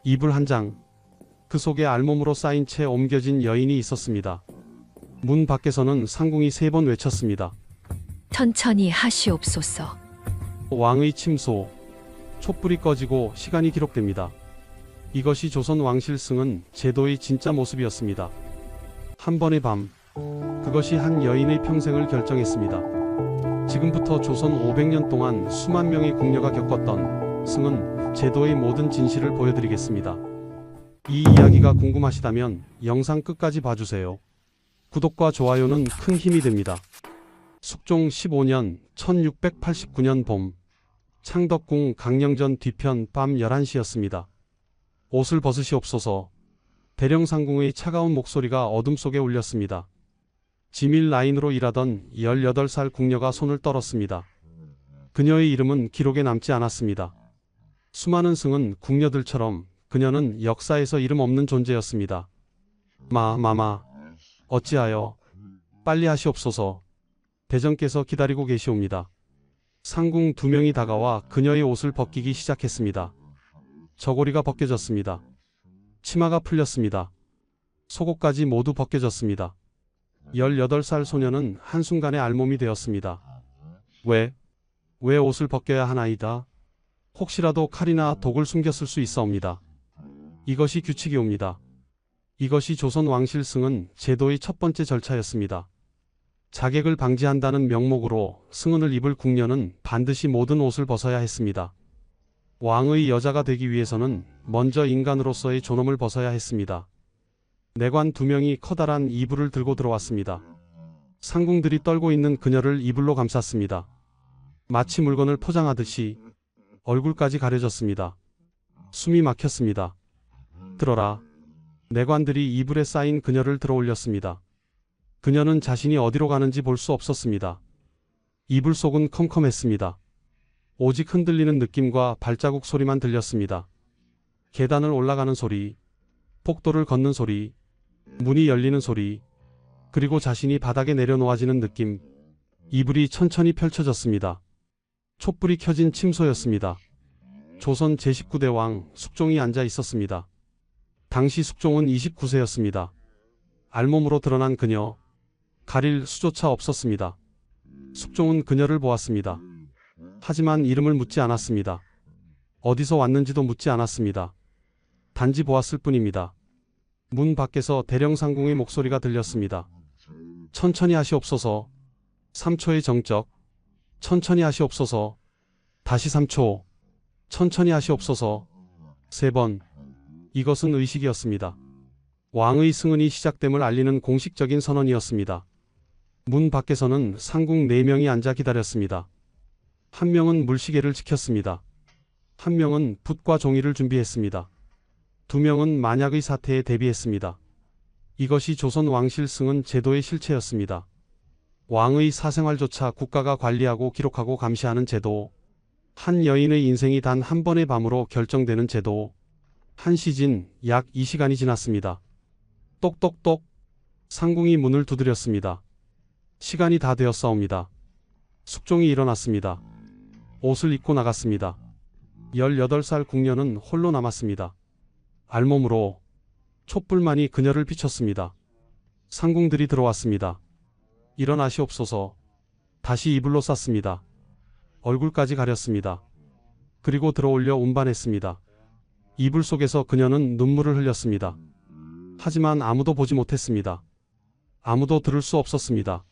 이불 한 장, 그 속에 알몸으로 쌓인 채 옮겨진 여인이 있었습니다. 문 밖에서는 상궁이 3번 외쳤습니다. 천천히 하시옵소서. 왕의 침소, 촛불이 꺼지고 시간이 기록됩니다. 이것이 조선 왕실 승은 제도의 진짜 모습이었습니다. 한 번의 밤, 그것이 한 여인의 평생을 결정했습니다. 지금부터 조선 500년 동안 수만 명의 궁녀가 겪었던 승은 제도의 모든 진실을 보여드리겠습니다. 이 이야기가 궁금하시다면 영상 끝까지 봐주세요. 구독과 좋아요는 큰 힘이 됩니다. 숙종 15년 1689년 봄, 창덕궁 강령전 뒤편 밤 11시였습니다. 옷을 벗으시옵소서. 대령상궁의 차가운 목소리가 어둠 속에 울렸습니다. 지밀 라인으로 일하던 18살 궁녀가 손을 떨었습니다. 그녀의 이름은 기록에 남지 않았습니다. 수많은 승은 궁녀들처럼 그녀는 역사에서 이름 없는 존재였습니다. 마마, 어찌하여 빨리 하시옵소서. 대전께서 기다리고 계시옵니다. 상궁 2명이 다가와 그녀의 옷을 벗기기 시작했습니다. 저고리가 벗겨졌습니다. 치마가 풀렸습니다. 속옷까지 모두 벗겨졌습니다. 18살 소녀는 한순간에 알몸이 되었습니다. 왜 옷을 벗겨야 하나이다? 혹시라도 칼이나 독을 숨겼을 수 있사옵니다. 이것이 규칙이옵니다. 이것이 조선 왕실 승은 제도의 첫 번째 절차였습니다. 자객을 방지한다는 명목으로 승은을 입을 궁녀는 반드시 모든 옷을 벗어야 했습니다. 왕의 여자가 되기 위해서는 먼저 인간으로서의 존엄을 벗어야 했습니다. 내관 2명이 커다란 이불을 들고 들어왔습니다. 상궁들이 떨고 있는 그녀를 이불로 감쌌습니다. 마치 물건을 포장하듯이 얼굴까지 가려졌습니다. 숨이 막혔습니다. 들어라. 내관들이 이불에 쌓인 그녀를 들어 올렸습니다. 그녀는 자신이 어디로 가는지 볼 수 없었습니다. 이불 속은 컴컴했습니다. 오직 흔들리는 느낌과 발자국 소리만 들렸습니다. 계단을 올라가는 소리, 폭도를 걷는 소리, 문이 열리는 소리, 그리고 자신이 바닥에 내려놓아지는 느낌. 이불이 천천히 펼쳐졌습니다. 촛불이 켜진 침소였습니다. 조선 제19대 왕 숙종이 앉아 있었습니다. 당시 숙종은 29세였습니다. 알몸으로 드러난 그녀, 가릴 수조차 없었습니다. 숙종은 그녀를 보았습니다. 하지만 이름을 묻지 않았습니다. 어디서 왔는지도 묻지 않았습니다. 단지 보았을 뿐입니다. 문 밖에서 대령상궁의 목소리가 들렸습니다. 천천히 하시옵소서. 3초의 정적. 천천히 하시옵소서. 다시 3초. 천천히 하시옵소서. 3번. 이것은 의식이었습니다. 왕의 승은이 시작됨을 알리는 공식적인 선언이었습니다. 문 밖에서는 상궁 4명이 앉아 기다렸습니다. 한 명은 물시계를 지켰습니다. 한 명은 붓과 종이를 준비했습니다. 2명은 만약의 사태에 대비했습니다. 이것이 조선 왕실 승은 제도의 실체였습니다. 왕의 사생활조차 국가가 관리하고 기록하고 감시하는 제도. 한 여인의 인생이 단 한 번의 밤으로 결정되는 제도. 한 시즌 약 2시간이 지났습니다. 똑똑똑. 상궁이 문을 두드렸습니다. 시간이 다 되었사옵니다. 숙종이 일어났습니다. 옷을 입고 나갔습니다. 18살 궁녀는 홀로 남았습니다. 알몸으로 촛불만이 그녀를 비췄습니다. 상궁들이 들어왔습니다. 일어나시옵소서. 다시 이불로 쌌습니다. 얼굴까지 가렸습니다. 그리고 들어올려 운반했습니다. 이불 속에서 그녀는 눈물을 흘렸습니다. 하지만 아무도 보지 못했습니다. 아무도 들을 수 없었습니다.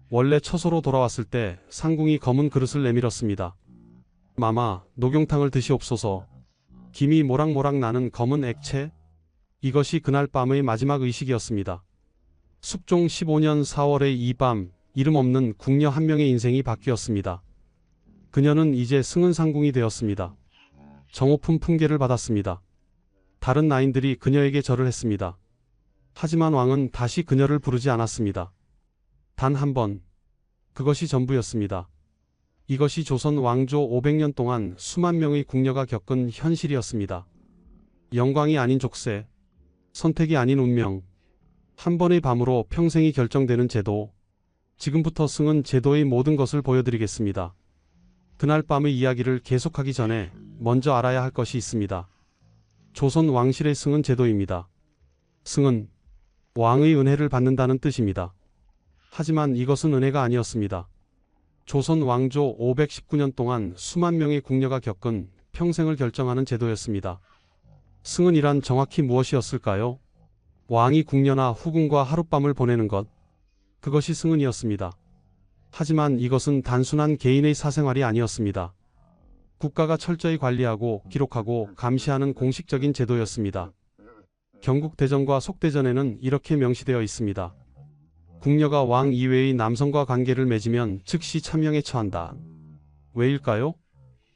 원래 처소로 돌아왔을 때 상궁이 검은 그릇을 내밀었습니다. 마마, 녹용탕을 드시옵소서. 김이 모락모락 나는 검은 액체? 이것이 그날 밤의 마지막 의식이었습니다. 숙종 15년 4월의 이 밤, 이름 없는 궁녀 한 명의 인생이 바뀌었습니다. 그녀는 이제 승은 상궁이 되었습니다. 정오품 품계를 받았습니다. 다른 나인들이 그녀에게 절을 했습니다. 하지만 왕은 다시 그녀를 부르지 않았습니다. 단 한 번. 그것이 전부였습니다. 이것이 조선 왕조 500년 동안 수만 명의 궁녀가 겪은 현실이었습니다. 영광이 아닌 족쇄, 선택이 아닌 운명, 한 번의 밤으로 평생이 결정되는 제도. 지금부터 승은 제도의 모든 것을 보여드리겠습니다. 그날 밤의 이야기를 계속하기 전에 먼저 알아야 할 것이 있습니다. 조선 왕실의 승은 제도입니다. 승은 왕의 은혜를 받는다는 뜻입니다. 하지만 이것은 은혜가 아니었습니다. 조선 왕조 519년 동안 수만 명의 궁녀가 겪은 평생을 결정하는 제도였습니다. 승은이란 정확히 무엇이었을까요? 왕이 궁녀나 후궁과 하룻밤을 보내는 것. 그것이 승은이었습니다. 하지만 이것은 단순한 개인의 사생활이 아니었습니다. 국가가 철저히 관리하고 기록하고 감시하는 공식적인 제도였습니다. 경국대전과 속대전에는 이렇게 명시되어 있습니다. 궁녀가 왕 이외의 남성과 관계를 맺으면 즉시 참형에 처한다. 왜일까요?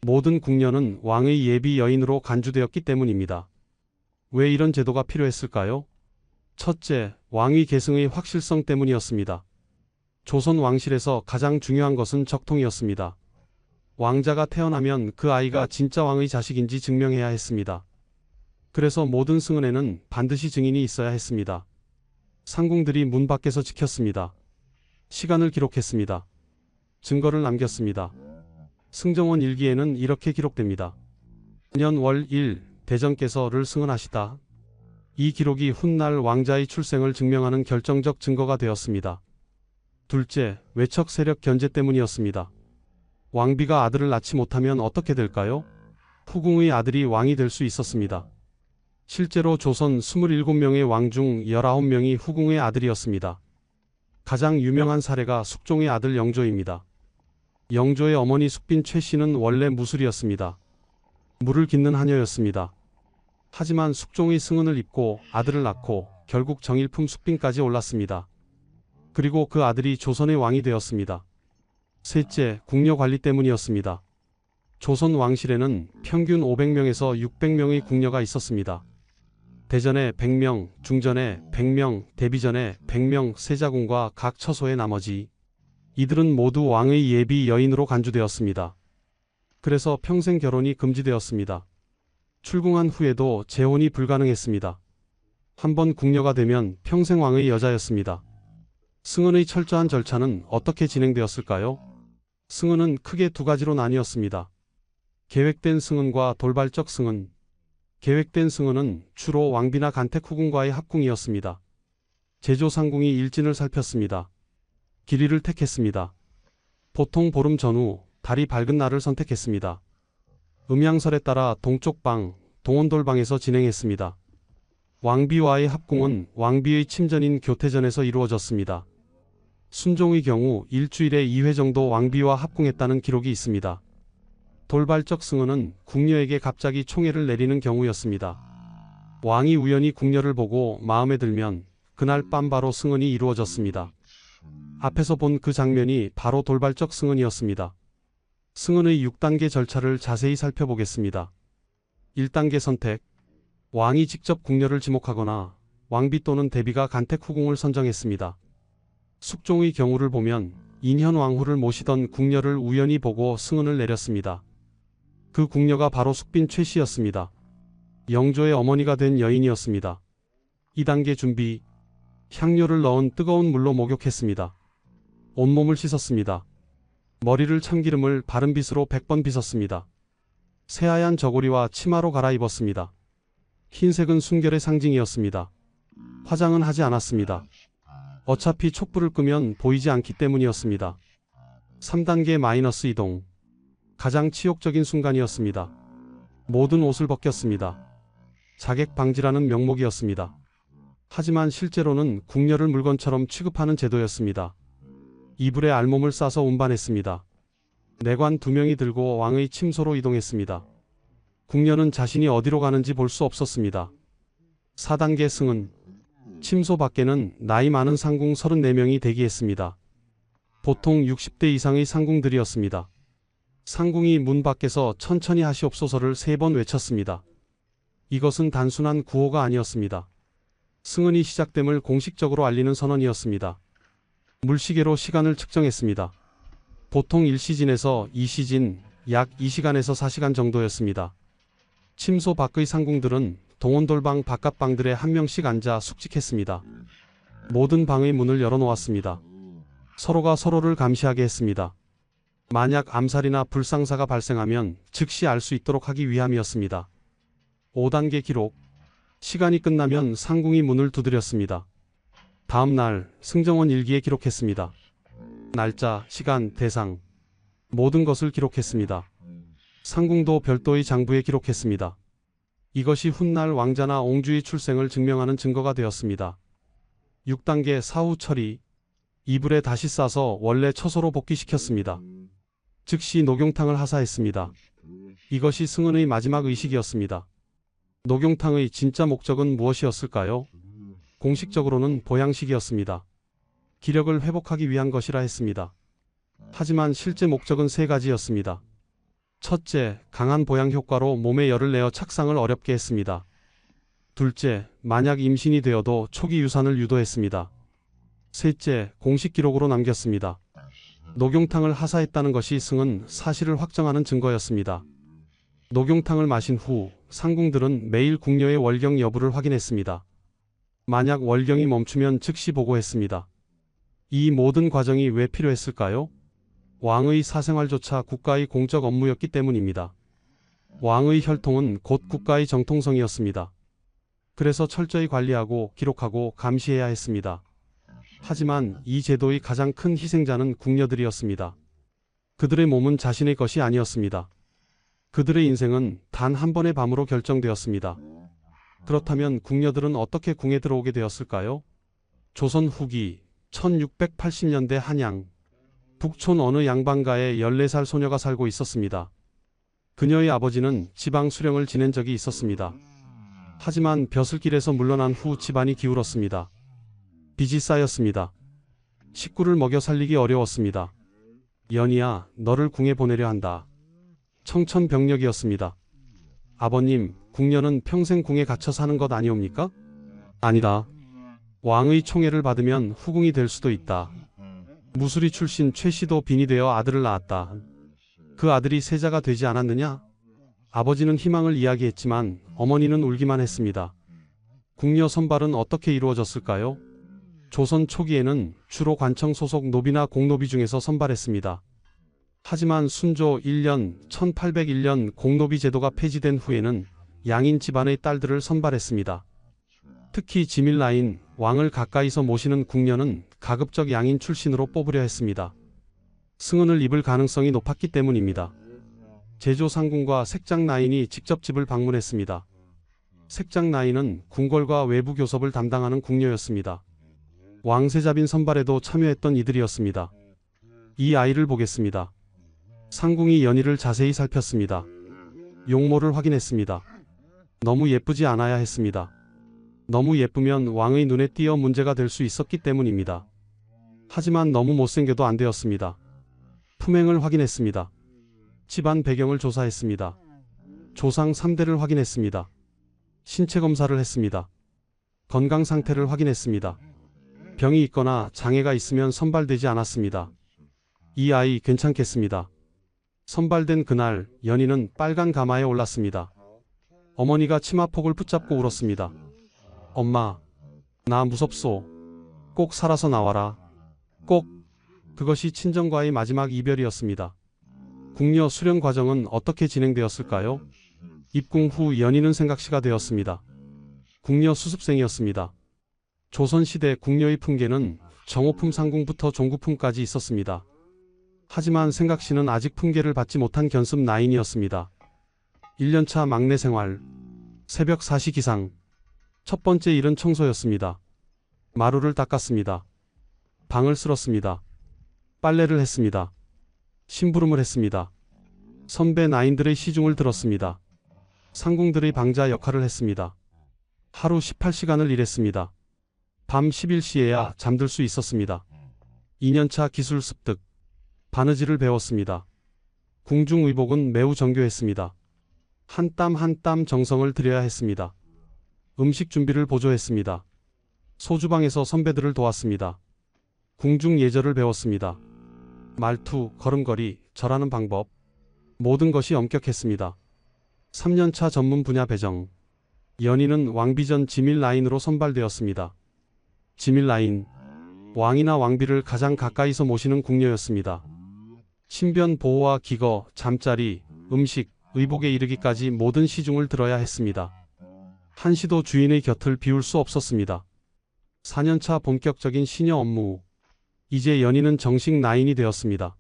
모든 궁녀는 왕의 예비 여인으로 간주되었기 때문입니다. 왜 이런 제도가 필요했을까요? 첫째, 왕위 계승의 확실성 때문이었습니다. 조선 왕실에서 가장 중요한 것은 적통이었습니다. 왕자가 태어나면 그 아이가 진짜 왕의 자식인지 증명해야 했습니다. 그래서 모든 승은에는 반드시 증인이 있어야 했습니다. 상궁들이 문 밖에서 지켰습니다. 시간을 기록했습니다. 증거를 남겼습니다. 승정원 일기에는 이렇게 기록됩니다. 년 월 1 대전께서를 승은하시다. 이 기록이 훗날 왕자의 출생을 증명하는 결정적 증거가 되었습니다. 둘째, 외척 세력 견제 때문이었습니다. 왕비가 아들을 낳지 못하면 어떻게 될까요? 후궁의 아들이 왕이 될 수 있었습니다. 실제로 조선 27명의 왕 중 19명이 후궁의 아들이었습니다. 가장 유명한 사례가 숙종의 아들 영조입니다. 영조의 어머니 숙빈 최씨는 원래 무술이었습니다. 물을 깃는 하녀였습니다. 하지만 숙종의 승은을 입고 아들을 낳고 결국 정일품 숙빈까지 올랐습니다. 그리고 그 아들이 조선의 왕이 되었습니다. 셋째, 궁녀 관리 때문이었습니다. 조선 왕실에는 평균 500명에서 600명의 궁녀가 있었습니다. 대전에 100명, 중전에 100명, 대비전에 100명, 세자궁과 각 처소의 나머지 이들은 모두 왕의 예비 여인으로 간주되었습니다. 그래서 평생 결혼이 금지되었습니다. 출궁한 후에도 재혼이 불가능했습니다. 한번 궁녀가 되면 평생 왕의 여자였습니다. 승은의 철저한 절차는 어떻게 진행되었을까요? 승은은 크게 두 가지로 나뉘었습니다. 계획된 승은과 돌발적 승은. 계획된 승은은 주로 왕비나 간택 후궁과의 합궁이었습니다. 제조 상궁이 일진을 살폈습니다. 길이를 택했습니다. 보통 보름 전후 달이 밝은 날을 선택했습니다. 음양설에 따라 동쪽 방, 동원돌방에서 진행했습니다. 왕비와의 합궁은 왕비의 침전인 교태전에서 이루어졌습니다. 순종의 경우 일주일에 2회 정도 왕비와 합궁했다는 기록이 있습니다. 돌발적 승은은 궁녀에게 갑자기 총애를 내리는 경우였습니다. 왕이 우연히 궁녀를 보고 마음에 들면 그날 밤 바로 승은이 이루어졌습니다. 앞에서 본 그 장면이 바로 돌발적 승은이었습니다. 승은의 6단계 절차를 자세히 살펴보겠습니다. 1단계 선택. 왕이 직접 궁녀를 지목하거나 왕비 또는 대비가 간택 후궁을 선정했습니다. 숙종의 경우를 보면 인현왕후를 모시던 궁녀를 우연히 보고 승은을 내렸습니다. 그 궁녀가 바로 숙빈 최씨였습니다. 영조의 어머니가 된 여인이었습니다. 2단계 준비. 향료를 넣은 뜨거운 물로 목욕했습니다. 온몸을 씻었습니다. 머리를 참기름을 바른 빗으로 100번 빗었습니다. 새하얀 저고리와 치마로 갈아입었습니다. 흰색은 순결의 상징이었습니다. 화장은 하지 않았습니다. 어차피 촛불을 끄면 보이지 않기 때문이었습니다. 3단계 마이너스 이동. 가장 치욕적인 순간이었습니다. 모든 옷을 벗겼습니다. 자객 방지라는 명목이었습니다. 하지만 실제로는 궁녀를 물건처럼 취급하는 제도였습니다. 이불에 알몸을 싸서 운반했습니다. 내관 2명이 들고 왕의 침소로 이동했습니다. 궁녀는 자신이 어디로 가는지 볼 수 없었습니다. 4단계 승은. 침소 밖에는 나이 많은 상궁 34명이 대기했습니다. 보통 60대 이상의 상궁들이었습니다. 상궁이 문 밖에서 천천히 하시옵소서를 3번 외쳤습니다. 이것은 단순한 구호가 아니었습니다. 승은이 시작됨을 공식적으로 알리는 선언이었습니다. 물시계로 시간을 측정했습니다. 보통 1시진에서 2시진, 약 2시간에서 4시간 정도였습니다. 침소 밖의 상궁들은 동원돌방 바깥방들에 한 명씩 앉아 숙직했습니다. 모든 방의 문을 열어놓았습니다. 서로가 서로를 감시하게 했습니다. 만약 암살이나 불상사가 발생하면 즉시 알 수 있도록 하기 위함이었습니다. 5단계 기록. 시간이 끝나면 상궁이 문을 두드렸습니다. 다음 날 승정원 일기에 기록했습니다. 날짜, 시간, 대상 모든 것을 기록했습니다. 상궁도 별도의 장부에 기록했습니다. 이것이 훗날 왕자나 옹주의 출생을 증명하는 증거가 되었습니다. 6단계 사후 처리. 이불에 다시 싸서 원래 처소로 복귀시켰습니다. 즉시 녹용탕을 하사했습니다. 이것이 승은의 마지막 의식이었습니다. 녹용탕의 진짜 목적은 무엇이었을까요? 공식적으로는 보양식이었습니다. 기력을 회복하기 위한 것이라 했습니다. 하지만 실제 목적은 세 가지였습니다. 첫째, 강한 보양 효과로 몸에 열을 내어 착상을 어렵게 했습니다. 둘째, 만약 임신이 되어도 초기 유산을 유도했습니다. 셋째, 공식 기록으로 남겼습니다. 녹용탕을 하사했다는 것이 승은 사실을 확정하는 증거였습니다. 녹용탕을 마신 후 상궁들은 매일 궁녀의 월경 여부를 확인했습니다. 만약 월경이 멈추면 즉시 보고했습니다. 이 모든 과정이 왜 필요했을까요? 왕의 사생활조차 국가의 공적 업무였기 때문입니다. 왕의 혈통은 곧 국가의 정통성이었습니다. 그래서 철저히 관리하고 기록하고 감시해야 했습니다. 하지만 이 제도의 가장 큰 희생자는 궁녀들이었습니다. 그들의 몸은 자신의 것이 아니었습니다. 그들의 인생은 단 한 번의 밤으로 결정되었습니다. 그렇다면 궁녀들은 어떻게 궁에 들어오게 되었을까요? 조선 후기 1680년대 한양 북촌 어느 양반가에 14살 소녀가 살고 있었습니다. 그녀의 아버지는 지방 수령을 지낸 적이 있었습니다. 하지만 벼슬길에서 물러난 후 집안이 기울었습니다. 빚이 쌓였습니다. 식구를 먹여 살리기 어려웠습니다. 연희야, 너를 궁에 보내려 한다. 청천벽력이었습니다. 아버님, 궁녀는 평생 궁에 갇혀 사는 것 아니옵니까? 아니다. 왕의 총애를 받으면 후궁이 될 수도 있다. 무수리 출신 최 씨도 빈이 되어 아들을 낳았다. 그 아들이 세자가 되지 않았느냐? 아버지는 희망을 이야기했지만 어머니는 울기만 했습니다. 궁녀 선발은 어떻게 이루어졌을까요? 조선 초기에는 주로 관청 소속 노비나 공노비 중에서 선발했습니다. 하지만 순조 1년 1801년 공노비 제도가 폐지된 후에는 양인 집안의 딸들을 선발했습니다. 특히 지밀라인, 왕을 가까이서 모시는 궁녀는 가급적 양인 출신으로 뽑으려 했습니다. 승은을 입을 가능성이 높았기 때문입니다. 제조 상궁과 색장 나인이 직접 집을 방문했습니다. 색장 나인은 궁궐과 외부 교섭을 담당하는 궁녀였습니다. 왕세자빈 선발에도 참여했던 이들이었습니다. 이 아이를 보겠습니다. 상궁이 연희를 자세히 살폈습니다. 용모를 확인했습니다. 너무 예쁘지 않아야 했습니다. 너무 예쁘면 왕의 눈에 띄어 문제가 될 수 있었기 때문입니다. 하지만 너무 못생겨도 안 되었습니다. 품행을 확인했습니다. 집안 배경을 조사했습니다. 조상 3대를 확인했습니다. 신체 검사를 했습니다. 건강 상태를 확인했습니다. 병이 있거나 장애가 있으면 선발되지 않았습니다. 이 아이 괜찮겠습니다. 선발된 그날 연희는 빨간 가마에 올랐습니다. 어머니가 치마폭을 붙잡고 울었습니다. 엄마, 나 무섭소. 꼭 살아서 나와라. 꼭. 그것이 친정과의 마지막 이별이었습니다. 궁녀 수련 과정은 어떻게 진행되었을까요? 입궁 후 연희는 생각시가 되었습니다. 궁녀 수습생이었습니다. 조선시대 궁녀의 품계는 정오품 상궁부터 종구품까지 있었습니다. 하지만 생각시는 아직 품계를 받지 못한 견습 나인이었습니다. 1년차 막내 생활, 새벽 4시 기상. 첫 번째 일은 청소였습니다. 마루를 닦았습니다. 방을 쓸었습니다. 빨래를 했습니다. 심부름을 했습니다. 선배 나인들의 시중을 들었습니다. 상궁들의 방자 역할을 했습니다. 하루 18시간을 일했습니다. 밤 11시에야 잠들 수 있었습니다. 2년차 기술 습득, 바느질을 배웠습니다. 궁중의복은 매우 정교했습니다. 한 땀 한 땀 정성을 들여야 했습니다. 음식 준비를 보조했습니다. 소주방에서 선배들을 도왔습니다. 궁중 예절을 배웠습니다. 말투, 걸음걸이, 절하는 방법, 모든 것이 엄격했습니다. 3년차 전문 분야 배정. 연희는 왕비전 지밀라인으로 선발되었습니다. 지밀라인, 왕이나 왕비를 가장 가까이서 모시는 궁녀였습니다. 신변 보호와 기거, 잠자리, 음식, 의복에 이르기까지 모든 시중을 들어야 했습니다. 한시도 주인의 곁을 비울 수 없었습니다. 4년차 본격적인 시녀 업무. 이제 연희는 정식 라인이 되었습니다.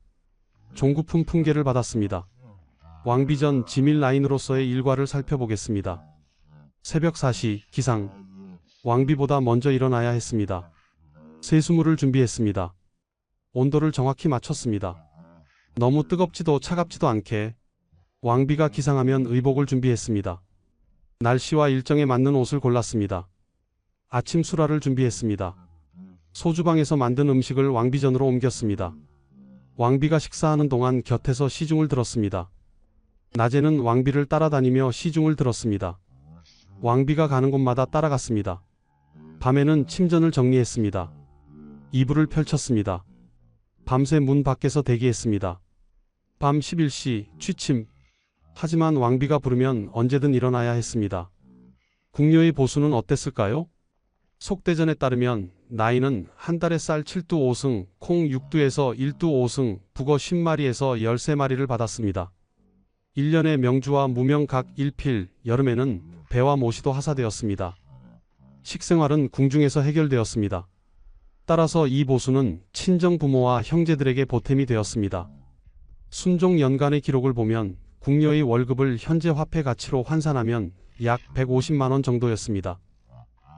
종구품 품계를 받았습니다. 왕비전 지밀 라인으로서의 일과를 살펴보겠습니다. 새벽 4시 기상. 왕비보다 먼저 일어나야 했습니다. 세수물을 준비했습니다. 온도를 정확히 맞췄습니다. 너무 뜨겁지도 차갑지도 않게. 왕비가 기상하면 의복을 준비했습니다. 날씨와 일정에 맞는 옷을 골랐습니다. 아침 수라를 준비했습니다. 소주방에서 만든 음식을 왕비전으로 옮겼습니다. 왕비가 식사하는 동안 곁에서 시중을 들었습니다. 낮에는 왕비를 따라다니며 시중을 들었습니다. 왕비가 가는 곳마다 따라갔습니다. 밤에는 침전을 정리했습니다. 이불을 펼쳤습니다. 밤새 문 밖에서 대기했습니다. 밤 11시 취침. 하지만 왕비가 부르면 언제든 일어나야 했습니다. 궁녀의 보수는 어땠을까요? 속대전에 따르면 나이는 한 달에 쌀 7두 5승, 콩 6두에서 1두 5승, 북어 10마리에서 13마리를 받았습니다. 1년에 명주와 무명 각 1필, 여름에는 배와 모시도 하사되었습니다. 식생활은 궁중에서 해결되었습니다. 따라서 이 보수는 친정 부모와 형제들에게 보탬이 되었습니다. 순종 연간의 기록을 보면 궁녀의 월급을 현재 화폐 가치로 환산하면 약 150만 원 정도였습니다.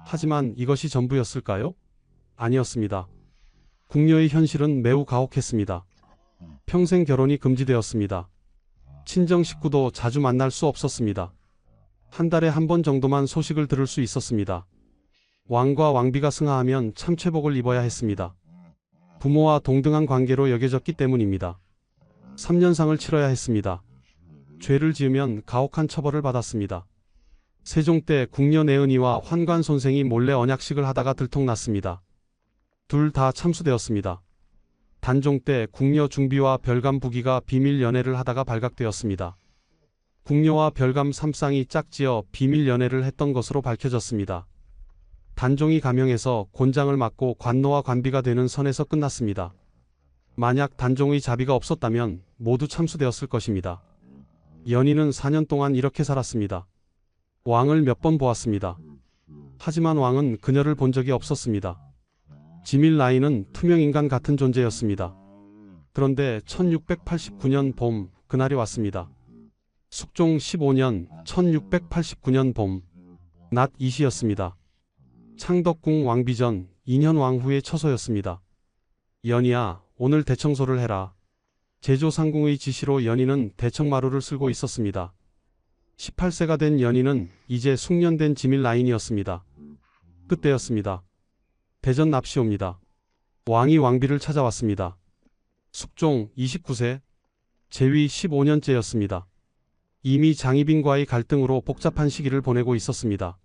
하지만 이것이 전부였을까요? 아니었습니다. 궁녀의 현실은 매우 가혹했습니다. 평생 결혼이 금지되었습니다. 친정 식구도 자주 만날 수 없었습니다. 한 달에 한 번 정도만 소식을 들을 수 있었습니다. 왕과 왕비가 승하하면 참최복을 입어야 했습니다. 부모와 동등한 관계로 여겨졌기 때문입니다. 3년상을 치러야 했습니다. 죄를 지으면 가혹한 처벌을 받았습니다. 세종 때 궁녀 내은이와 환관 손생이 몰래 언약식을 하다가 들통났습니다. 둘 다 참수되었습니다. 단종 때 궁녀 중비와 별감 부기가 비밀 연애를 하다가 발각되었습니다. 궁녀와 별감 삼쌍이 짝지어 비밀 연애를 했던 것으로 밝혀졌습니다. 단종이 감형해서 곤장을 맞고 관노와 관비가 되는 선에서 끝났습니다. 만약 단종의 자비가 없었다면 모두 참수되었을 것입니다. 연희는 4년 동안 이렇게 살았습니다. 왕을 몇 번 보았습니다. 하지만 왕은 그녀를 본 적이 없었습니다. 지밀 라인은 투명인간 같은 존재였습니다. 그런데 1689년 봄, 그날이 왔습니다. 숙종 15년 1689년 봄, 낮 2시였습니다. 창덕궁 왕비전 2년 왕후의 처소였습니다. 연희야, 오늘 대청소를 해라. 제조상궁의 지시로 연희는 대청마루를 쓸고 있었습니다. 18세가 된 연희는 이제 숙련된 지밀 라인이었습니다. 그때였습니다. 대전 납시옵니다. 왕이 왕비를 찾아왔습니다. 숙종 29세, 재위 15년째였습니다. 이미 장희빈과의 갈등으로 복잡한 시기를 보내고 있었습니다.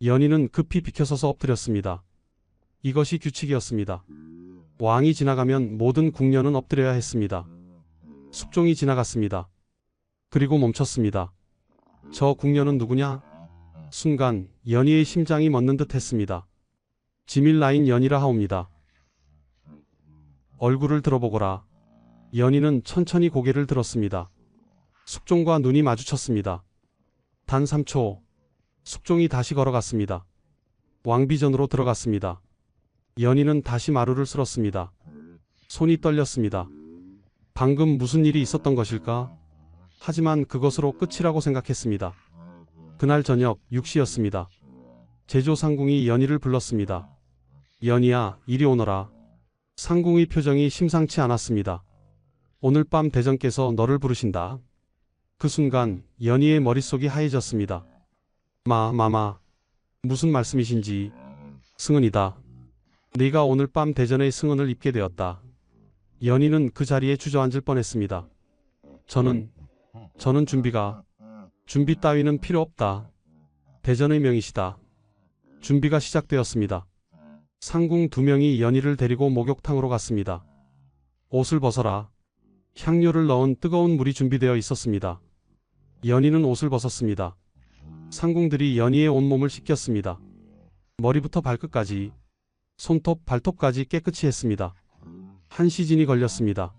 연희는 급히 비켜서서 엎드렸습니다. 이것이 규칙이었습니다. 왕이 지나가면 모든 궁녀는 엎드려야 했습니다. 숙종이 지나갔습니다. 그리고 멈췄습니다. 저 궁녀는 누구냐? 순간 연희의 심장이 멎는 듯 했습니다. 지밀 라인 연희라 하옵니다. 얼굴을 들어보거라. 연희는 천천히 고개를 들었습니다. 숙종과 눈이 마주쳤습니다. 단 3초. 숙종이 다시 걸어갔습니다. 왕비전으로 들어갔습니다. 연희는 다시 마루를 쓸었습니다. 손이 떨렸습니다. 방금 무슨 일이 있었던 것일까? 하지만 그것으로 끝이라고 생각했습니다. 그날 저녁 6시였습니다. 제조상궁이 연희를 불렀습니다. 연희야, 이리 오너라. 상궁의 표정이 심상치 않았습니다. 오늘 밤 대전께서 너를 부르신다. 그 순간 연희의 머릿속이 하얘졌습니다. 마마, 무슨 말씀이신지. 승은이다. 네가 오늘 밤 대전의 승은을 입게 되었다. 연희는 그 자리에 주저앉을 뻔했습니다. 저는 준비 따위는 필요 없다. 대전의 명이시다. 준비가 시작되었습니다. 상궁 2명이 연희를 데리고 목욕탕으로 갔습니다. 옷을 벗어라. 향료를 넣은 뜨거운 물이 준비되어 있었습니다. 연희는 옷을 벗었습니다. 상궁들이 연희의 온몸을 씻겼습니다. 머리부터 발끝까지, 손톱, 발톱까지 깨끗이 했습니다. 한 시즌이 걸렸습니다.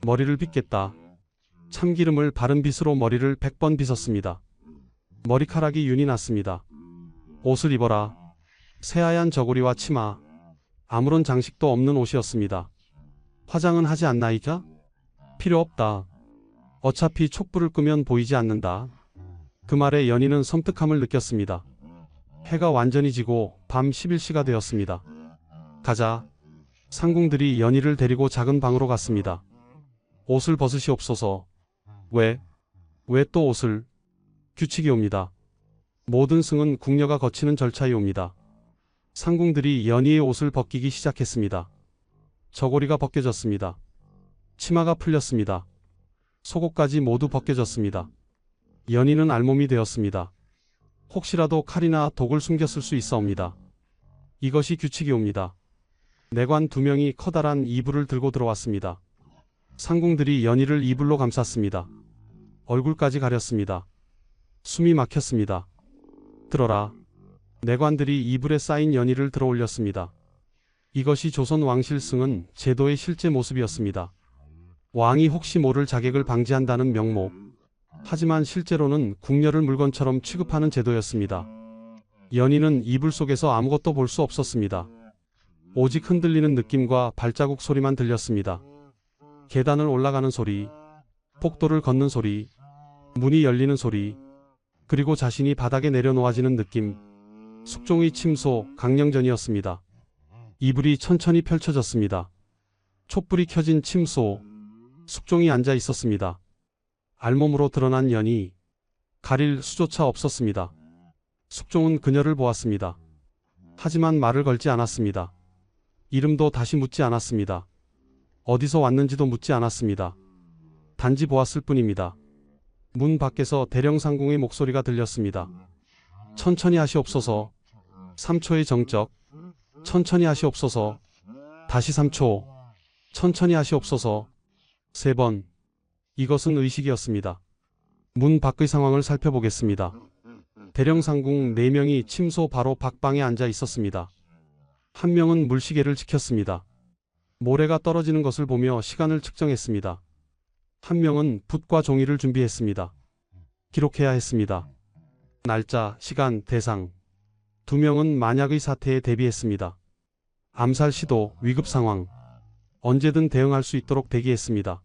머리를 빗겠다. 참기름을 바른 빗으로 머리를 100번 빗었습니다. 머리카락이 윤이 났습니다. 옷을 입어라. 새하얀 저고리와 치마. 아무런 장식도 없는 옷이었습니다. 화장은 하지 않나이까? 필요 없다. 어차피 촛불을 끄면 보이지 않는다. 그 말에 연희는 섬뜩함을 느꼈습니다. 해가 완전히 지고 밤 11시가 되었습니다. 가자. 상궁들이 연희를 데리고 작은 방으로 갔습니다. 옷을 벗으시옵소서. 왜 또 옷을? 규칙이 옵니다. 모든 승은 궁녀가 거치는 절차이 옵니다. 상궁들이 연희의 옷을 벗기기 시작했습니다. 저고리가 벗겨졌습니다. 치마가 풀렸습니다. 속옷까지 모두 벗겨졌습니다. 연희는 알몸이 되었습니다. 혹시라도 칼이나 독을 숨겼을 수 있어옵니다. 이것이 규칙이 옵니다. 내관 2명이 커다란 이불을 들고 들어왔습니다. 상궁들이 연희를 이불로 감쌌습니다. 얼굴까지 가렸습니다. 숨이 막혔습니다. 들어라. 내관들이 이불에 쌓인 연희를 들어 올렸습니다. 이것이 조선 왕실승은 제도의 실제 모습이었습니다. 왕이 혹시 모를 자객을 방지한다는 명목. 하지만 실제로는 궁녀를 물건처럼 취급하는 제도였습니다. 연희는 이불 속에서 아무것도 볼 수 없었습니다. 오직 흔들리는 느낌과 발자국 소리만 들렸습니다. 계단을 올라가는 소리, 폭도를 걷는 소리, 문이 열리는 소리, 그리고 자신이 바닥에 내려놓아지는 느낌. 숙종의 침소 강령전이었습니다. 이불이 천천히 펼쳐졌습니다. 촛불이 켜진 침소. 숙종이 앉아 있었습니다. 알몸으로 드러난 연희. 가릴 수조차 없었습니다. 숙종은 그녀를 보았습니다. 하지만 말을 걸지 않았습니다. 이름도 다시 묻지 않았습니다. 어디서 왔는지도 묻지 않았습니다. 단지 보았을 뿐입니다. 문 밖에서 대령상궁의 목소리가 들렸습니다. 천천히 하시옵소서. 3초의 정적. 천천히 하시옵소서. 다시 3초. 천천히 하시옵소서. 3번. 이것은 의식이었습니다. 문 밖의 상황을 살펴보겠습니다. 대령상궁 4명이 침소 바로 밖방에 앉아 있었습니다. 한 명은 물시계를 지켰습니다. 모래가 떨어지는 것을 보며 시간을 측정했습니다. 한 명은 붓과 종이를 준비했습니다. 기록해야 했습니다. 날짜, 시간, 대상. 2명은 만약의 사태에 대비했습니다. 암살 시도, 위급 상황. 언제든 대응할 수 있도록 대기했습니다.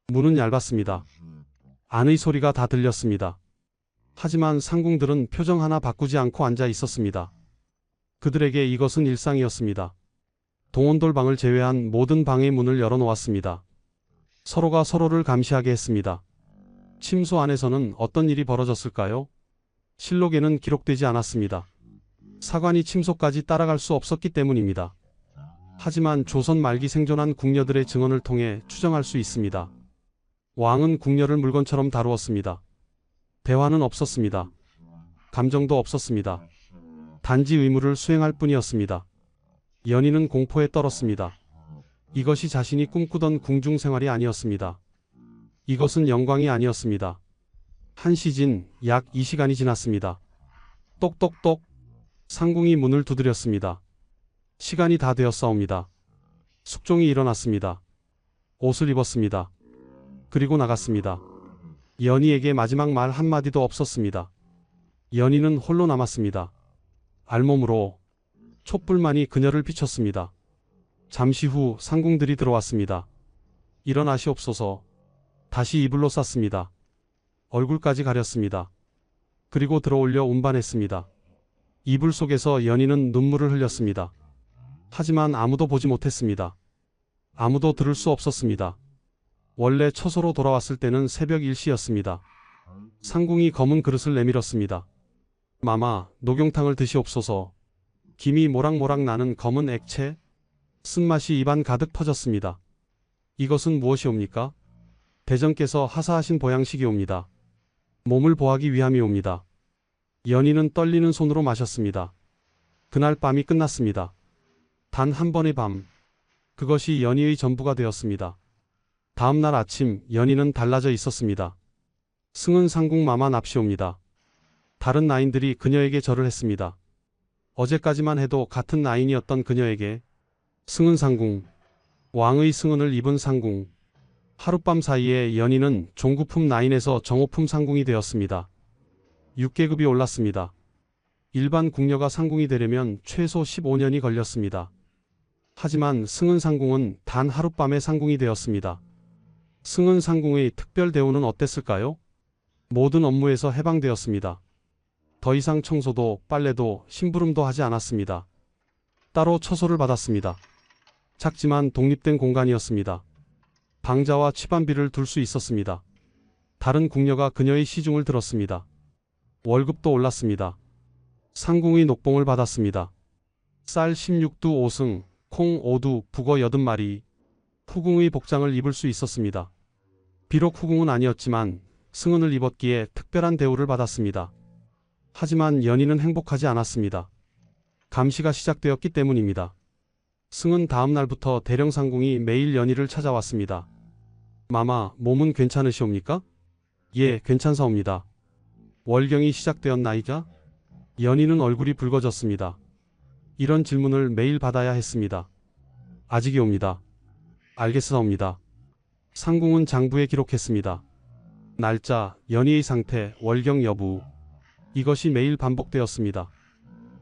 문은 얇았습니다. 안의 소리가 다 들렸습니다. 하지만 상궁들은 표정 하나 바꾸지 않고 앉아 있었습니다. 그들에게 이것은 일상이었습니다. 동원돌방을 제외한 모든 방의 문을 열어놓았습니다. 서로가 서로를 감시하게 했습니다. 침소 안에서는 어떤 일이 벌어졌을까요? 실록에는 기록되지 않았습니다. 사관이 침소까지 따라갈 수 없었기 때문입니다. 하지만 조선 말기 생존한 궁녀들의 증언을 통해 추정할 수 있습니다. 왕은 궁녀를 물건처럼 다루었습니다. 대화는 없었습니다. 감정도 없었습니다. 단지 의무를 수행할 뿐이었습니다. 연희는 공포에 떨었습니다. 이것이 자신이 꿈꾸던 궁중 생활이 아니었습니다. 이것은 영광이 아니었습니다. 1시 약 2시간이 지났습니다. 똑똑똑. 상궁이 문을 두드렸습니다. 시간이 다 되었사옵니다. 숙종이 일어났습니다. 옷을 입었습니다. 그리고 나갔습니다. 연희에게 마지막 말 한마디도 없었습니다. 연희는 홀로 남았습니다. 알몸으로. 촛불만이 그녀를 비췄습니다. 잠시 후 상궁들이 들어왔습니다. 일어나시옵소서. 다시 이불로 쌌습니다. 얼굴까지 가렸습니다. 그리고 들어올려 운반했습니다. 이불 속에서 연희는 눈물을 흘렸습니다. 하지만 아무도 보지 못했습니다. 아무도 들을 수 없었습니다. 원래 처소로 돌아왔을 때는 새벽 1시였습니다. 상궁이 검은 그릇을 내밀었습니다. 마마, 녹용탕을 드시옵소서. 김이 모락모락 나는 검은 액체? 쓴맛이 입안 가득 퍼졌습니다. 이것은 무엇이옵니까? 대전께서 하사하신 보양식이옵니다. 몸을 보하기 위함이옵니다. 연희는 떨리는 손으로 마셨습니다. 그날 밤이 끝났습니다. 단 한 번의 밤. 그것이 연희의 전부가 되었습니다. 다음 날 아침 연희는 달라져 있었습니다. 승은 상궁마마 납시옵니다. 다른 나인들이 그녀에게 절을 했습니다. 어제까지만 해도 같은 나인이었던 그녀에게 승은 상궁, 왕의 승은을 입은 상궁. 하룻밤 사이에 연희는 종구품 나인에서 정오품 상궁이 되었습니다. 6계급이 올랐습니다. 일반 궁녀가 상궁이 되려면 최소 15년이 걸렸습니다. 하지만 승은 상궁은 단 하룻밤에 상궁이 되었습니다. 승은 상궁의 특별 대우는 어땠을까요? 모든 업무에서 해방되었습니다. 더 이상 청소도 빨래도 심부름도 하지 않았습니다. 따로 처소를 받았습니다. 작지만 독립된 공간이었습니다. 방자와 취반비를 둘 수 있었습니다. 다른 궁녀가 그녀의 시중을 들었습니다. 월급도 올랐습니다. 상궁의 녹봉을 받았습니다. 쌀 16두 5승, 콩 5두, 북어 80마리, 후궁의 복장을 입을 수 있었습니다. 비록 후궁은 아니었지만 승은을 입었기에 특별한 대우를 받았습니다. 하지만 연희는 행복하지 않았습니다. 감시가 시작되었기 때문입니다. 승은 다음 날부터 대령상궁이 매일 연희를 찾아왔습니다. 마마, 몸은 괜찮으시옵니까? 예, 괜찮사옵니다. 월경이 시작되었나이까? 연희는 얼굴이 붉어졌습니다. 이런 질문을 매일 받아야 했습니다. 아직이옵니다. 알겠사옵니다. 상궁은 장부에 기록했습니다. 날짜, 연희의 상태, 월경 여부. 이것이 매일 반복되었습니다.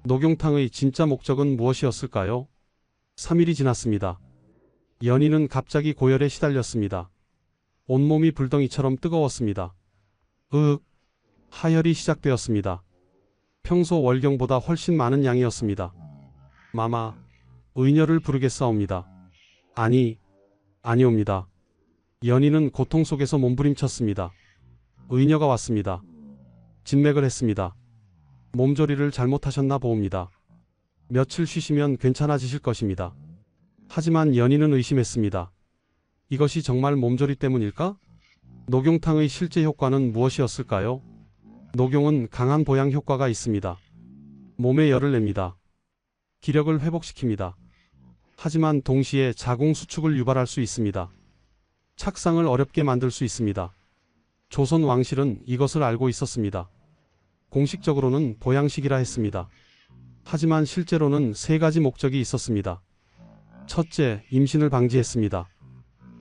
녹용탕의 진짜 목적은 무엇이었을까요? 3일이 지났습니다. 연희는 갑자기 고열에 시달렸습니다. 온몸이 불덩이처럼 뜨거웠습니다. 하혈이 시작되었습니다. 평소 월경보다 훨씬 많은 양이었습니다. 마마, 의녀를 부르겠사옵니다. 아니옵니다. 연희는 고통 속에서 몸부림쳤습니다. 의녀가 왔습니다. 진맥을 했습니다. 몸조리를 잘못하셨나 보옵니다. 며칠 쉬시면 괜찮아지실 것입니다. 하지만 연희는 의심했습니다. 이것이 정말 몸조리 때문일까? 녹용탕의 실제 효과는 무엇이었을까요? 녹용은 강한 보양 효과가 있습니다. 몸에 열을 냅니다. 기력을 회복시킵니다. 하지만 동시에 자궁 수축을 유발할 수 있습니다. 착상을 어렵게 만들 수 있습니다. 조선 왕실은 이것을 알고 있었습니다. 공식적으로는 보양식이라 했습니다. 하지만 실제로는 세 가지 목적이 있었습니다. 첫째, 임신을 방지했습니다.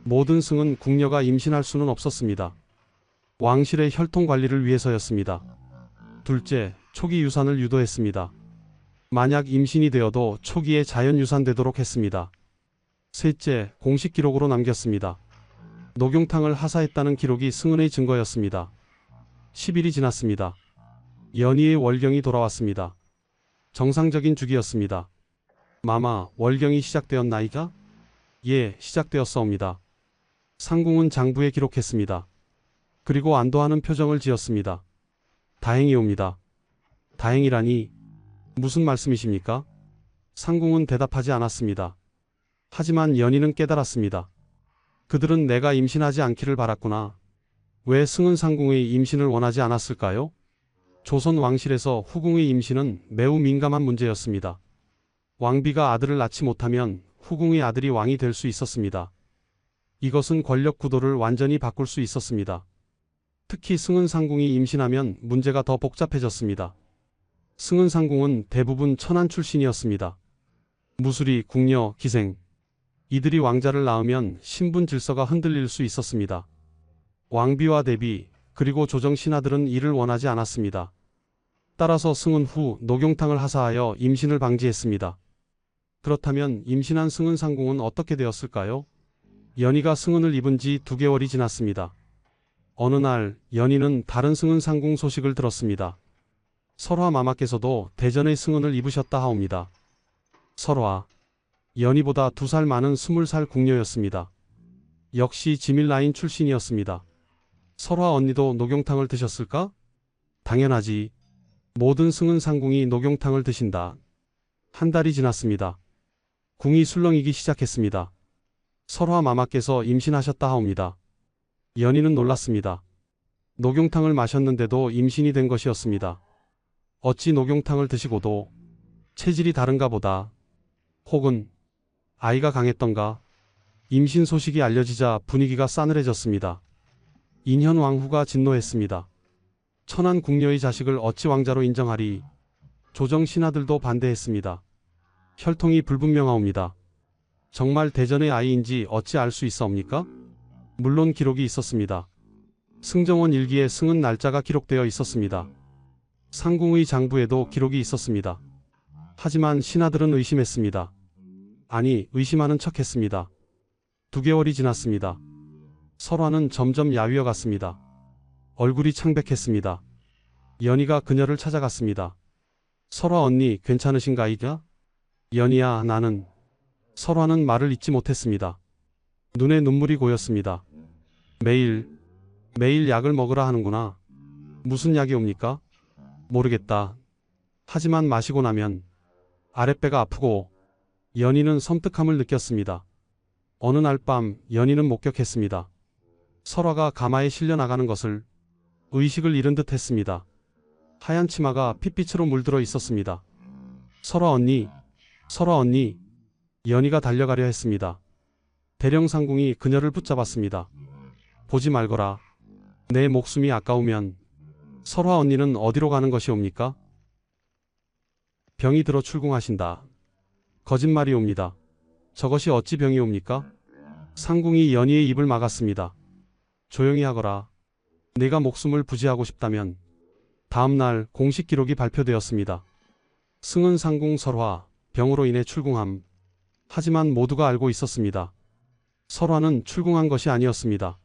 모든 승은 궁녀가 임신할 수는 없었습니다. 왕실의 혈통 관리를 위해서였습니다. 둘째, 초기 유산을 유도했습니다. 만약 임신이 되어도 초기에 자연 유산되도록 했습니다. 셋째, 공식 기록으로 남겼습니다. 녹용탕을 하사했다는 기록이 승은의 증거였습니다. 10일이 지났습니다. 연희의 월경이 돌아왔습니다. 정상적인 주기였습니다. 마마, 월경이 시작되었나이까? 예, 시작되었사옵니다. 상궁은 장부에 기록했습니다. 그리고 안도하는 표정을 지었습니다. 다행이옵니다. 다행이라니 무슨 말씀이십니까? 상궁은 대답하지 않았습니다. 하지만 연희는 깨달았습니다. 그들은 내가 임신하지 않기를 바랐구나. 왜 승은 상궁의 임신을 원하지 않았을까요? 조선 왕실에서 후궁의 임신은 매우 민감한 문제였습니다. 왕비가 아들을 낳지 못하면 후궁의 아들이 왕이 될 수 있었습니다. 이것은 권력 구도를 완전히 바꿀 수 있었습니다. 특히 승은 상궁이 임신하면 문제가 더 복잡해졌습니다. 승은 상궁은 대부분 천한 출신이었습니다. 무술이, 궁녀, 기생. 이들이 왕자를 낳으면 신분 질서가 흔들릴 수 있었습니다. 왕비와 대비, 그리고 조정 신하들은 이를 원하지 않았습니다. 따라서 승은 후 녹용탕을 하사하여 임신을 방지했습니다. 그렇다면 임신한 승은 상궁은 어떻게 되었을까요? 연희가 승은을 입은 지 2개월이 지났습니다. 어느 날 연희는 다른 승은 상궁 소식을 들었습니다. 설화 마마께서도 대전의 승은을 입으셨다 하옵니다. 설화, 연희보다 2살 많은 20살 궁녀였습니다. 역시 지밀라인 출신이었습니다. 설화 언니도 녹용탕을 드셨을까? 당연하지. 모든 승은 상궁이 녹용탕을 드신다. 한 달이 지났습니다. 궁이 술렁이기 시작했습니다. 설화 마마께서 임신하셨다 하옵니다. 연희는 놀랐습니다. 녹용탕을 마셨는데도 임신이 된 것이었습니다. 어찌 녹용탕을 드시고도 체질이 다른가 보다. 혹은 아이가 강했던가. 임신 소식이 알려지자 분위기가 싸늘해졌습니다. 인현 왕후가 진노했습니다. 천한 궁녀의 자식을 어찌 왕자로 인정하리. 조정 신하들도 반대했습니다. 혈통이 불분명하옵니다. 정말 대전의 아이인지 어찌 알 수 있사옵니까? 물론 기록이 있었습니다. 승정원 일기에 승은 날짜가 기록되어 있었습니다. 상궁의 장부에도 기록이 있었습니다. 하지만 신하들은 의심했습니다. 아니, 의심하는 척했습니다. 2개월이 지났습니다. 설화는 점점 야위어 갔습니다. 얼굴이 창백했습니다. 연희가 그녀를 찾아갔습니다. 설화 언니, 괜찮으신가이까? 연희야, 나는... 설화는 말을 잇지 못했습니다. 눈에 눈물이 고였습니다. 매일 약을 먹으라 하는구나. 무슨 약이 옵니까? 모르겠다. 하지만 마시고 나면 아랫배가 아프고. 연희는 섬뜩함을 느꼈습니다. 어느 날 밤 연희는 목격했습니다. 설화가 가마에 실려 나가는 것을. 의식을 잃은 듯 했습니다. 하얀 치마가 핏빛으로 물들어 있었습니다. 설화 언니, 설화 언니. 연희가 달려가려 했습니다. 대령상궁이 그녀를 붙잡았습니다. 보지 말거라. 내 목숨이 아까우면. 설화 언니는 어디로 가는 것이옵니까? 병이 들어 출궁하신다. 거짓말이 옵니다. 저것이 어찌 병이 옵니까? 상궁이 연희의 입을 막았습니다. 조용히 하거라. 내가 목숨을 부지하고 싶다면. 다음 날 공식 기록이 발표되었습니다. 승은 상궁 설화, 병으로 인해 출궁함. 하지만 모두가 알고 있었습니다. 설화는 출궁한 것이 아니었습니다.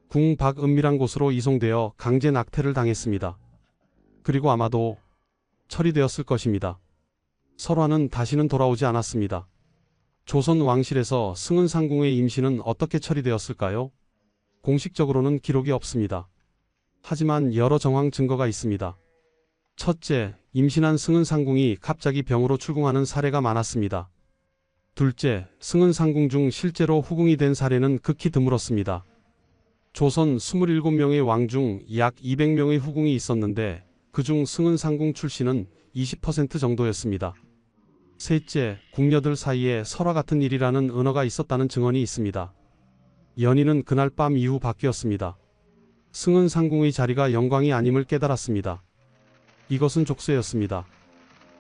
궁 밖 은밀한 곳으로 이송되어 강제 낙태를 당했습니다. 그리고 아마도 처리되었을 것입니다. 설화는 다시는 돌아오지 않았습니다. 조선 왕실에서 승은 상궁의 임신은 어떻게 처리되었을까요? 공식적으로는 기록이 없습니다. 하지만 여러 정황 증거가 있습니다. 첫째, 임신한 승은 상궁이 갑자기 병으로 출궁하는 사례가 많았습니다. 둘째, 승은 상궁 중 실제로 후궁이 된 사례는 극히 드물었습니다. 조선 27명의 왕 중 약 200명의 후궁이 있었는데 그중 승은 상궁 출신은 20% 정도였습니다. 셋째, 궁녀들 사이에 설화 같은 일이라는 은어가 있었다는 증언이 있습니다. 연희는 그날 밤 이후 바뀌었습니다. 승은 상궁의 자리가 영광이 아님을 깨달았습니다. 이것은 족쇄였습니다.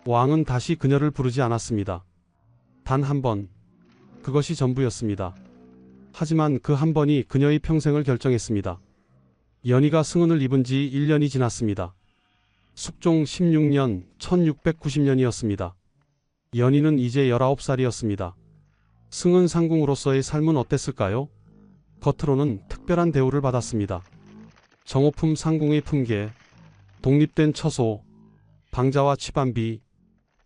왕은 다시 그녀를 부르지 않았습니다. 단 한 번. 그것이 전부였습니다. 하지만 그 한 번이 그녀의 평생을 결정했습니다. 연희가 승은을 입은 지 1년이 지났습니다. 숙종 16년 1690년이었습니다. 연희는 이제 19살이었습니다. 승은 상궁으로서의 삶은 어땠을까요? 겉으로는 특별한 대우를 받았습니다. 정호품 상궁의 품계, 독립된 처소, 방자와 취반비,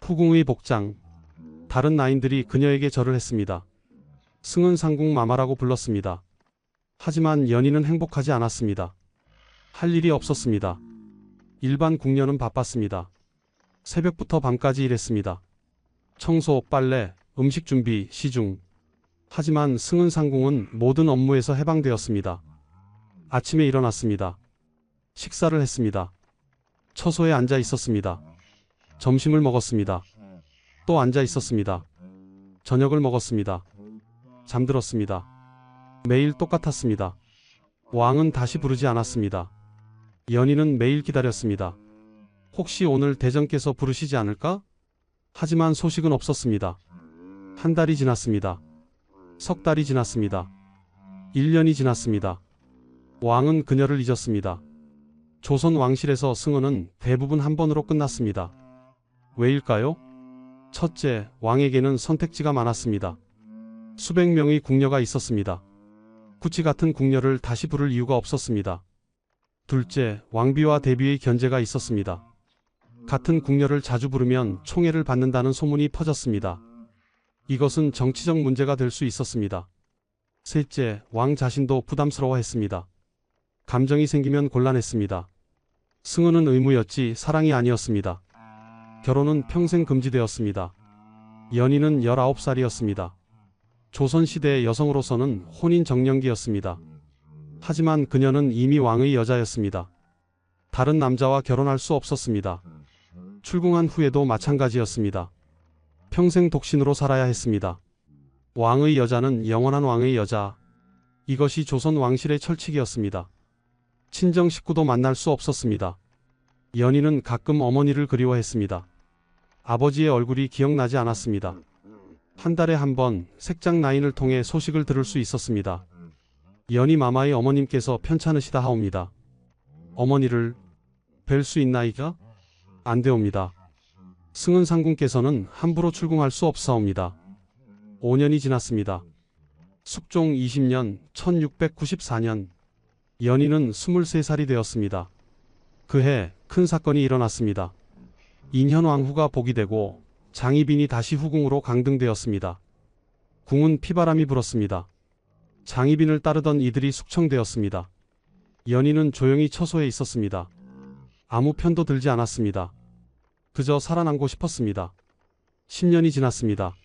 후궁의 복장, 다른 나인들이 그녀에게 절을 했습니다. 승은 상궁 마마라고 불렀습니다. 하지만 연희는 행복하지 않았습니다. 할 일이 없었습니다. 일반 궁녀는 바빴습니다. 새벽부터 밤까지 일했습니다. 청소, 빨래, 음식 준비, 시중. 하지만 승은 상궁은 모든 업무에서 해방되었습니다. 아침에 일어났습니다. 식사를 했습니다. 처소에 앉아 있었습니다. 점심을 먹었습니다. 또 앉아 있었습니다. 저녁을 먹었습니다. 잠들었습니다. 매일 똑같았습니다. 왕은 다시 부르지 않았습니다. 연희는 매일 기다렸습니다. 혹시 오늘 대전께서 부르시지 않을까? 하지만 소식은 없었습니다. 한 달이 지났습니다. 석 달이 지났습니다. 1년이 지났습니다. 왕은 그녀를 잊었습니다. 조선 왕실에서 승언은 대부분 한 번으로 끝났습니다. 왜일까요? 첫째, 왕에게는 선택지가 많았습니다. 수백 명의 궁녀가 있었습니다. 구치 같은 궁녀를 다시 부를 이유가 없었습니다. 둘째, 왕비와 대비의 견제가 있었습니다. 같은 궁녀를 자주 부르면 총애를 받는다는 소문이 퍼졌습니다. 이것은 정치적 문제가 될 수 있었습니다. 셋째, 왕 자신도 부담스러워했습니다. 감정이 생기면 곤란했습니다. 승은은 의무였지 사랑이 아니었습니다. 결혼은 평생 금지되었습니다. 연희는 19살이었습니다. 조선시대의 여성으로서는 혼인 정년기였습니다. 하지만 그녀는 이미 왕의 여자였습니다. 다른 남자와 결혼할 수 없었습니다. 출궁한 후에도 마찬가지였습니다. 평생 독신으로 살아야 했습니다. 왕의 여자는 영원한 왕의 여자. 이것이 조선 왕실의 철칙이었습니다. 친정 식구도 만날 수 없었습니다. 연희는 가끔 어머니를 그리워했습니다. 아버지의 얼굴이 기억나지 않았습니다. 한 달에 한 번 색장 라인을 통해 소식을 들을 수 있었습니다. 연희 마마의 어머님께서 편찮으시다 하옵니다. 어머니를 뵐 수 있나이까? 안되옵니다. 승은 상궁께서는 함부로 출궁할 수 없사옵니다. 5년이 지났습니다. 숙종 20년 1694년 연희는 23살이 되었습니다. 그해 큰 사건이 일어났습니다. 인현왕후가 복이 되고 장희빈이 다시 후궁으로 강등되었습니다. 궁은 피바람이 불었습니다. 장희빈을 따르던 이들이 숙청되었습니다. 연희는 조용히 처소에 있었습니다. 아무 편도 들지 않았습니다. 그저 살아남고 싶었습니다. 10년이 지났습니다.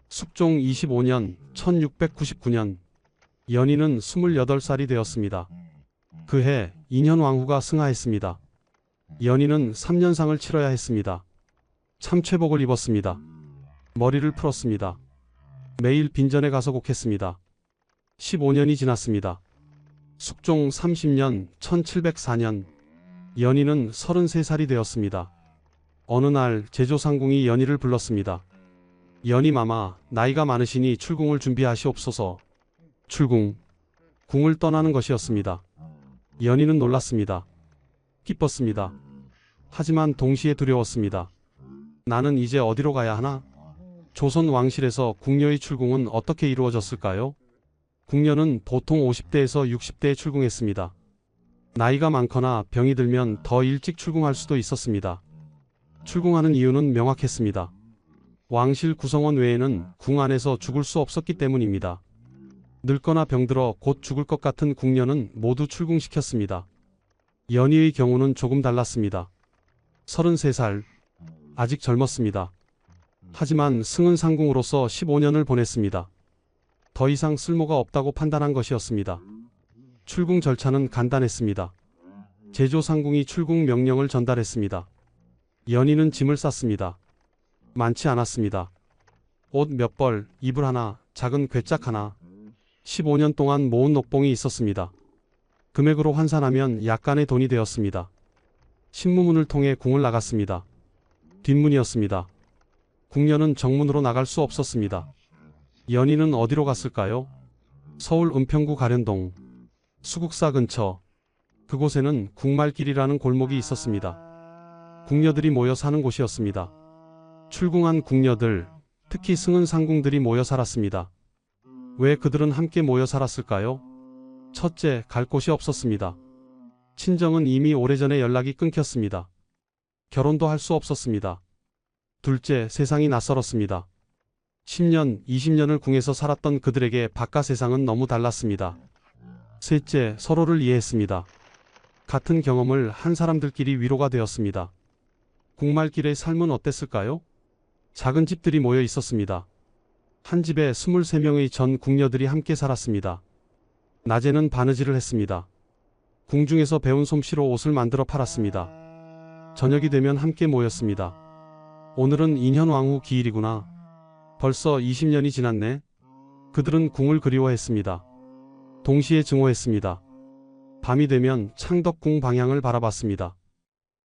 숙종 25년 1699년 연희는 28살이 되었습니다. 그해 인현왕후가 승하했습니다. 연희는 3년상을 치러야 했습니다. 참최복을 입었습니다. 머리를 풀었습니다. 매일 빈전에 가서 곡했습니다. 15년이 지났습니다. 숙종 30년 1704년 연희는 33살이 되었습니다. 어느 날 제조상궁이 연희를 불렀습니다. 연희마마, 나이가 많으시니 출궁을 준비하시옵소서. 출궁, 궁을 떠나는 것이었습니다. 연희는 놀랐습니다. 기뻤습니다. 하지만 동시에 두려웠습니다. 나는 이제 어디로 가야 하나? 조선 왕실에서 궁녀의 출궁은 어떻게 이루어졌을까요? 궁녀는 보통 50대에서 60대에 출궁했습니다. 나이가 많거나 병이 들면 더 일찍 출궁할 수도 있었습니다. 출궁하는 이유는 명확했습니다. 왕실 구성원 외에는 궁 안에서 죽을 수 없었기 때문입니다. 늙거나 병들어 곧 죽을 것 같은 궁녀는 모두 출궁시켰습니다. 연희의 경우는 조금 달랐습니다. 33살, 아직 젊었습니다. 하지만 승은 상궁으로서 15년을 보냈습니다. 더 이상 쓸모가 없다고 판단한 것이었습니다. 출궁 절차는 간단했습니다. 제조상궁이 출궁 명령을 전달했습니다. 연희는 짐을 쌌습니다. 많지 않았습니다. 옷 몇 벌, 이불 하나, 작은 괴짝 하나. 15년 동안 모은 녹봉이 있었습니다. 금액으로 환산하면 약간의 돈이 되었습니다. 신무문을 통해 궁을 나갔습니다. 뒷문이었습니다. 궁녀는 정문으로 나갈 수 없었습니다. 연희는 어디로 갔을까요? 서울 은평구 가련동 수국사 근처. 그곳에는 궁말길이라는 골목이 있었습니다. 궁녀들이 모여 사는 곳이었습니다. 출궁한 궁녀들, 특히 승은 상궁들이 모여 살았습니다. 왜 그들은 함께 모여 살았을까요? 첫째, 갈 곳이 없었습니다. 친정은 이미 오래전에 연락이 끊겼습니다. 결혼도 할 수 없었습니다. 둘째, 세상이 낯설었습니다. 10년, 20년을 궁에서 살았던 그들에게 바깥 세상은 너무 달랐습니다. 셋째, 서로를 이해했습니다. 같은 경험을 한 사람들끼리 위로가 되었습니다. 궁말길의 삶은 어땠을까요? 작은 집들이 모여 있었습니다. 한 집에 23명의 전 궁녀들이 함께 살았습니다. 낮에는 바느질을 했습니다. 궁중에서 배운 솜씨로 옷을 만들어 팔았습니다. 저녁이 되면 함께 모였습니다. 오늘은 인현왕후 기일이구나. 벌써 20년이 지났네. 그들은 궁을 그리워했습니다. 동시에 증오했습니다. 밤이 되면 창덕궁 방향을 바라봤습니다.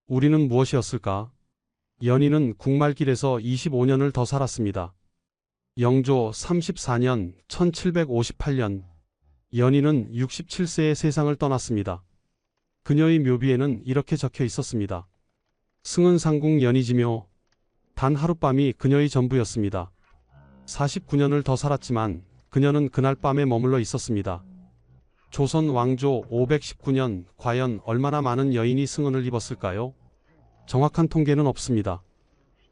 우리는 무엇이었을까? 연희는 궁말길에서 25년을 더 살았습니다. 영조 34년 1758년 연희는 67세에 세상을 떠났습니다. 그녀의 묘비에는 이렇게 적혀 있었습니다. 승은 상궁 연희지묘. 단 하룻밤이 그녀의 전부였습니다. 49년을 더 살았지만 그녀는 그날 밤에 머물러 있었습니다. 조선 왕조 519년 과연 얼마나 많은 여인이 승은을 입었을까요? 정확한 통계는 없습니다.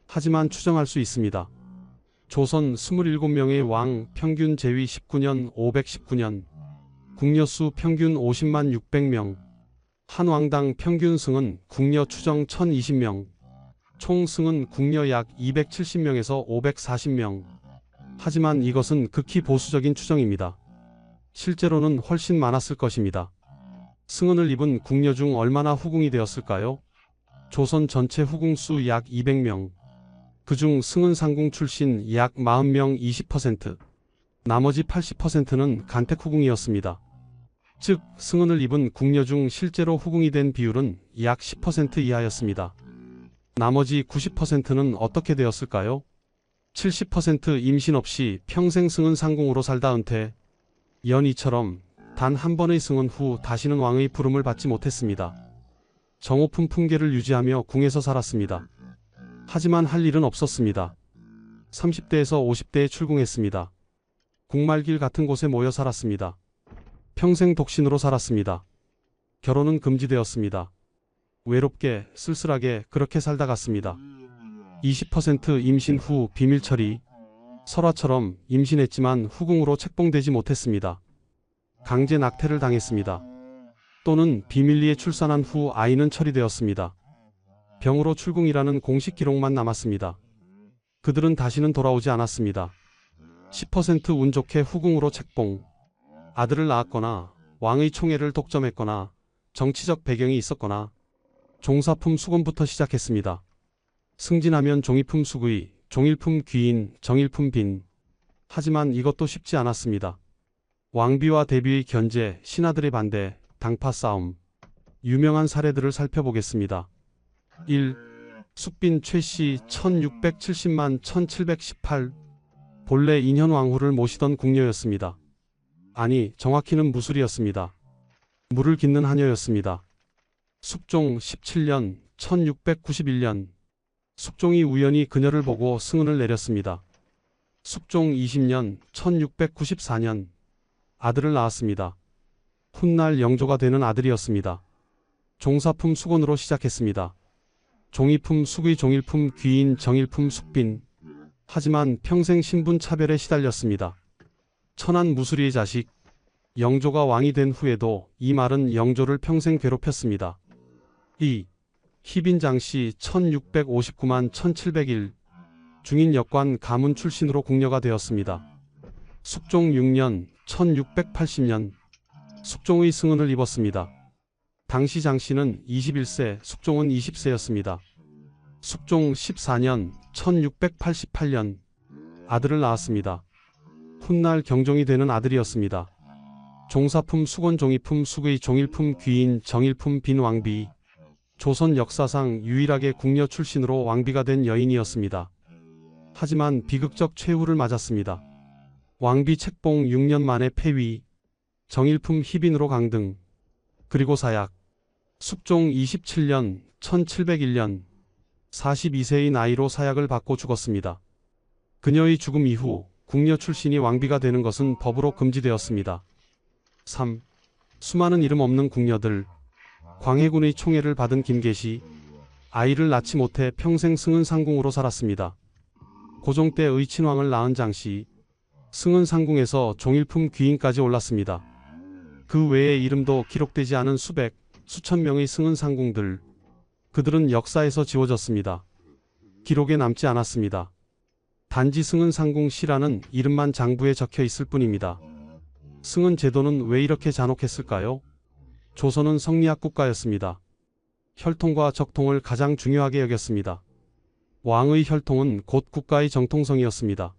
하지만 추정할 수 있습니다. 조선 27명의 왕 평균 제위 19년 519년 궁녀수 평균 50만 600명 한 왕당 평균 승은 궁녀 추정 1020명 총 승은 궁녀 약 270명에서 540명 하지만 이것은 극히 보수적인 추정입니다. 실제로는 훨씬 많았을 것입니다. 승은을 입은 궁녀 중 얼마나 후궁이 되었을까요? 조선 전체 후궁수 약 200명 그중 승은 상궁 출신 약 40명 20% 나머지 80%는 간택 후궁이었습니다. 즉 승은을 입은 궁녀 중 실제로 후궁이 된 비율은 약 10% 이하였습니다. 나머지 90%는 어떻게 되었을까요? 70% 임신 없이 평생 승은 상궁으로 살다 은퇴. 연희처럼 단 한 번의 승은 후 다시는 왕의 부름을 받지 못했습니다. 정오품 품계를 유지하며 궁에서 살았습니다. 하지만 할 일은 없었습니다. 30대에서 50대에 출궁했습니다. 궁말길 같은 곳에 모여 살았습니다. 평생 독신으로 살았습니다. 결혼은 금지되었습니다. 외롭게 쓸쓸하게 그렇게 살다 갔습니다. 20% 임신 후 비밀 처리. 설화처럼 임신했지만 후궁으로 책봉되지 못했습니다. 강제 낙태를 당했습니다. 또는 비밀리에 출산한 후 아이는 처리되었습니다. 병으로 출궁이라는 공식 기록만 남았습니다. 그들은 다시는 돌아오지 않았습니다. 10% 운 좋게 후궁으로 책봉. 아들을 낳았거나 왕의 총애를 독점했거나 정치적 배경이 있었거나 종사품 수건부터 시작했습니다. 승진하면 종이품 수의, 종일품 귀인, 정일품 빈. 하지만 이것도 쉽지 않았습니다. 왕비와 대비의 견제, 신하들의 반대, 당파 싸움. 유명한 사례들을 살펴보겠습니다. 1. 숙빈 최씨 1670만 1718. 본래 인현왕후를 모시던 궁녀였습니다. 아니, 정확히는 무술이었습니다. 물을 깃는 하녀였습니다. 숙종 17년 1691년. 숙종이 우연히 그녀를 보고 승은을 내렸습니다. 숙종 20년 1694년. 아들을 낳았습니다. 훗날 영조가 되는 아들이었습니다. 종사품 수건으로 시작했습니다. 종이품 숙의, 종일품 귀인, 정일품 숙빈. 하지만 평생 신분 차별에 시달렸습니다. 천한 무수리의 자식. 영조가 왕이 된 후에도 이 말은 영조를 평생 괴롭혔습니다. 2. 희빈 장씨 1659만 1701. 중인 역관 가문 출신으로 궁녀가 되었습니다. 숙종 6년 1680년. 숙종의 승은을 입었습니다. 당시 장씨는 21세, 숙종은 20세였습니다. 숙종 14년 1688년. 아들을 낳았습니다. 훗날 경종이 되는 아들이었습니다. 종사품 수건, 종이품 숙의, 종일품 귀인, 정일품 빈 왕비. 조선 역사상 유일하게 궁녀 출신으로 왕비가 된 여인이었습니다. 하지만 비극적 최후를 맞았습니다. 왕비 책봉 6년 만에 폐위. 정일품 희빈으로 강등. 그리고 사약. 숙종 27년 1701년. 42세의 나이로 사약을 받고 죽었습니다. 그녀의 죽음 이후 궁녀 출신이 왕비가 되는 것은 법으로 금지되었습니다. 3. 수많은 이름 없는 궁녀들. 광해군의 총애를 받은 김계시. 아이를 낳지 못해 평생 승은상궁으로 살았습니다. 고종 때 의친왕을 낳은 장씨. 승은상궁에서 종일품 귀인까지 올랐습니다. 그 외의 이름도 기록되지 않은 수백, 수천 명의 승은상궁들. 그들은 역사에서 지워졌습니다. 기록에 남지 않았습니다. 단지 승은상궁 시라는 이름만 장부에 적혀 있을 뿐입니다. 승은 제도는 왜 이렇게 잔혹했을까요? 조선은 성리학 국가였습니다. 혈통과 적통을 가장 중요하게 여겼습니다. 왕의 혈통은 곧 국가의 정통성이었습니다.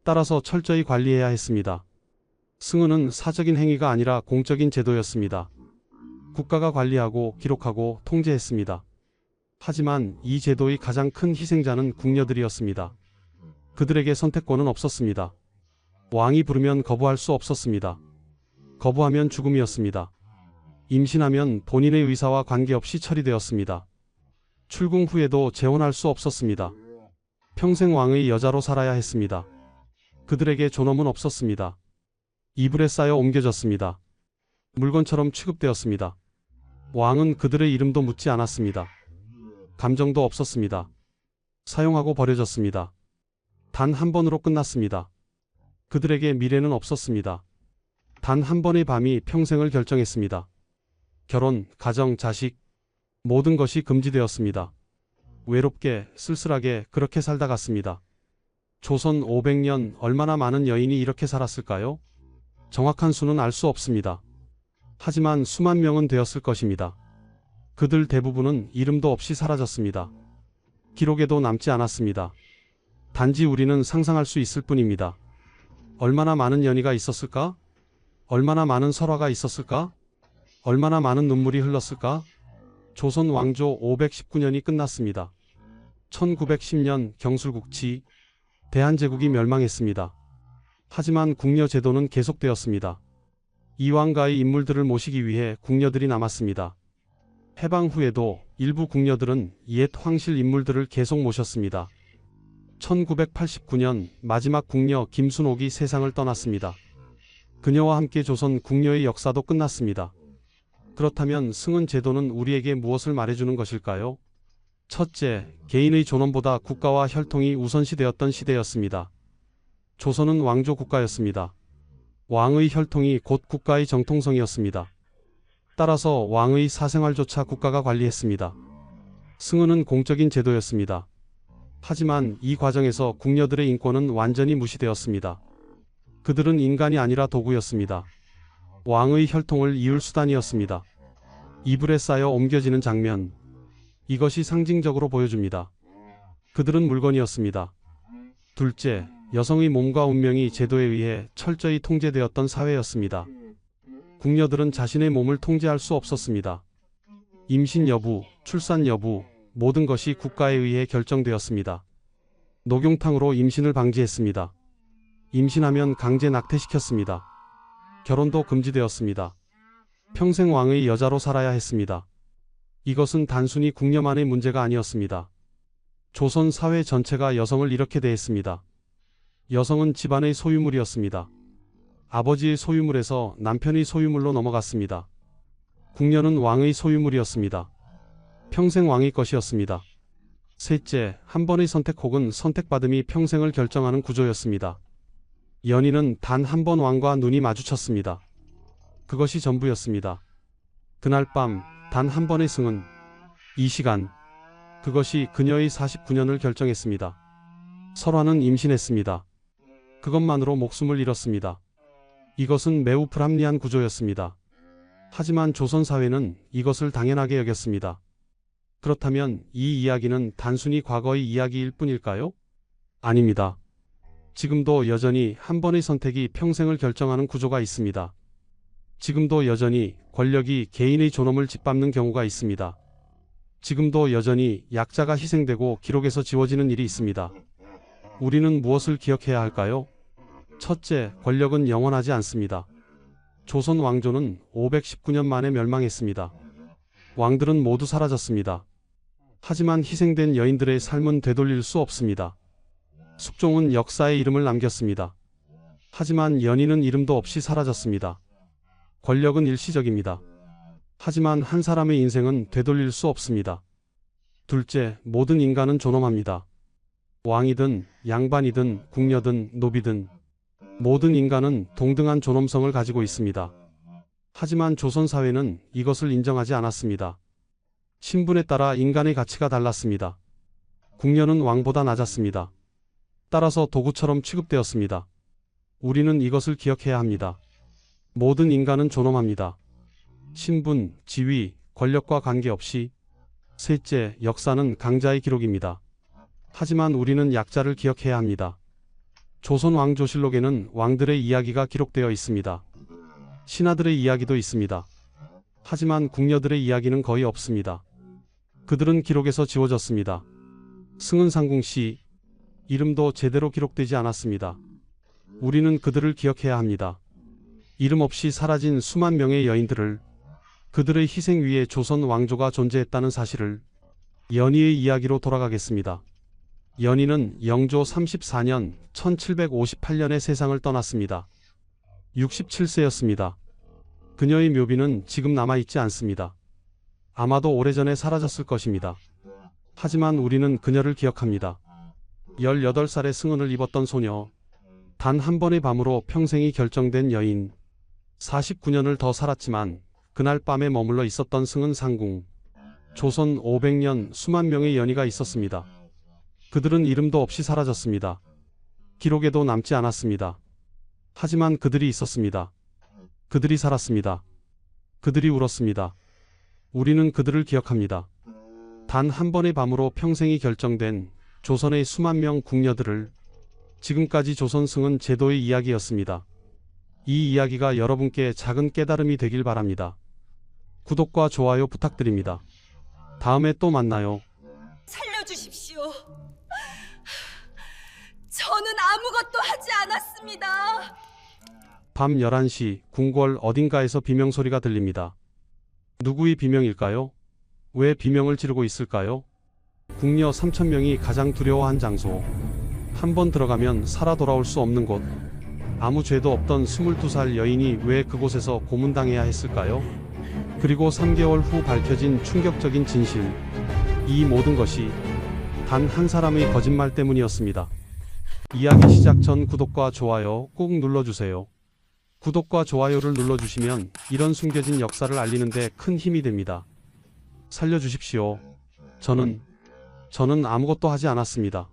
따라서 철저히 관리해야 했습니다. 승은은 사적인 행위가 아니라 공적인 제도였습니다. 국가가 관리하고 기록하고 통제했습니다. 하지만 이 제도의 가장 큰 희생자는 궁녀들이었습니다. 그들에게 선택권은 없었습니다. 왕이 부르면 거부할 수 없었습니다. 거부하면 죽음이었습니다. 임신하면 본인의 의사와 관계없이 처리되었습니다. 출궁 후에도 재혼할 수 없었습니다. 평생 왕의 여자로 살아야 했습니다. 그들에게 존엄은 없었습니다. 이불에 쌓여 옮겨졌습니다. 물건처럼 취급되었습니다. 왕은 그들의 이름도 묻지 않았습니다. 감정도 없었습니다. 사용하고 버려졌습니다. 단 한 번으로 끝났습니다. 그들에게 미래는 없었습니다. 단 한 번의 밤이 평생을 결정했습니다. 결혼, 가정, 자식, 모든 것이 금지되었습니다. 외롭게, 쓸쓸하게 그렇게 살다 갔습니다. 조선 500년 얼마나 많은 여인이 이렇게 살았을까요? 정확한 수는 알 수 없습니다. 하지만 수만 명은 되었을 것입니다. 그들 대부분은 이름도 없이 사라졌습니다. 기록에도 남지 않았습니다. 단지 우리는 상상할 수 있을 뿐입니다. 얼마나 많은 연희가 있었을까? 얼마나 많은 설화가 있었을까? 얼마나 많은 눈물이 흘렀을까? 조선 왕조 519년이 끝났습니다. 1910년 경술국치, 대한제국이 멸망했습니다. 하지만 궁녀 제도는 계속되었습니다. 이왕가의 인물들을 모시기 위해 궁녀들이 남았습니다. 해방 후에도 일부 궁녀들은 옛 황실 인물들을 계속 모셨습니다. 1989년 마지막 궁녀 김순옥이 세상을 떠났습니다. 그녀와 함께 조선 궁녀의 역사도 끝났습니다. 그렇다면 승은 제도는 우리에게 무엇을 말해주는 것일까요? 첫째, 개인의 존엄보다 국가와 혈통이 우선시되었던 시대였습니다. 조선은 왕조 국가였습니다. 왕의 혈통이 곧 국가의 정통성이었습니다. 따라서 왕의 사생활조차 국가가 관리했습니다. 승은은 공적인 제도였습니다. 하지만 이 과정에서 궁녀들의 인권은 완전히 무시되었습니다. 그들은 인간이 아니라 도구였습니다. 왕의 혈통을 이을 수단이었습니다. 이불에 쌓여 옮겨지는 장면, 이것이 상징적으로 보여줍니다. 그들은 물건이었습니다. 둘째, 여성의 몸과 운명이 제도에 의해 철저히 통제되었던 사회였습니다. 궁녀들은 자신의 몸을 통제할 수 없었습니다. 임신 여부, 출산 여부, 모든 것이 국가에 의해 결정되었습니다. 녹용탕으로 임신을 방지했습니다. 임신하면 강제 낙태시켰습니다. 결혼도 금지되었습니다. 평생 왕의 여자로 살아야 했습니다. 이것은 단순히 궁녀만의 문제가 아니었습니다. 조선 사회 전체가 여성을 이렇게 대했습니다. 여성은 집안의 소유물이었습니다. 아버지의 소유물에서 남편의 소유물로 넘어갔습니다. 궁녀는 왕의 소유물이었습니다. 평생 왕의 것이었습니다. 셋째, 한 번의 선택 혹은 선택받음이 평생을 결정하는 구조였습니다. 연인은 단 한 번 왕과 눈이 마주쳤습니다. 그것이 전부였습니다. 그날 밤 단 한 번의 승은, 이 시간, 그것이 그녀의 49년을 결정했습니다. 설화는 임신했습니다. 그것만으로 목숨을 잃었습니다. 이것은 매우 불합리한 구조였습니다. 하지만 조선 사회는 이것을 당연하게 여겼습니다. 그렇다면 이 이야기는 단순히 과거의 이야기일 뿐일까요? 아닙니다. 지금도 여전히 한 번의 선택이 평생을 결정하는 구조가 있습니다. 지금도 여전히 권력이 개인의 존엄을 짓밟는 경우가 있습니다. 지금도 여전히 약자가 희생되고 기록에서 지워지는 일이 있습니다. 우리는 무엇을 기억해야 할까요? 첫째, 권력은 영원하지 않습니다. 조선 왕조는 519년 만에 멸망했습니다. 왕들은 모두 사라졌습니다. 하지만 희생된 여인들의 삶은 되돌릴 수 없습니다. 숙종은 역사에 이름을 남겼습니다. 하지만 연인은 이름도 없이 사라졌습니다. 권력은 일시적입니다. 하지만 한 사람의 인생은 되돌릴 수 없습니다. 둘째, 모든 인간은 존엄합니다. 왕이든 양반이든 궁녀든 노비든 모든 인간은 동등한 존엄성을 가지고 있습니다. 하지만 조선 사회는 이것을 인정하지 않았습니다. 신분에 따라 인간의 가치가 달랐습니다. 궁녀는 왕보다 낮았습니다. 따라서 도구처럼 취급되었습니다. 우리는 이것을 기억해야 합니다. 모든 인간은 존엄합니다. 신분, 지위, 권력과 관계없이. 셋째, 역사는 강자의 기록입니다. 하지만 우리는 약자를 기억해야 합니다. 조선 왕조실록에는 왕들의 이야기가 기록되어 있습니다. 신하들의 이야기도 있습니다. 하지만 궁녀들의 이야기는 거의 없습니다. 그들은 기록에서 지워졌습니다. 승은상궁시, 이름도 제대로 기록되지 않았습니다. 우리는 그들을 기억해야 합니다. 이름 없이 사라진 수만 명의 여인들을, 그들의 희생 위에 조선 왕조가 존재했다는 사실을. 연희의 이야기로 돌아가겠습니다. 연희는 영조 34년 1758년에 세상을 떠났습니다. 67세였습니다. 그녀의 묘비는 지금 남아있지 않습니다. 아마도 오래전에 사라졌을 것입니다. 하지만 우리는 그녀를 기억합니다. 18살의 승은을 입었던 소녀, 단 한 번의 밤으로 평생이 결정된 여인, 49년을 더 살았지만 그날 밤에 머물러 있었던 승은상궁. 조선 500년 수만 명의 연희가 있었습니다. 그들은 이름도 없이 사라졌습니다. 기록에도 남지 않았습니다. 하지만 그들이 있었습니다. 그들이 살았습니다. 그들이 울었습니다. 우리는 그들을 기억합니다. 단 한 번의 밤으로 평생이 결정된 조선의 수만 명 궁녀들을. 지금까지 조선 승은 제도의 이야기였습니다. 이 이야기가 여러분께 작은 깨달음이 되길 바랍니다. 구독과 좋아요 부탁드립니다. 다음에 또 만나요. 살려주십시오. 저는 아무것도 하지 않았습니다. 밤 11시 궁궐 어딘가에서 비명소리가 들립니다. 누구의 비명일까요? 왜 비명을 지르고 있을까요? 궁녀 3,000명이 가장 두려워한 장소. 한 번 들어가면 살아 돌아올 수 없는 곳. 아무 죄도 없던 22살 여인이 왜 그곳에서 고문당해야 했을까요? 그리고 3개월 후 밝혀진 충격적인 진실. 이 모든 것이 단 한 사람의 거짓말 때문이었습니다. 이야기 시작 전 구독과 좋아요 꾹 눌러주세요. 구독과 좋아요를 눌러주시면 이런 숨겨진 역사를 알리는 데 큰 힘이 됩니다. 살려주십시오. 저는 아무것도 하지 않았습니다.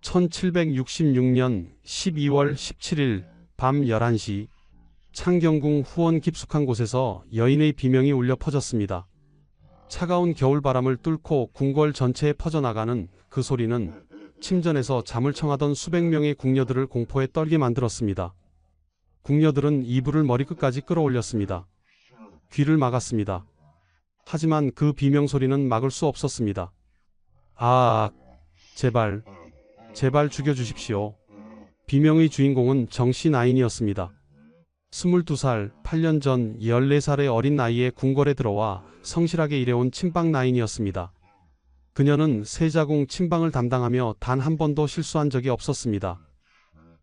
1766년 12월 17일 밤 11시 창경궁 후원 깊숙한 곳에서 여인의 비명이 울려 퍼졌습니다. 차가운 겨울바람을 뚫고 궁궐 전체에 퍼져나가는 그 소리는 침전에서 잠을 청하던 수백 명의 궁녀들을 공포에 떨게 만들었습니다. 궁녀들은 이불을 머리끝까지 끌어올렸습니다. 귀를 막았습니다. 하지만 그 비명소리는 막을 수 없었습니다. 제발 죽여주십시오. 비명의 주인공은 정씨 나인이었습니다. 22살, 8년 전 14살의 어린 나이에 궁궐에 들어와 성실하게 일해온 친방 나인이었습니다. 그녀는 세자궁 친방을 담당하며 단 한 번도 실수한 적이 없었습니다.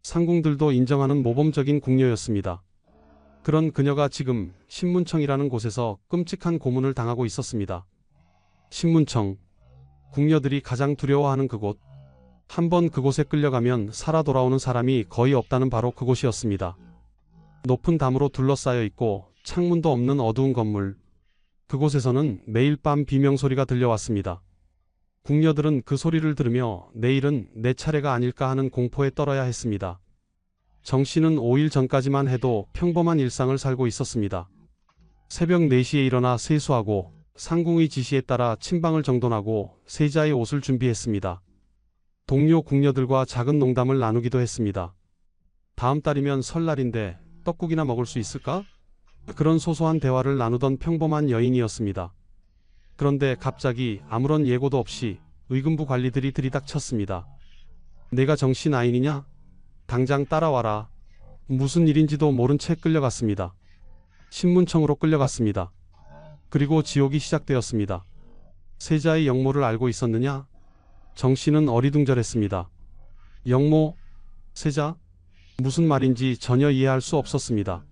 상궁들도 인정하는 모범적인 궁녀였습니다. 그런 그녀가 지금 신문청이라는 곳에서 끔찍한 고문을 당하고 있었습니다. 신문청, 궁녀들이 가장 두려워하는 그곳. 한 번 그곳에 끌려가면 살아 돌아오는 사람이 거의 없다는 바로 그곳이었습니다. 높은 담으로 둘러싸여 있고 창문도 없는 어두운 건물. 그곳에서는 매일 밤 비명소리가 들려왔습니다. 궁녀들은 그 소리를 들으며 내일은 내 차례가 아닐까 하는 공포에 떨어야 했습니다. 정 씨는 5일 전까지만 해도 평범한 일상을 살고 있었습니다. 새벽 4시에 일어나 세수하고 상궁의 지시에 따라 침방을 정돈하고 세자의 옷을 준비했습니다. 동료 궁녀들과 작은 농담을 나누기도 했습니다. 다음 달이면 설날인데 떡국이나 먹을 수 있을까? 그런 소소한 대화를 나누던 평범한 여인이었습니다. 그런데 갑자기 아무런 예고도 없이 의금부 관리들이 들이닥쳤습니다. 내가 정씨 나인이냐? 당장 따라와라. 무슨 일인지도 모른 채 끌려갔습니다. 신문청으로 끌려갔습니다. 그리고 지옥이 시작되었습니다. 세자의 역모를 알고 있었느냐? 정씨는 어리둥절했습니다. 역모? 세자? 무슨 말인지 전혀 이해할 수 없었습니다.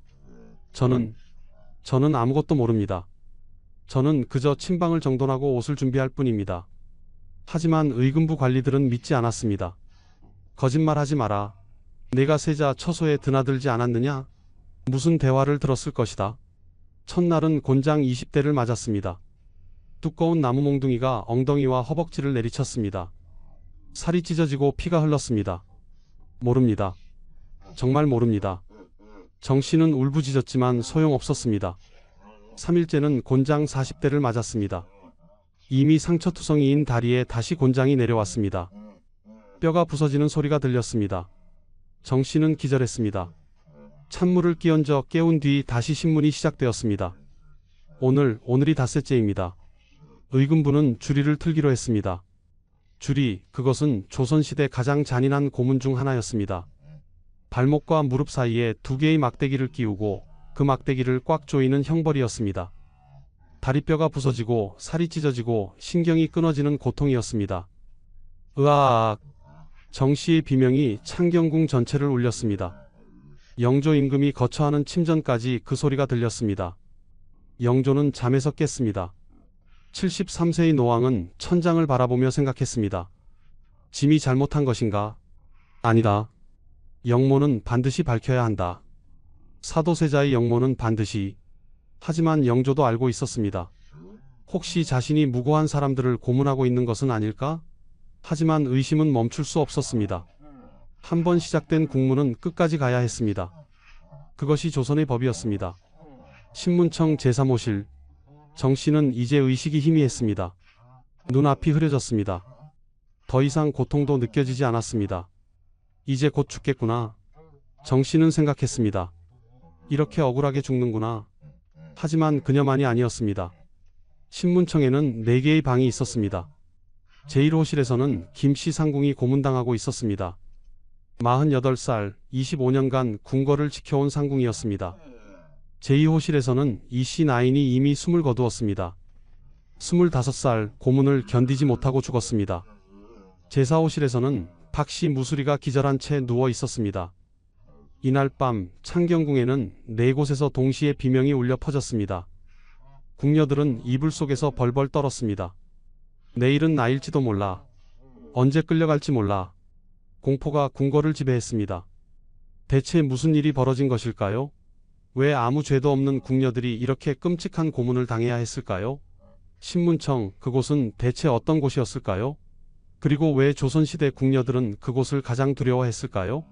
저는 아무것도 모릅니다. 저는 그저 침방을 정돈하고 옷을 준비할 뿐입니다. 하지만 의금부 관리들은 믿지 않았습니다. 거짓말하지 마라. 내가 세자 처소에 드나들지 않았느냐? 무슨 대화를 들었을 것이다. 첫날은 곤장 20대를 맞았습니다. 두꺼운 나무 몽둥이가 엉덩이와 허벅지를 내리쳤습니다. 살이 찢어지고 피가 흘렀습니다. 모릅니다. 정말 모릅니다. 정씨는 울부짖었지만 소용없었습니다. 3일째는 곤장 40대를 맞았습니다. 이미 상처투성이인 다리에 다시 곤장이 내려왔습니다. 뼈가 부서지는 소리가 들렸습니다. 정씨는 기절했습니다. 찬물을 끼얹어 깨운 뒤 다시 신문이 시작되었습니다. 오늘이 닷새째입니다. 의금부는 주리를 틀기로 했습니다. 주리, 그것은 조선시대 가장 잔인한 고문 중 하나였습니다. 발목과 무릎 사이에 2개의 막대기를 끼우고 그 막대기를 꽉 조이는 형벌이었습니다. 다리뼈가 부서지고 살이 찢어지고 신경이 끊어지는 고통이었습니다. 으아악! 정씨의 비명이 창경궁 전체를 울렸습니다. 영조 임금이 거처하는 침전까지 그 소리가 들렸습니다. 영조는 잠에서 깼습니다. 73세의 노왕은 천장을 바라보며 생각했습니다. 짐이 잘못한 것인가? 아니다. 역모는 반드시 밝혀야 한다. 사도세자의 역모는 반드시. 하지만 영조도 알고 있었습니다. 혹시 자신이 무고한 사람들을 고문하고 있는 것은 아닐까? 하지만 의심은 멈출 수 없었습니다. 한 번 시작된 국문은 끝까지 가야 했습니다. 그것이 조선의 법이었습니다. 신문청 제3호실. 정씨는 이제 의식이 희미했습니다. 눈앞이 흐려졌습니다. 더 이상 고통도 느껴지지 않았습니다. 이제 곧 죽겠구나. 정씨는 생각했습니다. 이렇게 억울하게 죽는구나. 하지만 그녀만이 아니었습니다. 신문청에는 4개의 방이 있었습니다. 제1호실에서는 김씨 상궁이 고문당하고 있었습니다. 48살, 25년간 궁궐을 지켜온 상궁이었습니다. 제2호실에서는 이씨 나인이 이미 숨을 거두었습니다. 25살 고문을 견디지 못하고 죽었습니다. 제사호실에서는 박씨 무수리가 기절한 채 누워 있었습니다. 이날 밤 창경궁에는 4곳에서 동시에 비명이 울려 퍼졌습니다. 궁녀들은 이불 속에서 벌벌 떨었습니다. 내일은 나일지도 몰라. 언제 끌려갈지 몰라. 공포가 궁궐을 지배했습니다. 대체 무슨 일이 벌어진 것일까요? 왜 아무 죄도 없는 궁녀들이 이렇게 끔찍한 고문을 당해야 했을까요? 신문청, 그곳은 대체 어떤 곳이었을까요? 그리고 왜 조선시대 궁녀들은 그곳을 가장 두려워했을까요?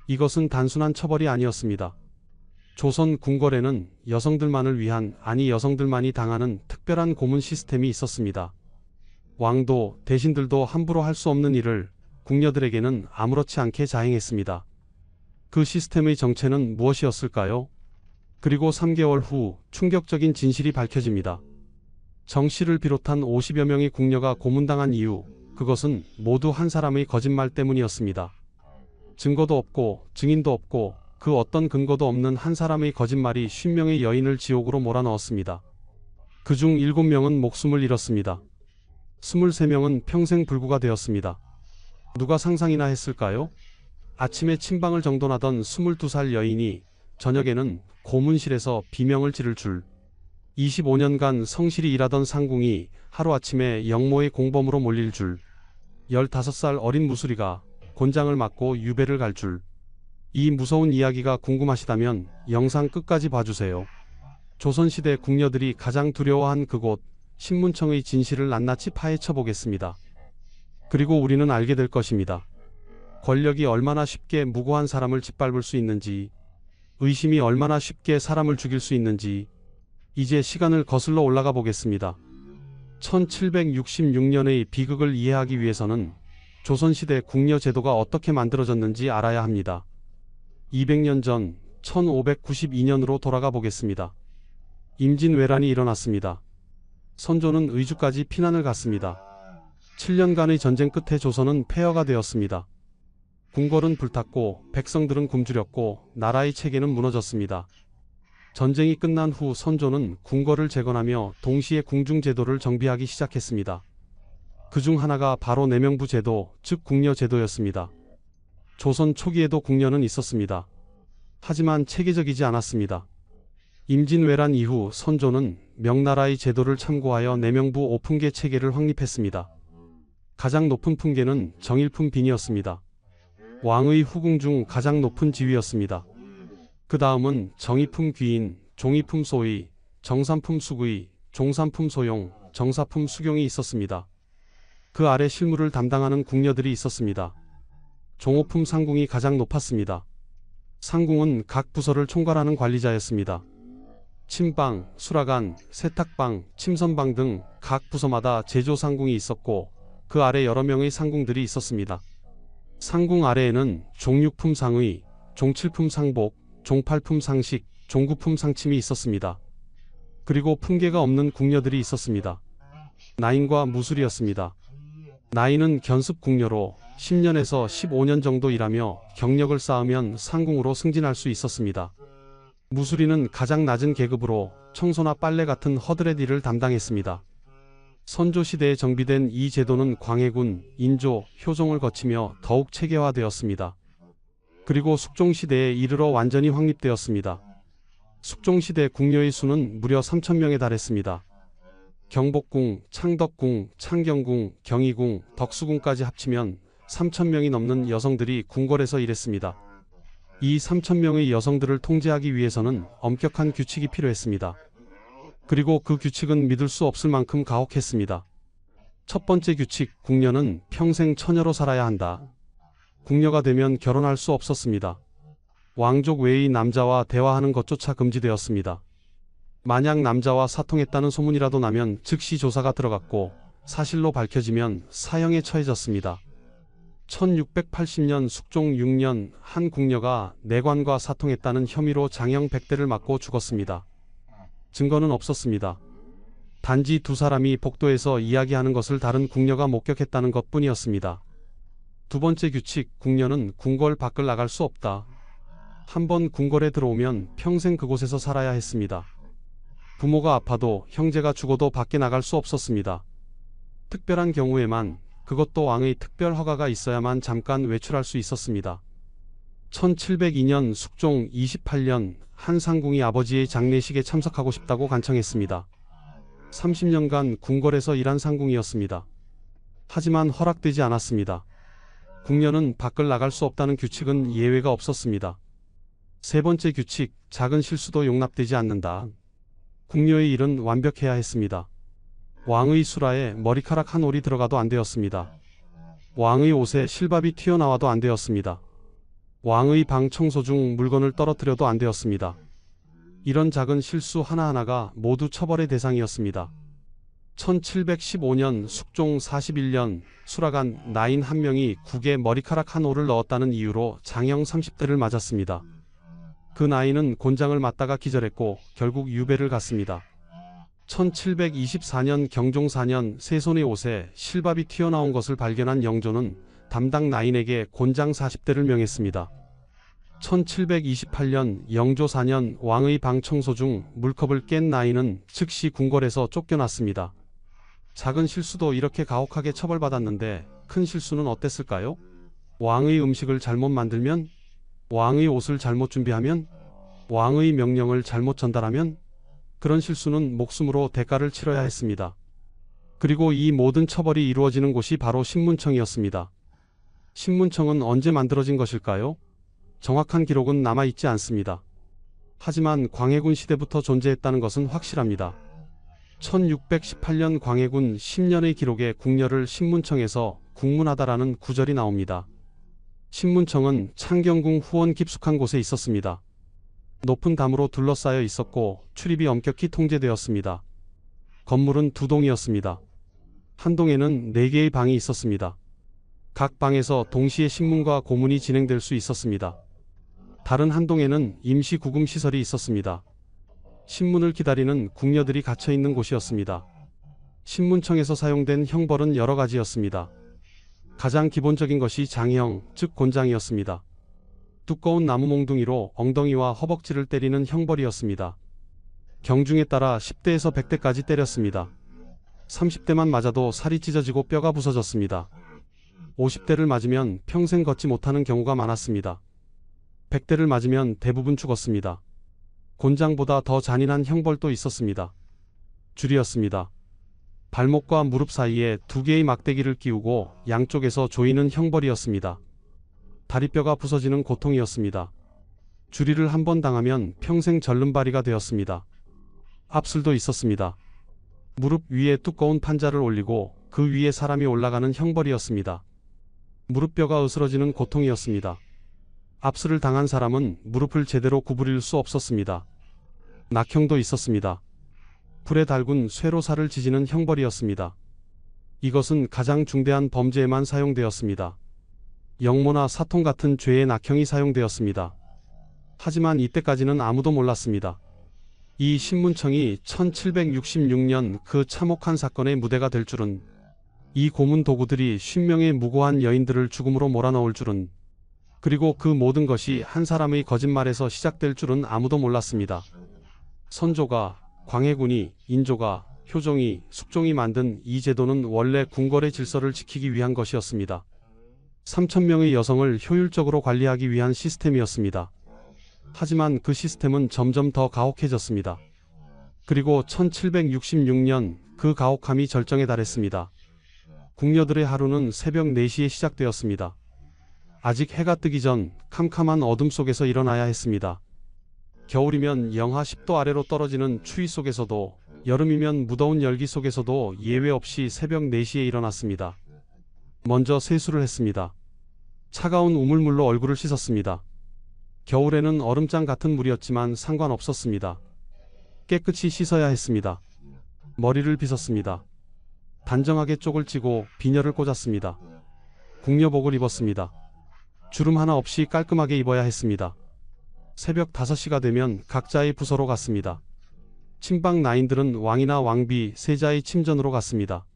이것은 단순한 처벌이 아니었습니다. 조선 궁궐에는 여성들만을 위한, 아니 여성들만이 당하는 특별한 고문 시스템이 있었습니다. 왕도, 대신들도 함부로 할 수 없는 일을 궁녀들에게는 아무렇지 않게 자행했습니다. 그 시스템의 정체는 무엇이었을까요? 그리고 3개월 후 충격적인 진실이 밝혀집니다. 정 씨를 비롯한 50여 명의 궁녀가 고문당한 이유, 그것은 모두 한 사람의 거짓말 때문이었습니다. 증거도 없고 증인도 없고 그 어떤 근거도 없는 한 사람의 거짓말이 50명의 여인을 지옥으로 몰아넣었습니다. 그중 7명은 목숨을 잃었습니다. 23명은 평생 불구가 되었습니다. 누가 상상이나 했을까요? 아침에 침방을 정돈하던 22살 여인이 저녁에는 고문실에서 비명을 지를 줄. 25년간 성실히 일하던 상궁이 하루아침에 영모의 공범으로 몰릴 줄. 15살 어린 무수리가 곤장을 맞고 유배를 갈 줄. 이 무서운 이야기가 궁금하시다면 영상 끝까지 봐주세요. 조선시대 궁녀들이 가장 두려워한 그곳, 신문청의 진실을 낱낱이 파헤쳐 보겠습니다. 그리고 우리는 알게 될 것입니다. 권력이 얼마나 쉽게 무고한 사람을 짓밟을 수 있는지, 의심이 얼마나 쉽게 사람을 죽일 수 있는지, 이제 시간을 거슬러 올라가 보겠습니다. 1766년의 비극을 이해하기 위해서는 조선시대 궁녀 제도가 어떻게 만들어졌는지 알아야 합니다. 200년 전 1592년으로 돌아가 보겠습니다. 임진왜란이 일어났습니다. 선조는 의주까지 피난을 갔습니다. 7년간의 전쟁 끝에 조선은 폐허가 되었습니다. 궁궐은 불탔고 백성들은 굶주렸고 나라의 체계는 무너졌습니다. 전쟁이 끝난 후 선조는 궁궐을 재건하며 동시에 궁중제도를 정비하기 시작했습니다. 그중 하나가 바로 내명부 제도, 즉 궁녀 제도였습니다. 조선 초기에도 궁녀는 있었습니다. 하지만 체계적이지 않았습니다. 임진왜란 이후 선조는 명나라의 제도를 참고하여 내명부 5품계 체계를 확립했습니다. 가장 높은 품계는 정일품 빈이었습니다. 왕의 후궁 중 가장 높은 지위였습니다. 그 다음은 정이품 귀인, 종이품 소의, 정삼품 수의, 종삼품 소용, 정사품 수경이 있었습니다. 그 아래 실무를 담당하는 궁녀들이 있었습니다. 종오품 상궁이 가장 높았습니다. 상궁은 각 부서를 총괄하는 관리자였습니다. 침방, 수라간, 세탁방, 침선방 등 각 부서마다 제조상궁이 있었고 그 아래 여러 명의 상궁들이 있었습니다. 상궁 아래에는 종육품 상의, 종칠품 상복, 종팔품 상식, 종구품 상침이 있었습니다. 그리고 품계가 없는 궁녀들이 있었습니다. 나인과 무술이었습니다. 나인은 견습 궁녀로 10년에서 15년 정도 일하며 경력을 쌓으면 상궁으로 승진할 수 있었습니다. 무술이는 가장 낮은 계급으로 청소나 빨래 같은 허드렛 일을 담당했습니다. 선조시대에 정비된 이 제도는 광해군, 인조, 효종을 거치며 더욱 체계화되었습니다. 그리고 숙종시대에 이르러 완전히 확립되었습니다. 숙종시대 궁녀의 수는 무려 3,000명에 달했습니다. 경복궁, 창덕궁, 창경궁, 경희궁, 덕수궁까지 합치면 3,000명이 넘는 여성들이 궁궐에서 일했습니다. 이 3,000명의 여성들을 통제하기 위해서는 엄격한 규칙이 필요했습니다. 그리고 그 규칙은 믿을 수 없을 만큼 가혹했습니다. 첫 번째 규칙, 궁녀는 평생 처녀로 살아야 한다. 궁녀가 되면 결혼할 수 없었습니다. 왕족 외의 남자와 대화하는 것조차 금지되었습니다. 만약 남자와 사통했다는 소문이라도 나면 즉시 조사가 들어갔고 사실로 밝혀지면 사형에 처해졌습니다. 1680년 숙종 6년 한 궁녀가 내관과 사통했다는 혐의로 장형 100대를 맞고 죽었습니다. 증거는 없었습니다. 단지 두 사람이 복도에서 이야기하는 것을 다른 궁녀가 목격했다는 것뿐이었습니다. 두 번째 규칙, 궁녀는 궁궐 밖을 나갈 수 없다. 한번 궁궐에 들어오면 평생 그곳에서 살아야 했습니다. 부모가 아파도 형제가 죽어도 밖에 나갈 수 없었습니다. 특별한 경우에만, 그것도 왕의 특별 허가가 있어야만 잠깐 외출할 수 있었습니다. 1702년 숙종 28년 한 상궁이 아버지의 장례식에 참석하고 싶다고 간청했습니다. 30년간 궁궐에서 일한 상궁이었습니다. 하지만 허락되지 않았습니다. 궁녀는 밖을 나갈 수 없다는 규칙은 예외가 없었습니다. 세 번째 규칙, 작은 실수도 용납되지 않는다. 궁녀의 일은 완벽해야 했습니다. 왕의 수라에 머리카락 한 올이 들어가도 안 되었습니다. 왕의 옷에 실밥이 튀어나와도 안 되었습니다. 왕의 방 청소 중 물건을 떨어뜨려도 안 되었습니다. 이런 작은 실수 하나하나가 모두 처벌의 대상이었습니다. 1715년 숙종 41년 수라간 나인 한 명이 국에 머리카락 한 올을 넣었다는 이유로 장형 30대를 맞았습니다. 그 나인은 곤장을 맞다가 기절했고 결국 유배를 갔습니다. 1724년 경종 4년 세손의 옷에 실밥이 튀어나온 것을 발견한 영조는 담당 나인에게 곤장 40대를 명했습니다. 1728년 영조 4년 왕의 방 청소 중 물컵을 깬 나인은 즉시 궁궐에서 쫓겨났습니다. 작은 실수도 이렇게 가혹하게 처벌받았는데 큰 실수는 어땠을까요? 왕의 음식을 잘못 만들면? 왕의 옷을 잘못 준비하면? 왕의 명령을 잘못 전달하면? 그런 실수는 목숨으로 대가를 치러야 했습니다. 그리고 이 모든 처벌이 이루어지는 곳이 바로 신문청이었습니다. 신문청은 언제 만들어진 것일까요? 정확한 기록은 남아있지 않습니다. 하지만 광해군 시대부터 존재했다는 것은 확실합니다. 1618년 광해군 10년의 기록에 궁녀를 신문청에서 국문하다라는 구절이 나옵니다. 신문청은 창경궁 후원 깊숙한 곳에 있었습니다. 높은 담으로 둘러싸여 있었고 출입이 엄격히 통제되었습니다. 건물은 두 동이었습니다. 한 동에는 4개의 방이 있었습니다. 각 방에서 동시에 신문과 고문이 진행될 수 있었습니다. 다른 한 동에는 임시 구금 시설이 있었습니다. 신문을 기다리는 궁녀들이 갇혀 있는 곳이었습니다. 신문청에서 사용된 형벌은 여러 가지였습니다. 가장 기본적인 것이 장형, 즉 곤장이었습니다. 두꺼운 나무 몽둥이로 엉덩이와 허벅지를 때리는 형벌이었습니다. 경중에 따라 10대에서 100대까지 때렸습니다. 30대만 맞아도 살이 찢어지고 뼈가 부서졌습니다. 50대를 맞으면 평생 걷지 못하는 경우가 많았습니다. 100대를 맞으면 대부분 죽었습니다. 곤장보다 더 잔인한 형벌도 있었습니다. 줄이었습니다. 발목과 무릎 사이에 2개의 막대기를 끼우고 양쪽에서 조이는 형벌이었습니다. 다리뼈가 부서지는 고통이었습니다. 줄이를 한 번 당하면 평생 절름발이가 되었습니다. 압술도 있었습니다. 무릎 위에 두꺼운 판자를 올리고 그 위에 사람이 올라가는 형벌이었습니다. 무릎뼈가 으스러지는 고통이었습니다. 압술을 당한 사람은 무릎을 제대로 구부릴 수 없었습니다. 낙형도 있었습니다. 불에 달군 쇠로 살을 지지는 형벌이었습니다. 이것은 가장 중대한 범죄에만 사용되었습니다. 영모나 사통 같은 죄의 낙형이 사용되었습니다. 하지만 이때까지는 아무도 몰랐습니다. 이 신문청이 1766년 그 참혹한 사건의 무대가 될 줄은, 이 고문 도구들이 50명의 무고한 여인들을 죽음으로 몰아넣을 줄은, 그리고 그 모든 것이 한 사람의 거짓말에서 시작될 줄은 아무도 몰랐습니다. 선조가, 광해군이, 인조가, 효종이, 숙종이 만든 이 제도는 원래 궁궐의 질서를 지키기 위한 것이었습니다. 3,000명의 여성을 효율적으로 관리하기 위한 시스템이었습니다. 하지만 그 시스템은 점점 더 가혹해졌습니다. 그리고 1766년 그 가혹함이 절정에 달했습니다. 궁녀들의 하루는 새벽 4시에 시작되었습니다. 아직 해가 뜨기 전 캄캄한 어둠 속에서 일어나야 했습니다. 겨울이면 영하 10도 아래로 떨어지는 추위 속에서도, 여름이면 무더운 열기 속에서도 예외 없이 새벽 4시에 일어났습니다. 먼저 세수를 했습니다. 차가운 우물물로 얼굴을 씻었습니다. 겨울에는 얼음장 같은 물이었지만 상관없었습니다. 깨끗이 씻어야 했습니다. 머리를 빗었습니다. 단정하게 쪽을 찌고 비녀를 꽂았습니다. 궁녀복을 입었습니다. 주름 하나 없이 깔끔하게 입어야 했습니다. 새벽 5시가 되면 각자의 부서로 갔습니다. 침방 나인들은 왕이나 왕비, 세자의 침전으로 갔습니다.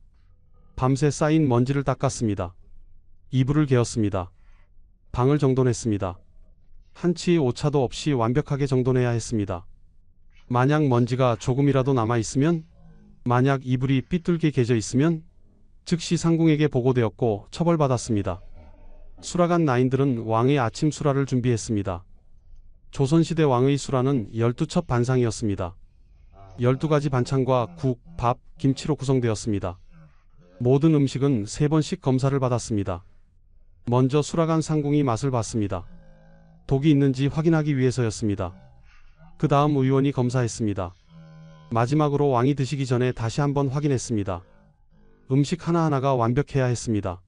밤새 쌓인 먼지를 닦았습니다. 이불을 개었습니다. 방을 정돈했습니다. 한치의 오차도 없이 완벽하게 정돈해야 했습니다. 만약 먼지가 조금이라도 남아 있으면, 만약 이불이 삐뚤게 개져 있으면 즉시 상궁에게 보고되었고 처벌받았습니다. 수라간 나인들은 왕의 아침 수라를 준비했습니다. 조선시대 왕의 수라는 12첩 반상이었습니다. 12가지 반찬과 국, 밥, 김치로 구성되었습니다. 모든 음식은 3번씩 검사를 받았습니다. 먼저 수라간 상궁이 맛을 봤습니다. 독이 있는지 확인하기 위해서였습니다. 그 다음 의원이 검사했습니다. 마지막으로 왕이 드시기 전에 다시 한번 확인했습니다. 음식 하나하나가 완벽해야 했습니다.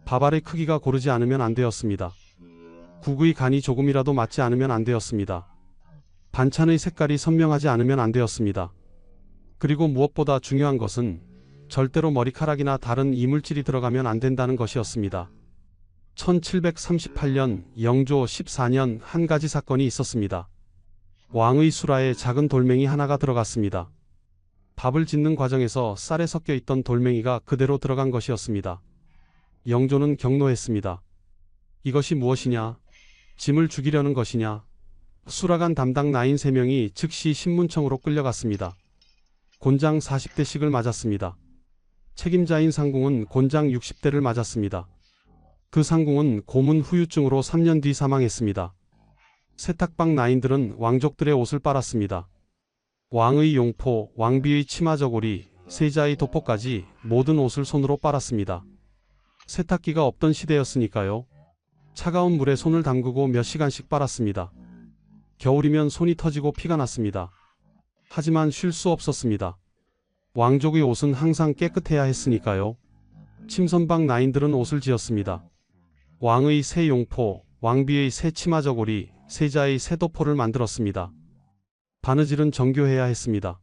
밥알의 크기가 고르지 않으면 안 되었습니다. 국의 간이 조금이라도 맞지 않으면 안 되었습니다. 반찬의 색깔이 선명하지 않으면 안 되었습니다. 그리고 무엇보다 중요한 것은 절대로 머리카락이나 다른 이물질이 들어가면 안 된다는 것이었습니다. 1738년 영조 14년 한 가지 사건이 있었습니다. 왕의 수라에 작은 돌멩이 하나가 들어갔습니다. 밥을 짓는 과정에서 쌀에 섞여 있던 돌멩이가 그대로 들어간 것이었습니다. 영조는 경노했습니다. 이것이 무엇이냐? 짐을 죽이려는 것이냐? 수라간 담당 나인 3명이 즉시 신문청으로 끌려갔습니다. 곤장 40대씩을 맞았습니다. 책임자인 상궁은 곤장 60대를 맞았습니다. 그 상궁은 고문 후유증으로 3년 뒤 사망했습니다. 세탁방 나인들은 왕족들의 옷을 빨았습니다. 왕의 용포, 왕비의 치마 저고리, 세자의 도포까지 모든 옷을 손으로 빨았습니다. 세탁기가 없던 시대였으니까요. 차가운 물에 손을 담그고 몇 시간씩 빨았습니다. 겨울이면 손이 터지고 피가 났습니다. 하지만 쉴 수 없었습니다. 왕족의 옷은 항상 깨끗해야 했으니까요. 침선방 나인들은 옷을 지었습니다. 왕의 새 용포, 왕비의 새 치마 저고리, 세자의 새 도포를 만들었습니다. 바느질은 정교해야 했습니다.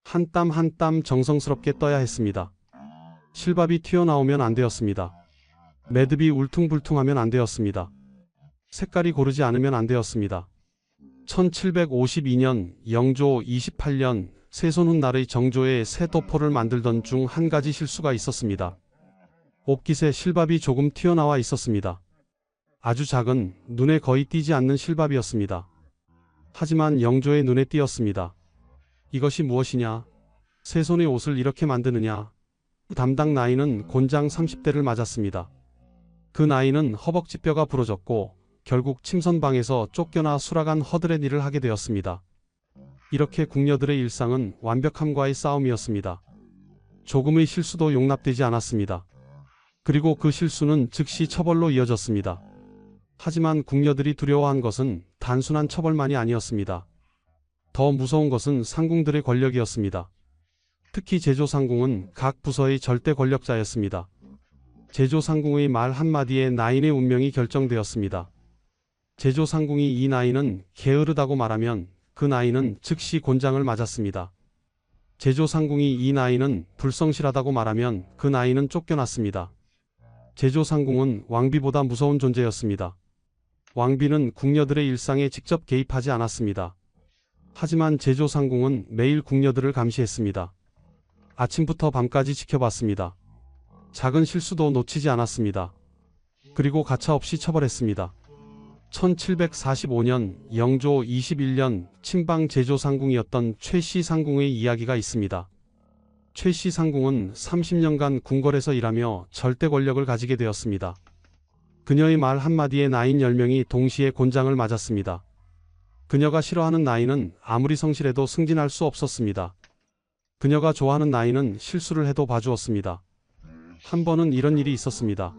한 땀 한 땀 정성스럽게 떠야 했습니다. 실밥이 튀어나오면 안 되었습니다. 매듭이 울퉁불퉁하면 안 되었습니다. 색깔이 고르지 않으면 안 되었습니다. 1752년 영조 28년 세손 훗날의 정조의 새 도포를 만들던 중 한 가지 실수가 있었습니다. 옷깃에 실밥이 조금 튀어나와 있었습니다. 아주 작은, 눈에 거의 띄지 않는 실밥이었습니다. 하지만 영조의 눈에 띄었습니다. 이것이 무엇이냐? 세손의 옷을 이렇게 만드느냐? 담당 나인은 곤장 30대를 맞았습니다. 그 나이는 허벅지 뼈가 부러졌고 결국 침선방에서 쫓겨나 수라간 허들의 일을 하게 되었습니다. 이렇게 궁녀들의 일상은 완벽함과의 싸움이었습니다. 조금의 실수도 용납되지 않았습니다. 그리고 그 실수는 즉시 처벌로 이어졌습니다. 하지만 궁녀들이 두려워한 것은 단순한 처벌만이 아니었습니다. 더 무서운 것은 상궁들의 권력이었습니다. 특히 제조상궁은 각 부서의 절대 권력자였습니다. 제조상궁의 말 한마디에 나인의 운명이 결정되었습니다. 제조상궁이 이 나인은 게으르다고 말하면 그 나인은 즉시 곤장을 맞았습니다. 제조상궁이 이 나인은 불성실하다고 말하면 그 나인은 쫓겨났습니다. 제조상궁은 왕비보다 무서운 존재였습니다. 왕비는 궁녀들의 일상에 직접 개입하지 않았습니다. 하지만 제조상궁은 매일 궁녀들을 감시했습니다. 아침부터 밤까지 지켜봤습니다. 작은 실수도 놓치지 않았습니다. 그리고 가차없이 처벌했습니다. 1745년 영조 21년 친방 제조상궁이었던 최씨 상궁의 이야기가 있습니다. 최씨 상궁은 30년간 궁궐에서 일하며 절대 권력을 가지게 되었습니다. 그녀의 말 한마디에 나인 10명이 동시에 곤장을 맞았습니다. 그녀가 싫어하는 나인은 아무리 성실해도 승진할 수 없었습니다. 그녀가 좋아하는 나인은 실수를 해도 봐주었습니다. 한 번은 이런 일이 있었습니다.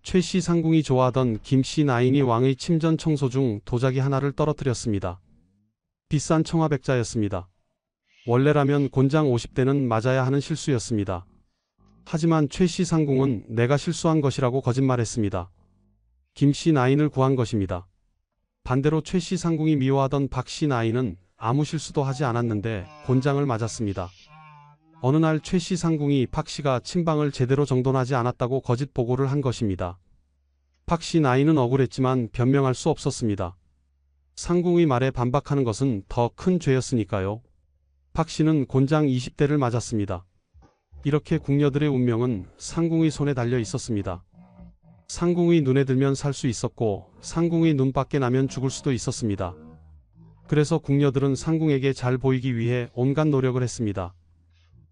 최씨 상궁이 좋아하던 김씨 나인이 왕의 침전 청소 중 도자기 하나를 떨어뜨렸습니다. 비싼 청화백자였습니다. 원래라면 곤장 50대는 맞아야 하는 실수였습니다. 하지만 최씨 상궁은 내가 실수한 것이라고 거짓말했습니다. 김씨 나인을 구한 것입니다. 반대로 최씨 상궁이 미워하던 박씨 나인은 아무 실수도 하지 않았는데 곤장을 맞았습니다. 어느 날 최씨 상궁이 박씨가 침방을 제대로 정돈하지 않았다고 거짓 보고를 한 것입니다. 박씨 나인은 억울했지만 변명할 수 없었습니다. 상궁의 말에 반박하는 것은 더 큰 죄였으니까요. 박씨는 곤장 20대를 맞았습니다. 이렇게 궁녀들의 운명은 상궁의 손에 달려 있었습니다. 상궁의 눈에 들면 살 수 있었고 상궁의 눈 밖에 나면 죽을 수도 있었습니다. 그래서 궁녀들은 상궁에게 잘 보이기 위해 온갖 노력을 했습니다.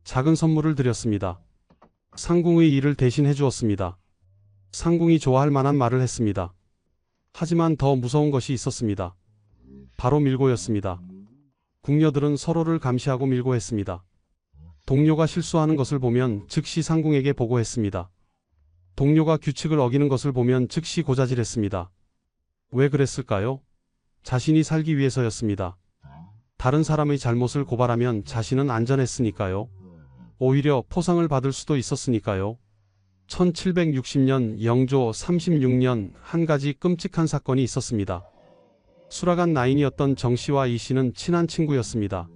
작은 선물을 드렸습니다. 상궁의 일을 대신 해주었습니다. 상궁이 좋아할 만한 말을 했습니다. 하지만 더 무서운 것이 있었습니다. 바로 밀고였습니다. 궁녀들은 서로를 감시하고 밀고했습니다. 동료가 실수하는 것을 보면 즉시 상궁에게 보고했습니다. 동료가 규칙을 어기는 것을 보면 즉시 고자질했습니다. 왜 그랬을까요? 자신이 살기 위해서였습니다. 다른 사람의 잘못을 고발하면 자신은 안전했으니까요. 오히려 포상을 받을 수도 있었으니까요. 1760년 영조 36년 한 가지 끔찍한 사건이 있었습니다. 수라간 나인이었던 정 씨와 이 씨는 친한 친구였습니다.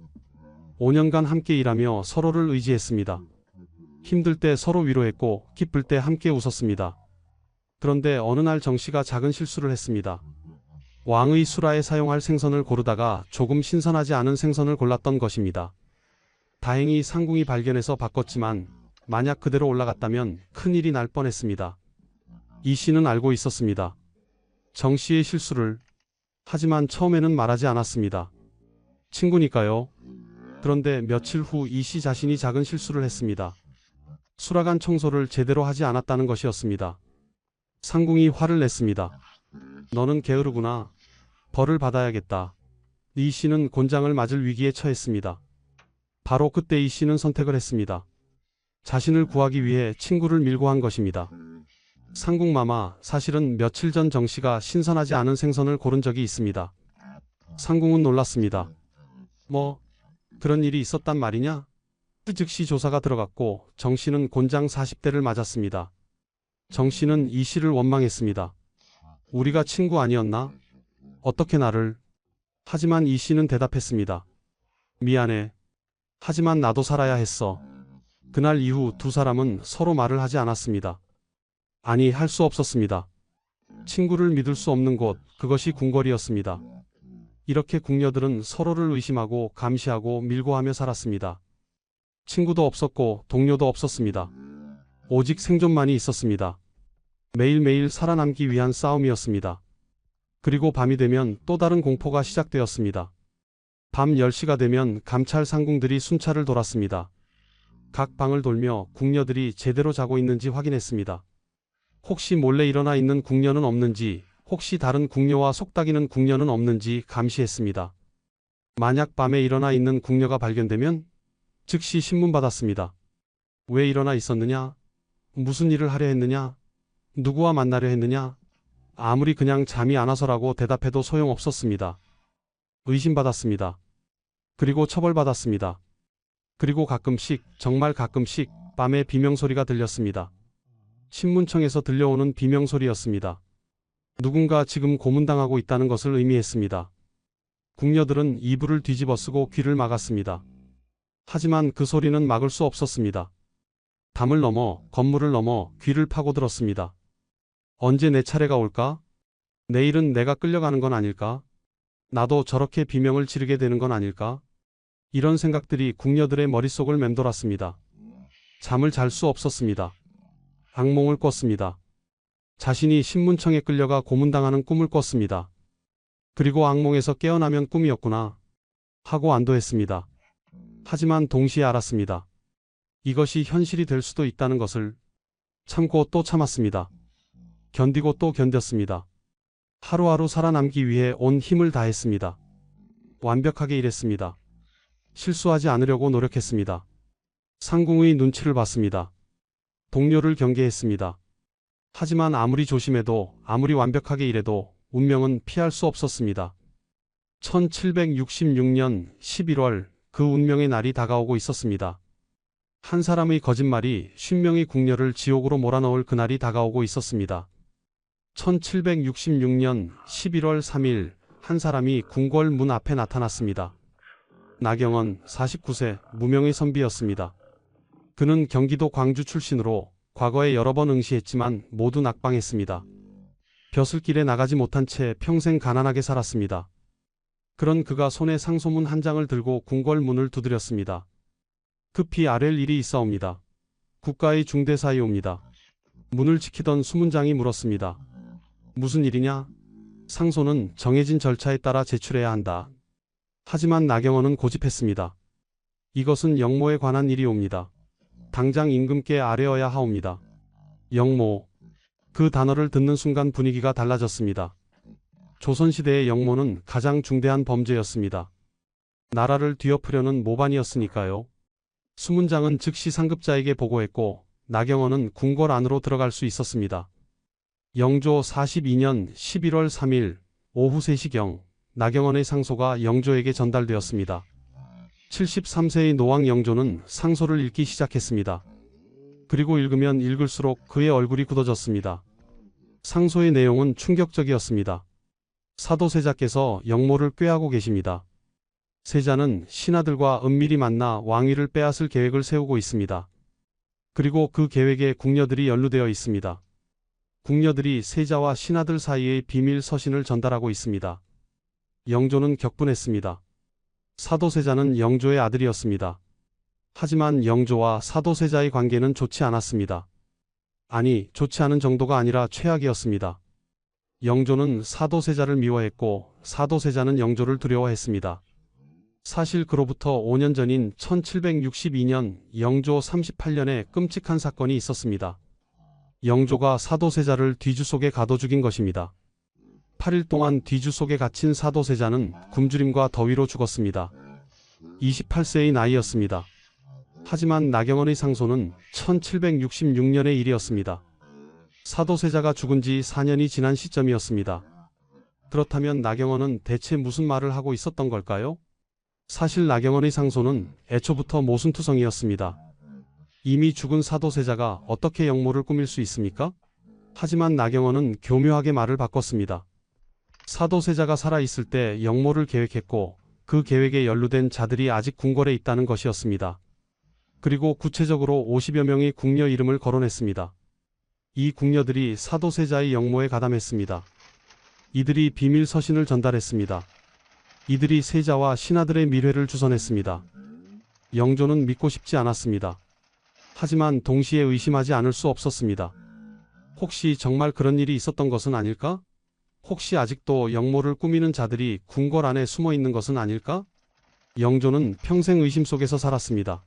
5년간 함께 일하며 서로를 의지했습니다. 힘들 때 서로 위로했고 기쁠 때 함께 웃었습니다. 그런데 어느 날 정 씨가 작은 실수를 했습니다. 왕의 수라에 사용할 생선을 고르다가 조금 신선하지 않은 생선을 골랐던 것입니다. 다행히 상궁이 발견해서 바꿨지만 만약 그대로 올라갔다면 큰일이 날 뻔했습니다. 이 씨는 알고 있었습니다. 정 씨의 실수를. 하지만 처음에는 말하지 않았습니다. 친구니까요. 그런데 며칠 후 이 씨 자신이 작은 실수를 했습니다. 수라간 청소를 제대로 하지 않았다는 것이었습니다. 상궁이 화를 냈습니다. 너는 게으르구나. 벌을 받아야겠다. 이 씨는 곤장을 맞을 위기에 처했습니다. 바로 그때 이 씨는 선택을 했습니다. 자신을 구하기 위해 친구를 밀고 한 것입니다. 상궁마마, 사실은 며칠 전 정 씨가 신선하지 않은 생선을 고른 적이 있습니다. 상궁은 놀랐습니다. 뭐, 그런 일이 있었단 말이냐? 즉시 조사가 들어갔고 정 씨는 곤장 40대를 맞았습니다. 정 씨는 이 씨를 원망했습니다. 우리가 친구 아니었나? 어떻게 나를? 하지만 이 씨는 대답했습니다. 미안해. 하지만 나도 살아야 했어. 그날 이후 두 사람은 서로 말을 하지 않았습니다. 아니, 할 수 없었습니다. 친구를 믿을 수 없는 곳, 그것이 궁궐이었습니다. 이렇게 궁녀들은 서로를 의심하고 감시하고 밀고하며 살았습니다. 친구도 없었고 동료도 없었습니다. 오직 생존만이 있었습니다. 매일매일 살아남기 위한 싸움이었습니다. 그리고 밤이 되면 또 다른 공포가 시작되었습니다. 밤 10시가 되면 감찰 상궁들이 순찰을 돌았습니다. 각 방을 돌며 궁녀들이 제대로 자고 있는지 확인했습니다. 혹시 몰래 일어나 있는 궁녀는 없는지, 혹시 다른 궁녀와 속닥이는 궁녀는 없는지 감시했습니다. 만약 밤에 일어나 있는 궁녀가 발견되면 즉시 신문 받았습니다. 왜 일어나 있었느냐? 무슨 일을 하려 했느냐? 누구와 만나려 했느냐? 아무리 그냥 잠이 안 와서라고 대답해도 소용없었습니다. 의심받았습니다. 그리고 처벌받았습니다. 그리고 가끔씩, 정말 가끔씩 밤에 비명소리가 들렸습니다. 신문청에서 들려오는 비명소리였습니다. 누군가 지금 고문당하고 있다는 것을 의미했습니다. 궁녀들은 이불을 뒤집어쓰고 귀를 막았습니다. 하지만 그 소리는 막을 수 없었습니다. 담을 넘어, 건물을 넘어 귀를 파고들었습니다. 언제 내 차례가 올까? 내일은 내가 끌려가는 건 아닐까? 나도 저렇게 비명을 지르게 되는 건 아닐까? 이런 생각들이 궁녀들의 머릿속을 맴돌았습니다. 잠을 잘 수 없었습니다. 악몽을 꿨습니다. 자신이 신문청에 끌려가 고문당하는 꿈을 꿨습니다. 그리고 악몽에서 깨어나면 꿈이었구나 하고 안도했습니다. 하지만 동시에 알았습니다. 이것이 현실이 될 수도 있다는 것을. 참고 또 참았습니다. 견디고 또 견뎠습니다. 하루하루 살아남기 위해 온 힘을 다했습니다. 완벽하게 일했습니다. 실수하지 않으려고 노력했습니다. 상궁의 눈치를 봤습니다. 동료를 경계했습니다. 하지만 아무리 조심해도, 아무리 완벽하게 일해도 운명은 피할 수 없었습니다. 1766년 11월 그 운명의 날이 다가오고 있었습니다. 한 사람의 거짓말이 50명의 궁녀를 지옥으로 몰아넣을 그날이 다가오고 있었습니다. 1766년 11월 3일 한 사람이 궁궐 문 앞에 나타났습니다. 나경원 49세 무명의 선비였습니다. 그는 경기도 광주 출신으로 과거에 여러 번 응시했지만 모두 낙방했습니다. 벼슬길에 나가지 못한 채 평생 가난하게 살았습니다. 그런 그가 손에 상소문 한 장을 들고 궁궐 문을 두드렸습니다. 급히 아랠 일이 있사옵니다. 국가의 중대사이옵니다. 문을 지키던 수문장이 물었습니다. 무슨 일이냐? 상소는 정해진 절차에 따라 제출해야 한다. 하지만 나경원은 고집했습니다. 이것은 영모에 관한 일이옵니다. 당장 임금께 아뢰어야 하옵니다. 영모. 그 단어를 듣는 순간 분위기가 달라졌습니다. 조선시대의 영모는 가장 중대한 범죄였습니다. 나라를 뒤엎으려는 모반이었으니까요. 수문장은 즉시 상급자에게 보고했고 나경원은 궁궐 안으로 들어갈 수 있었습니다. 영조 42년 11월 3일 오후 3시경 나경원의 상소가 영조에게 전달되었습니다. 73세의 노왕 영조는 상소를 읽기 시작했습니다. 그리고 읽으면 읽을수록 그의 얼굴이 굳어졌습니다. 상소의 내용은 충격적이었습니다. 사도세자께서 영모를 꾀하고 계십니다. 세자는 신하들과 은밀히 만나 왕위를 빼앗을 계획을 세우고 있습니다. 그리고 그 계획에 궁녀들이 연루되어 있습니다. 궁녀들이 세자와 신하들 사이의 비밀 서신을 전달하고 있습니다. 영조는 격분했습니다. 사도세자는 영조의 아들이었습니다. 하지만 영조와 사도세자의 관계는 좋지 않았습니다. 아니, 좋지 않은 정도가 아니라 최악이었습니다. 영조는 사도세자를 미워했고 사도세자는 영조를 두려워했습니다. 사실 그로부터 5년 전인 1762년 영조 38년에 끔찍한 사건이 있었습니다. 영조가 사도세자를 뒤주 속에 가둬 죽인 것입니다. 8일 동안 뒤주 속에 갇힌 사도세자는 굶주림과 더위로 죽었습니다. 28세의 나이였습니다. 하지만 나경원의 상소는 1766년의 일이었습니다. 사도세자가 죽은 지 4년이 지난 시점이었습니다. 그렇다면 나경원은 대체 무슨 말을 하고 있었던 걸까요? 사실 나경원의 상소는 애초부터 모순투성이었습니다. 이미 죽은 사도세자가 어떻게 영모를 꾸밀 수 있습니까? 하지만 나경원은 교묘하게 말을 바꿨습니다. 사도세자가 살아있을 때 영모를 계획했고 그 계획에 연루된 자들이 아직 궁궐에 있다는 것이었습니다. 그리고 구체적으로 50여 명의 궁녀 이름을 거론했습니다. 이 궁녀들이 사도세자의 영모에 가담했습니다. 이들이 비밀 서신을 전달했습니다. 이들이 세자와 신하들의 밀회를 주선했습니다. 영조는 믿고 싶지 않았습니다. 하지만 동시에 의심하지 않을 수 없었습니다. 혹시 정말 그런 일이 있었던 것은 아닐까? 혹시 아직도 영모를 꾸미는 자들이 궁궐 안에 숨어 있는 것은 아닐까? 영조는 평생 의심 속에서 살았습니다.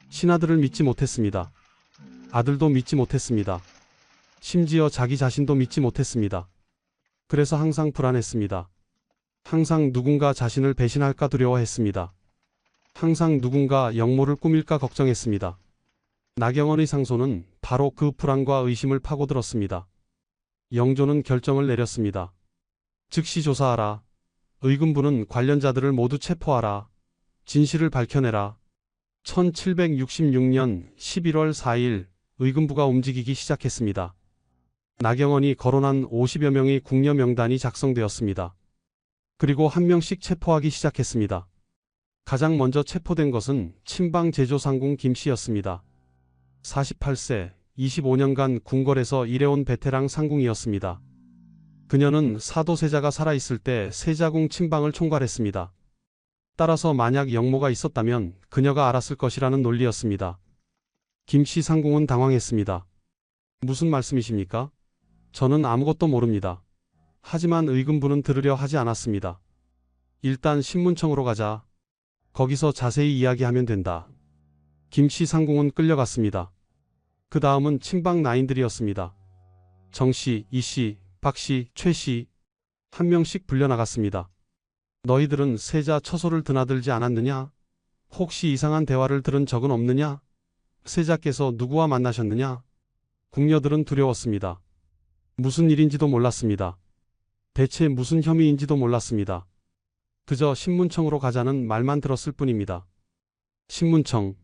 신하들을 믿지 못했습니다. 아들도 믿지 못했습니다. 심지어 자기 자신도 믿지 못했습니다. 그래서 항상 불안했습니다. 항상 누군가 자신을 배신할까 두려워했습니다. 항상 누군가 영모를 꾸밀까 걱정했습니다. 나경원의 상소는 바로 그 불안과 의심을 파고들었습니다. 영조는 결정을 내렸습니다. 즉시 조사하라. 의금부는 관련자들을 모두 체포하라. 진실을 밝혀내라. 1766년 11월 4일 의금부가 움직이기 시작했습니다. 나경원이 거론한 50여 명의 궁녀 명단이 작성되었습니다. 그리고 한 명씩 체포하기 시작했습니다. 가장 먼저 체포된 것은 친방 제조상궁 김씨였습니다. 48세, 25년간 궁궐에서 일해온 베테랑 상궁이었습니다. 그녀는 사도세자가 살아있을 때 세자궁 친방을 총괄했습니다. 따라서 만약 영모가 있었다면 그녀가 알았을 것이라는 논리였습니다. 김씨 상궁은 당황했습니다. 무슨 말씀이십니까? 저는 아무것도 모릅니다. 하지만 의금부는 들으려 하지 않았습니다. 일단 신문청으로 가자. 거기서 자세히 이야기하면 된다. 김씨 상궁은 끌려갔습니다. 그 다음은 친방 나인들이었습니다. 정씨, 이씨, 박씨, 최씨 한 명씩 불려나갔습니다. 너희들은 세자 처소를 드나들지 않았느냐? 혹시 이상한 대화를 들은 적은 없느냐? 세자께서 누구와 만나셨느냐? 궁녀들은 두려웠습니다. 무슨 일인지도 몰랐습니다. 대체 무슨 혐의인지도 몰랐습니다. 그저 신문청으로 가자는 말만 들었을 뿐입니다. 신문청.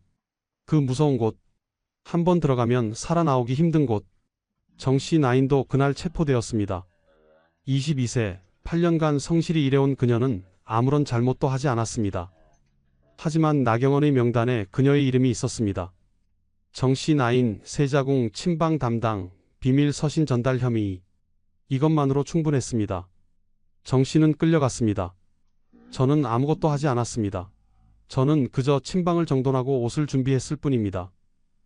그 무서운 곳. 한번 들어가면 살아나오기 힘든 곳. 정씨 나인도 그날 체포되었습니다. 22세, 8년간 성실히 일해온 그녀는 아무런 잘못도 하지 않았습니다. 하지만 나경원의 명단에 그녀의 이름이 있었습니다. 정씨 나인, 세자궁 친방 담당, 비밀 서신 전달 혐의. 이것만으로 충분했습니다. 정씨는 끌려갔습니다. 저는 아무것도 하지 않았습니다. 저는 그저 친방을 정돈하고 옷을 준비했을 뿐입니다.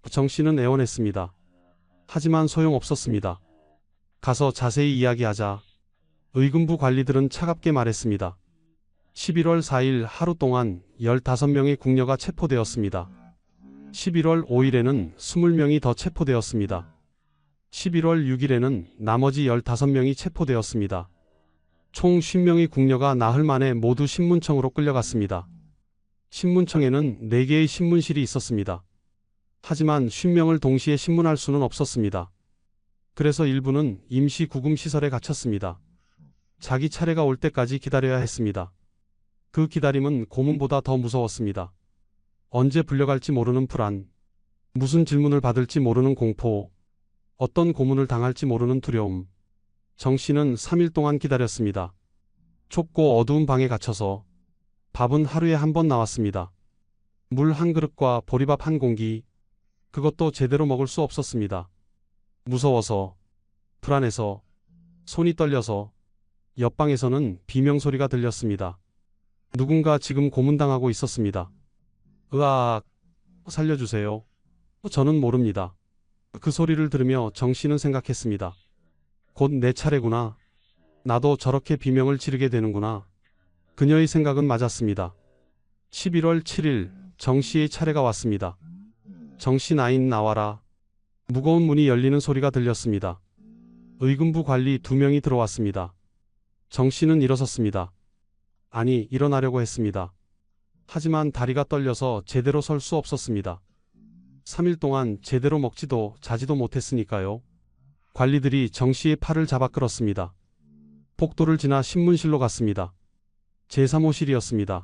정씨는 애원했습니다. 하지만 소용없었습니다. 가서 자세히 이야기하자. 의금부 관리들은 차갑게 말했습니다. 11월 4일 하루 동안 15명의 궁녀가 체포되었습니다. 11월 5일에는 20명이 더 체포되었습니다. 11월 6일에는 나머지 15명이 체포되었습니다. 총 50명의 궁녀가 나흘 만에 모두 신문청으로 끌려갔습니다. 신문청에는 4개의 신문실이 있었습니다. 하지만 50명을 동시에 신문할 수는 없었습니다. 그래서 일부는 임시 구금 시설에 갇혔습니다. 자기 차례가 올 때까지 기다려야 했습니다. 그 기다림은 고문보다 더 무서웠습니다. 언제 불려갈지 모르는 불안, 무슨 질문을 받을지 모르는 공포, 어떤 고문을 당할지 모르는 두려움. 정 씨는 3일 동안 기다렸습니다. 좁고 어두운 방에 gat혀서 밥은 하루에 한 번 나왔습니다. 물 한 그릇과 보리밥 한 공기, 그것도 제대로 먹을 수 없었습니다. 무서워서, 불안해서, 손이 떨려서 옆방에서는 비명소리가 들렸습니다. 누군가 지금 고문당하고 있었습니다. 으악, 살려주세요. 저는 모릅니다. 그 소리를 들으며 정 씨는 생각했습니다. 곧 내 차례구나. 나도 저렇게 비명을 지르게 되는구나. 그녀의 생각은 맞았습니다. 11월 7일 정 씨의 차례가 왔습니다. 정 씨 나인 나와라. 무거운 문이 열리는 소리가 들렸습니다. 의금부 관리 2명이 들어왔습니다. 정 씨는 일어섰습니다. 아니, 일어나려고 했습니다. 하지만 다리가 떨려서 제대로 설 수 없었습니다. 3일 동안 제대로 먹지도 자지도 못했으니까요. 관리들이 정 씨의 팔을 잡아 끌었습니다. 복도를 지나 신문실로 갔습니다. 제3호실이었습니다.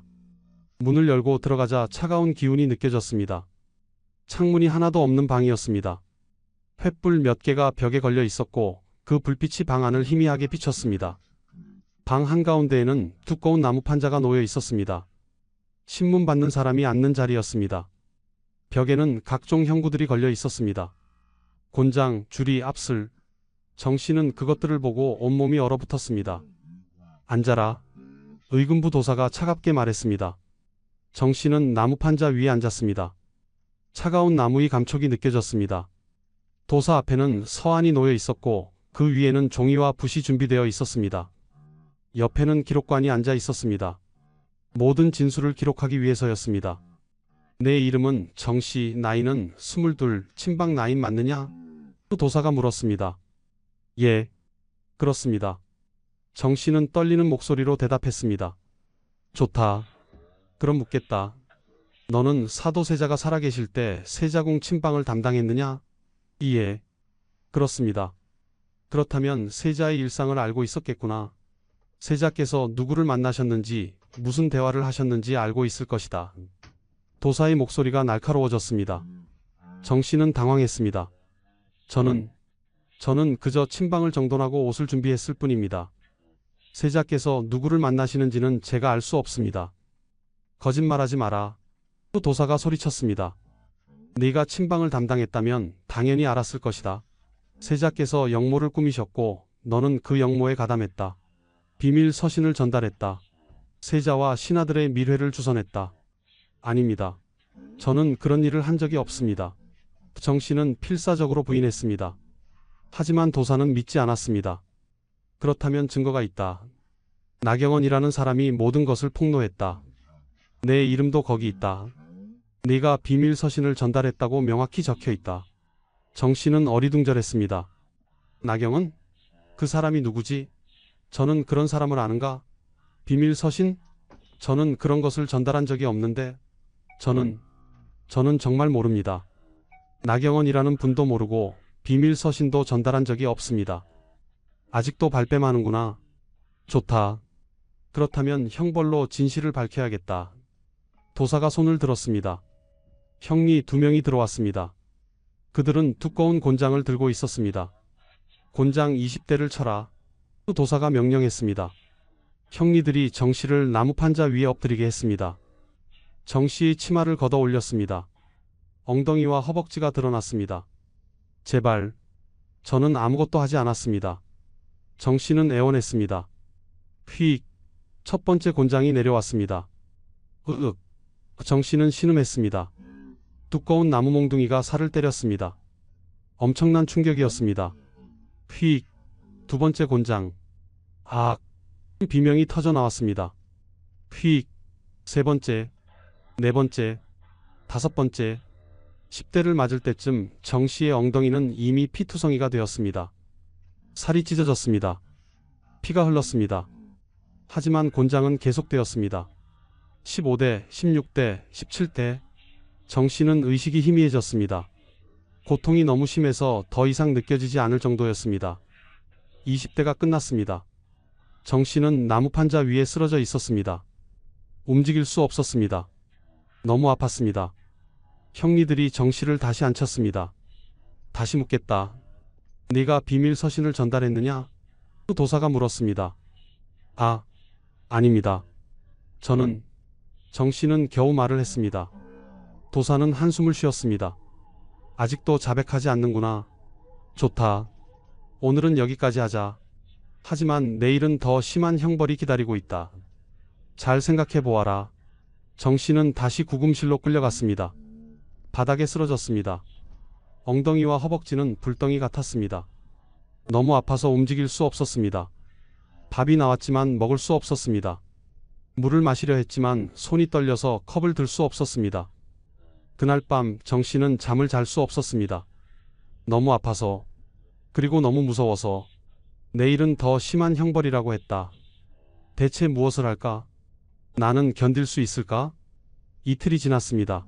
문을 열고 들어가자 차가운 기운이 느껴졌습니다. 창문이 하나도 없는 방이었습니다. 횃불 몇 개가 벽에 걸려 있었고 그 불빛이 방 안을 희미하게 비췄습니다. 방 한가운데에는 두꺼운 나무 판자가 놓여 있었습니다. 신문 받는 사람이 앉는 자리였습니다. 벽에는 각종 형구들이 걸려 있었습니다. 곤장, 주리, 앞슬. 정 씨는 그것들을 보고 온몸이 얼어붙었습니다. 앉아라. 의금부 도사가 차갑게 말했습니다. 정 씨는 나무 판자 위에 앉았습니다. 차가운 나무의 감촉이 느껴졌습니다. 도사 앞에는 서한이 놓여 있었고 그 위에는 종이와 붓이 준비되어 있었습니다. 옆에는 기록관이 앉아 있었습니다. 모든 진술을 기록하기 위해서였습니다. 내 이름은 정씨, 나이는 22, 친박 나인 맞느냐? 도사가 물었습니다. 예, 그렇습니다. 정씨는 떨리는 목소리로 대답했습니다. 좋다. 그럼 묻겠다. 너는 사도세자가 살아계실 때 세자궁 침방을 담당했느냐? 예, 그렇습니다. 그렇다면 세자의 일상을 알고 있었겠구나. 세자께서 누구를 만나셨는지, 무슨 대화를 하셨는지 알고 있을 것이다. 도사의 목소리가 날카로워졌습니다. 정 씨는 당황했습니다. 저는 그저 침방을 정돈하고 옷을 준비했을 뿐입니다. 세자께서 누구를 만나시는지는 제가 알 수 없습니다. 거짓말하지 마라. 또 도사가 소리쳤습니다. 네가 침방을 담당했다면 당연히 알았을 것이다. 세자께서 역모를 꾸미셨고 너는 그 역모에 가담했다. 비밀 서신을 전달했다. 세자와 신하들의 밀회를 주선했다. 아닙니다. 저는 그런 일을 한 적이 없습니다. 정 씨는 필사적으로 부인했습니다. 하지만 도사는 믿지 않았습니다. 그렇다면 증거가 있다. 나경원이라는 사람이 모든 것을 폭로했다. 내 이름도 거기 있다. 네가 비밀 서신을 전달했다고 명확히 적혀 있다. 정 씨는 어리둥절했습니다. 나경원? 그 사람이 누구지? 저는 그런 사람을 아는가? 비밀 서신? 저는 그런 것을 전달한 적이 없는데. 저는 정말 모릅니다. 나경원이라는 분도 모르고 비밀 서신도 전달한 적이 없습니다. 아직도 발뺌하는구나. 좋다. 그렇다면 형벌로 진실을 밝혀야겠다. 도사가 손을 들었습니다. 형리 2명이 들어왔습니다. 그들은 두꺼운 곤장을 들고 있었습니다. 곤장 20대를 쳐라. 도사가 명령했습니다. 형리들이 정 씨를 나무 판자 위에 엎드리게 했습니다. 정 씨의 치마를 걷어 올렸습니다. 엉덩이와 허벅지가 드러났습니다. 제발. 저는 아무것도 하지 않았습니다. 정 씨는 애원했습니다. 휙. 첫 번째 곤장이 내려왔습니다. 으윽. 정 씨는 신음했습니다. 두꺼운 나무 몽둥이가 살을 때렸습니다. 엄청난 충격이었습니다. 휙. 두 번째 곤장. 악. 비명이 터져 나왔습니다. 휙. 세 번째, 네 번째, 다섯 번째. 10대를 맞을 때쯤 정 씨의 엉덩이는 이미 피투성이가 되었습니다. 살이 찢어졌습니다. 피가 흘렀습니다. 하지만 곤장은 계속되었습니다. 15대, 16대, 17대. 정 씨는 의식이 희미해졌습니다. 고통이 너무 심해서 더 이상 느껴지지 않을 정도였습니다. 20대가 끝났습니다. 정 씨는 나무판자 위에 쓰러져 있었습니다. 움직일 수 없었습니다. 너무 아팠습니다. 형리들이 정 씨를 다시 앉혔습니다. 다시 묻겠다. 네가 비밀 서신을 전달했느냐? 도사가 물었습니다. 아닙니다. 저는. 정 씨는 겨우 말을 했습니다. 도사는 한숨을 쉬었습니다. 아직도 자백하지 않는구나. 좋다. 오늘은 여기까지 하자. 하지만 내일은 더 심한 형벌이 기다리고 있다. 잘 생각해 보아라. 정 씨는 다시 구금실로 끌려갔습니다. 바닥에 쓰러졌습니다. 엉덩이와 허벅지는 불덩이 같았습니다. 너무 아파서 움직일 수 없었습니다. 밥이 나왔지만 먹을 수 없었습니다. 물을 마시려 했지만 손이 떨려서 컵을 들 수 없었습니다. 그날 밤 정 씨는 잠을 잘 수 없었습니다. 너무 아파서, 그리고 너무 무서워서. 내일은 더 심한 형벌이라고 했다. 대체 무엇을 할까? 나는 견딜 수 있을까? 이틀이 지났습니다.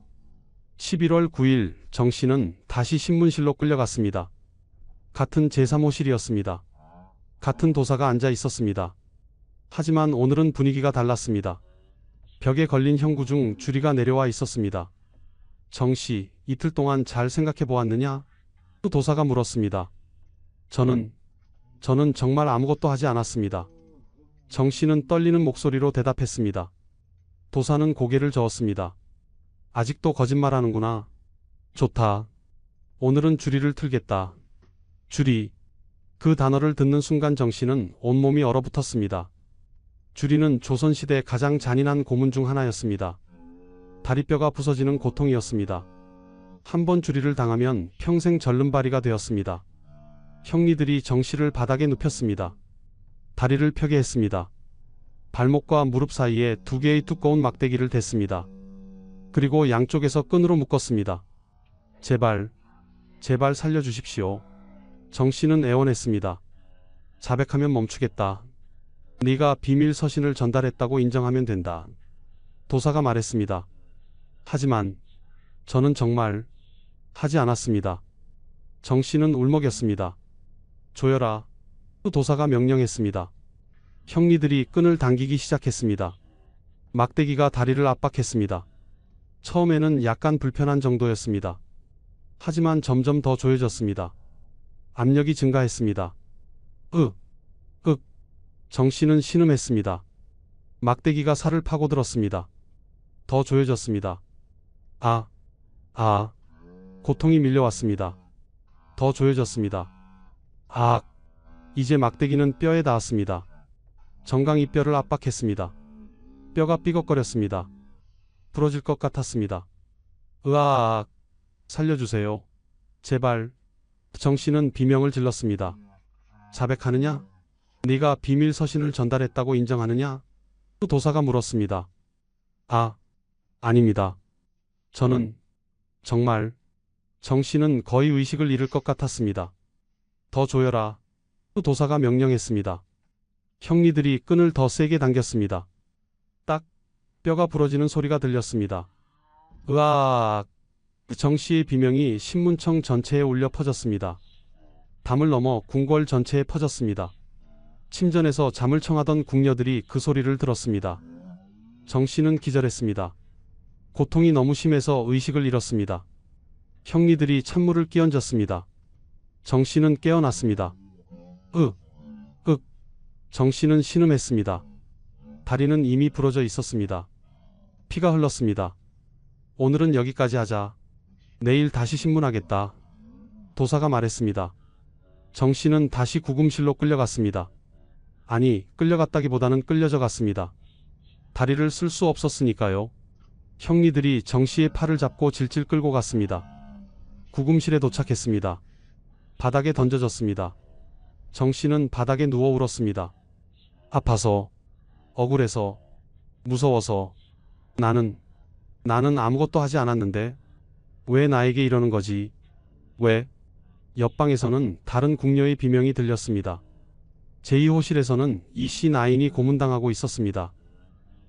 11월 9일 정 씨는 다시 신문실로 끌려갔습니다. 같은 제3호실이었습니다. 같은 도사가 앉아 있었습니다. 하지만 오늘은 분위기가 달랐습니다. 벽에 걸린 형구 중 줄이가 내려와 있었습니다. 정 씨, 이틀 동안 잘 생각해 보았느냐? 도사가 물었습니다. 저는 정말 아무것도 하지 않았습니다. 정 씨는 떨리는 목소리로 대답했습니다. 도사는 고개를 저었습니다. 아직도 거짓말하는구나. 좋다. 오늘은 주리를 틀겠다. 주리. 그 단어를 듣는 순간 정 씨는 온몸이 얼어붙었습니다. 주리는 조선시대 가장 잔인한 고문 중 하나였습니다. 다리뼈가 부서지는 고통이었습니다. 한 번 주리를 당하면 평생 절름발이가 되었습니다. 형리들이 정 씨를 바닥에 눕혔습니다. 다리를 펴게 했습니다. 발목과 무릎 사이에 2개의 두꺼운 막대기를 댔습니다. 그리고 양쪽에서 끈으로 묶었습니다. 제발 살려주십시오. 정 씨는 애원했습니다. 자백하면 멈추겠다. 네가 비밀 서신을 전달했다고 인정하면 된다. 도사가 말했습니다. 하지만 저는 정말 하지 않았습니다. 정 씨는 울먹였습니다. 조여라. 도사가 명령했습니다. 형리들이 끈을 당기기 시작했습니다. 막대기가 다리를 압박했습니다. 처음에는 약간 불편한 정도였습니다. 하지만 점점 더 조여졌습니다. 압력이 증가했습니다. 정 씨는 신음했습니다. 막대기가 살을 파고들었습니다. 더 조여졌습니다. 고통이 밀려왔습니다. 더 조여졌습니다. 이제 막대기는 뼈에 닿았습니다. 정강이 뼈를 압박했습니다. 뼈가 삐걱거렸습니다. 부러질 것 같았습니다. 으아악! 살려주세요. 제발. 정 씨는 비명을 질렀습니다. 자백하느냐? 네가 비밀 서신을 전달했다고 인정하느냐? 도사가 물었습니다. 아닙니다. 저는 정말. 정 씨는 거의 의식을 잃을 것 같았습니다. 더 조여라. 도사가 명령했습니다. 형리들이 끈을 더 세게 당겼습니다. 딱 뼈가 부러지는 소리가 들렸습니다. 으아악! 정 씨의 비명이 신문청 전체에 울려 퍼졌습니다. 담을 넘어 궁궐 전체에 퍼졌습니다. 침전에서 잠을 청하던 궁녀들이 그 소리를 들었습니다. 정 씨는 기절했습니다. 고통이 너무 심해서 의식을 잃었습니다. 형리들이 찬물을 끼얹었습니다. 정 씨는 깨어났습니다. 정 씨는 신음했습니다. 다리는 이미 부러져 있었습니다. 피가 흘렀습니다. 오늘은 여기까지 하자. 내일 다시 신문하겠다. 도사가 말했습니다. 정 씨는 다시 구금실로 끌려갔습니다. 아니, 끌려갔다기보다는 끌려져 갔습니다. 다리를 쓸 수 없었으니까요. 형리들이 정 씨의 팔을 잡고 질질 끌고 갔습니다. 구금실에 도착했습니다. 바닥에 던져졌습니다. 정 씨는 바닥에 누워 울었습니다. 아파서, 억울해서, 무서워서. 나는 아무것도 하지 않았는데 왜 나에게 이러는 거지? 왜? 옆방에서는 다른 궁녀의 비명이 들렸습니다. 제2호실에서는 이씨 나인이 고문당하고 있었습니다.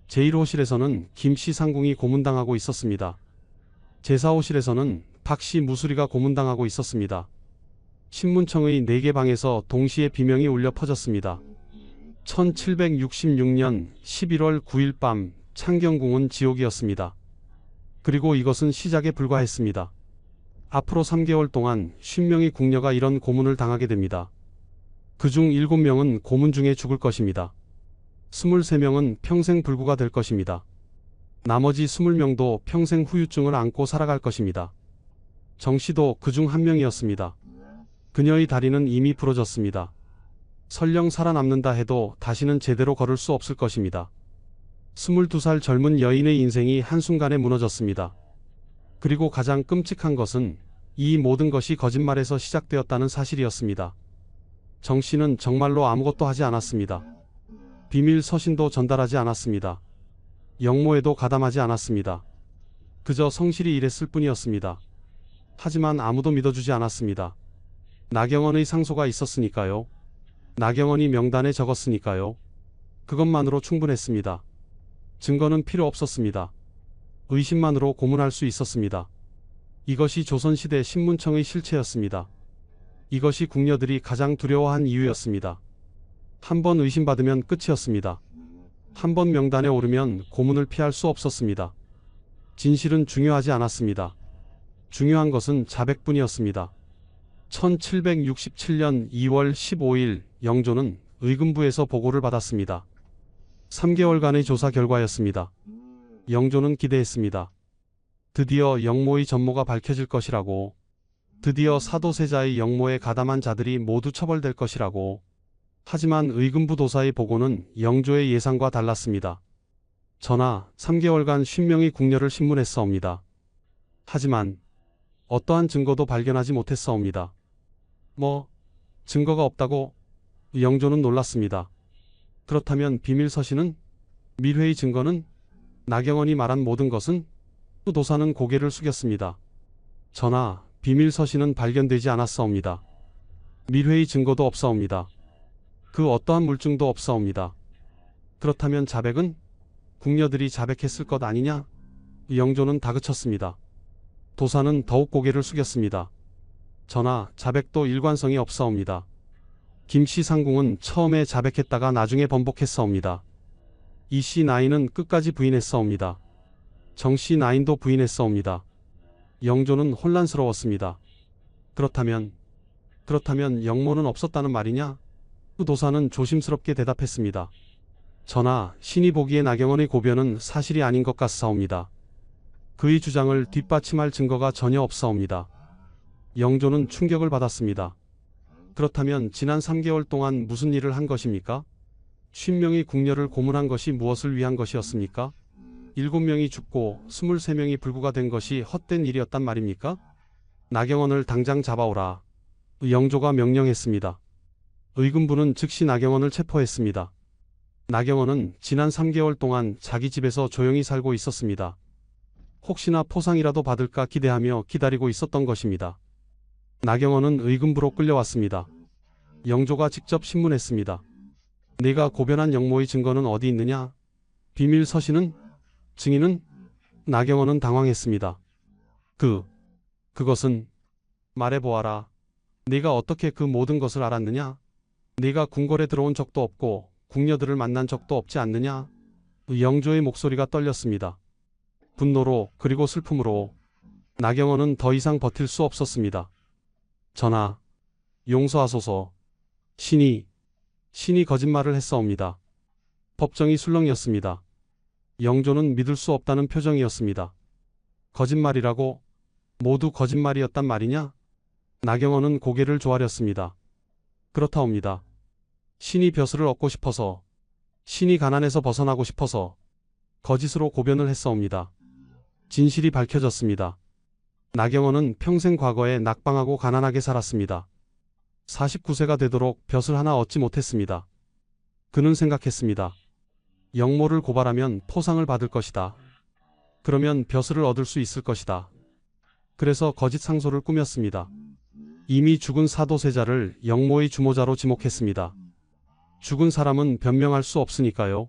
제1호실에서는 김씨 상궁이 고문당하고 있었습니다. 제4호실에서는 박씨 무수리가 고문당하고 있었습니다. 신문청의 4개 방에서 동시에 비명이 울려 퍼졌습니다. 1766년 11월 9일 밤 창경궁은 지옥이었습니다. 그리고 이것은 시작에 불과했습니다. 앞으로 3개월 동안 50명의 궁녀가 이런 고문을 당하게 됩니다. 그중 7명은 고문 중에 죽을 것입니다. 23명은 평생 불구가 될 것입니다. 나머지 20명도 평생 후유증을 안고 살아갈 것입니다. 정씨도 그중 한 명이었습니다. 그녀의 다리는 이미 부러졌습니다. 설령 살아남는다 해도 다시는 제대로 걸을 수 없을 것입니다. 22살 젊은 여인의 인생이 한순간에 무너졌습니다. 그리고 가장 끔찍한 것은 이 모든 것이 거짓말에서 시작되었다는 사실이었습니다. 정씨는 정말로 아무것도 하지 않았습니다. 비밀 서신도 전달하지 않았습니다. 영모에도 가담하지 않았습니다. 그저 성실히 일했을 뿐이었습니다. 하지만 아무도 믿어주지 않았습니다. 나경원의 상소가 있었으니까요. 나경원이 명단에 적었으니까요. 그것만으로 충분했습니다. 증거는 필요 없었습니다. 의심만으로 고문할 수 있었습니다. 이것이 조선시대 신문청의 실체였습니다. 이것이 궁녀들이 가장 두려워한 이유였습니다. 한 번 의심받으면 끝이었습니다. 한 번 명단에 오르면 고문을 피할 수 없었습니다. 진실은 중요하지 않았습니다. 중요한 것은 자백뿐이었습니다. 1767년 2월 15일 영조는 의금부에서 보고를 받았습니다. 3개월간의 조사 결과였습니다. 영조는 기대했습니다. 드디어 영모의 전모가 밝혀질 것이라고, 드디어 사도세자의 영모에 가담한 자들이 모두 처벌될 것이라고. 하지만 의금부 도사의 보고는 영조의 예상과 달랐습니다. 전하, 3개월간 50명의 궁녀를 신문했사옵니다. 하지만 어떠한 증거도 발견하지 못했사옵니다. 뭐, 증거가 없다고? 영조는 놀랐습니다. 그렇다면 비밀 서신은? 밀회의 증거는? 나경원이 말한 모든 것은? 도사는 고개를 숙였습니다. 전하, 비밀 서신은 발견되지 않았사옵니다. 밀회의 증거도 없사옵니다. 그 어떠한 물증도 없사옵니다. 그렇다면 자백은? 궁녀들이 자백했을 것 아니냐? 영조는 다그쳤습니다. 도사는 더욱 고개를 숙였습니다. 전하, 자백도 일관성이 없사옵니다. 김씨 상궁은 처음에 자백했다가 나중에 번복했사옵니다. 이씨 나인은 끝까지 부인했사옵니다. 정씨 나인도 부인했사옵니다. 영조는 혼란스러웠습니다. 그렇다면 영모는 없었다는 말이냐? 도사는 조심스럽게 대답했습니다. 전하, 신이 보기에 나경원의 고변은 사실이 아닌 것 같사옵니다. 그의 주장을 뒷받침할 증거가 전혀 없사옵니다. 영조는 충격을 받았습니다. 그렇다면 지난 3개월 동안 무슨 일을 한 것입니까? 50명의 궁녀를 고문한 것이 무엇을 위한 것이었습니까? 7명이 죽고 23명이 불구가 된 것이 헛된 일이었단 말입니까? 나경원을 당장 잡아오라. 영조가 명령했습니다. 의금부는 즉시 나경원을 체포했습니다. 나경원은 지난 3개월 동안 자기 집에서 조용히 살고 있었습니다. 혹시나 포상이라도 받을까 기대하며 기다리고 있었던 것입니다. 나경원은 의금부로 끌려왔습니다. 영조가 직접 신문했습니다. 네가 고변한 영모의 증거는 어디 있느냐? 비밀 서신은? 증인은? 나경원은 당황했습니다. 그것은 말해보아라. 네가 어떻게 그 모든 것을 알았느냐? 네가 궁궐에 들어온 적도 없고 궁녀들을 만난 적도 없지 않느냐? 영조의 목소리가 떨렸습니다. 분노로 그리고 슬픔으로. 나경원은 더 이상 버틸 수 없었습니다. 전하, 용서하소서. 신이 거짓말을 했사옵니다. 법정이 술렁이었습니다. 영조는 믿을 수 없다는 표정이었습니다. 거짓말이라고? 모두 거짓말이었단 말이냐? 나경원은 고개를 조아렸습니다. 그렇다옵니다. 신이 벼슬을 얻고 싶어서, 신이 가난에서 벗어나고 싶어서 거짓으로 고변을 했사옵니다. 진실이 밝혀졌습니다. 나경원은 평생 과거에 낙방하고 가난하게 살았습니다. 49세가 되도록 벼슬 하나 얻지 못했습니다. 그는 생각했습니다. 영모를 고발하면 포상을 받을 것이다. 그러면 벼슬을 얻을 수 있을 것이다. 그래서 거짓 상소를 꾸몄습니다. 이미 죽은 사도세자를 영모의 주모자로 지목했습니다. 죽은 사람은 변명할 수 없으니까요.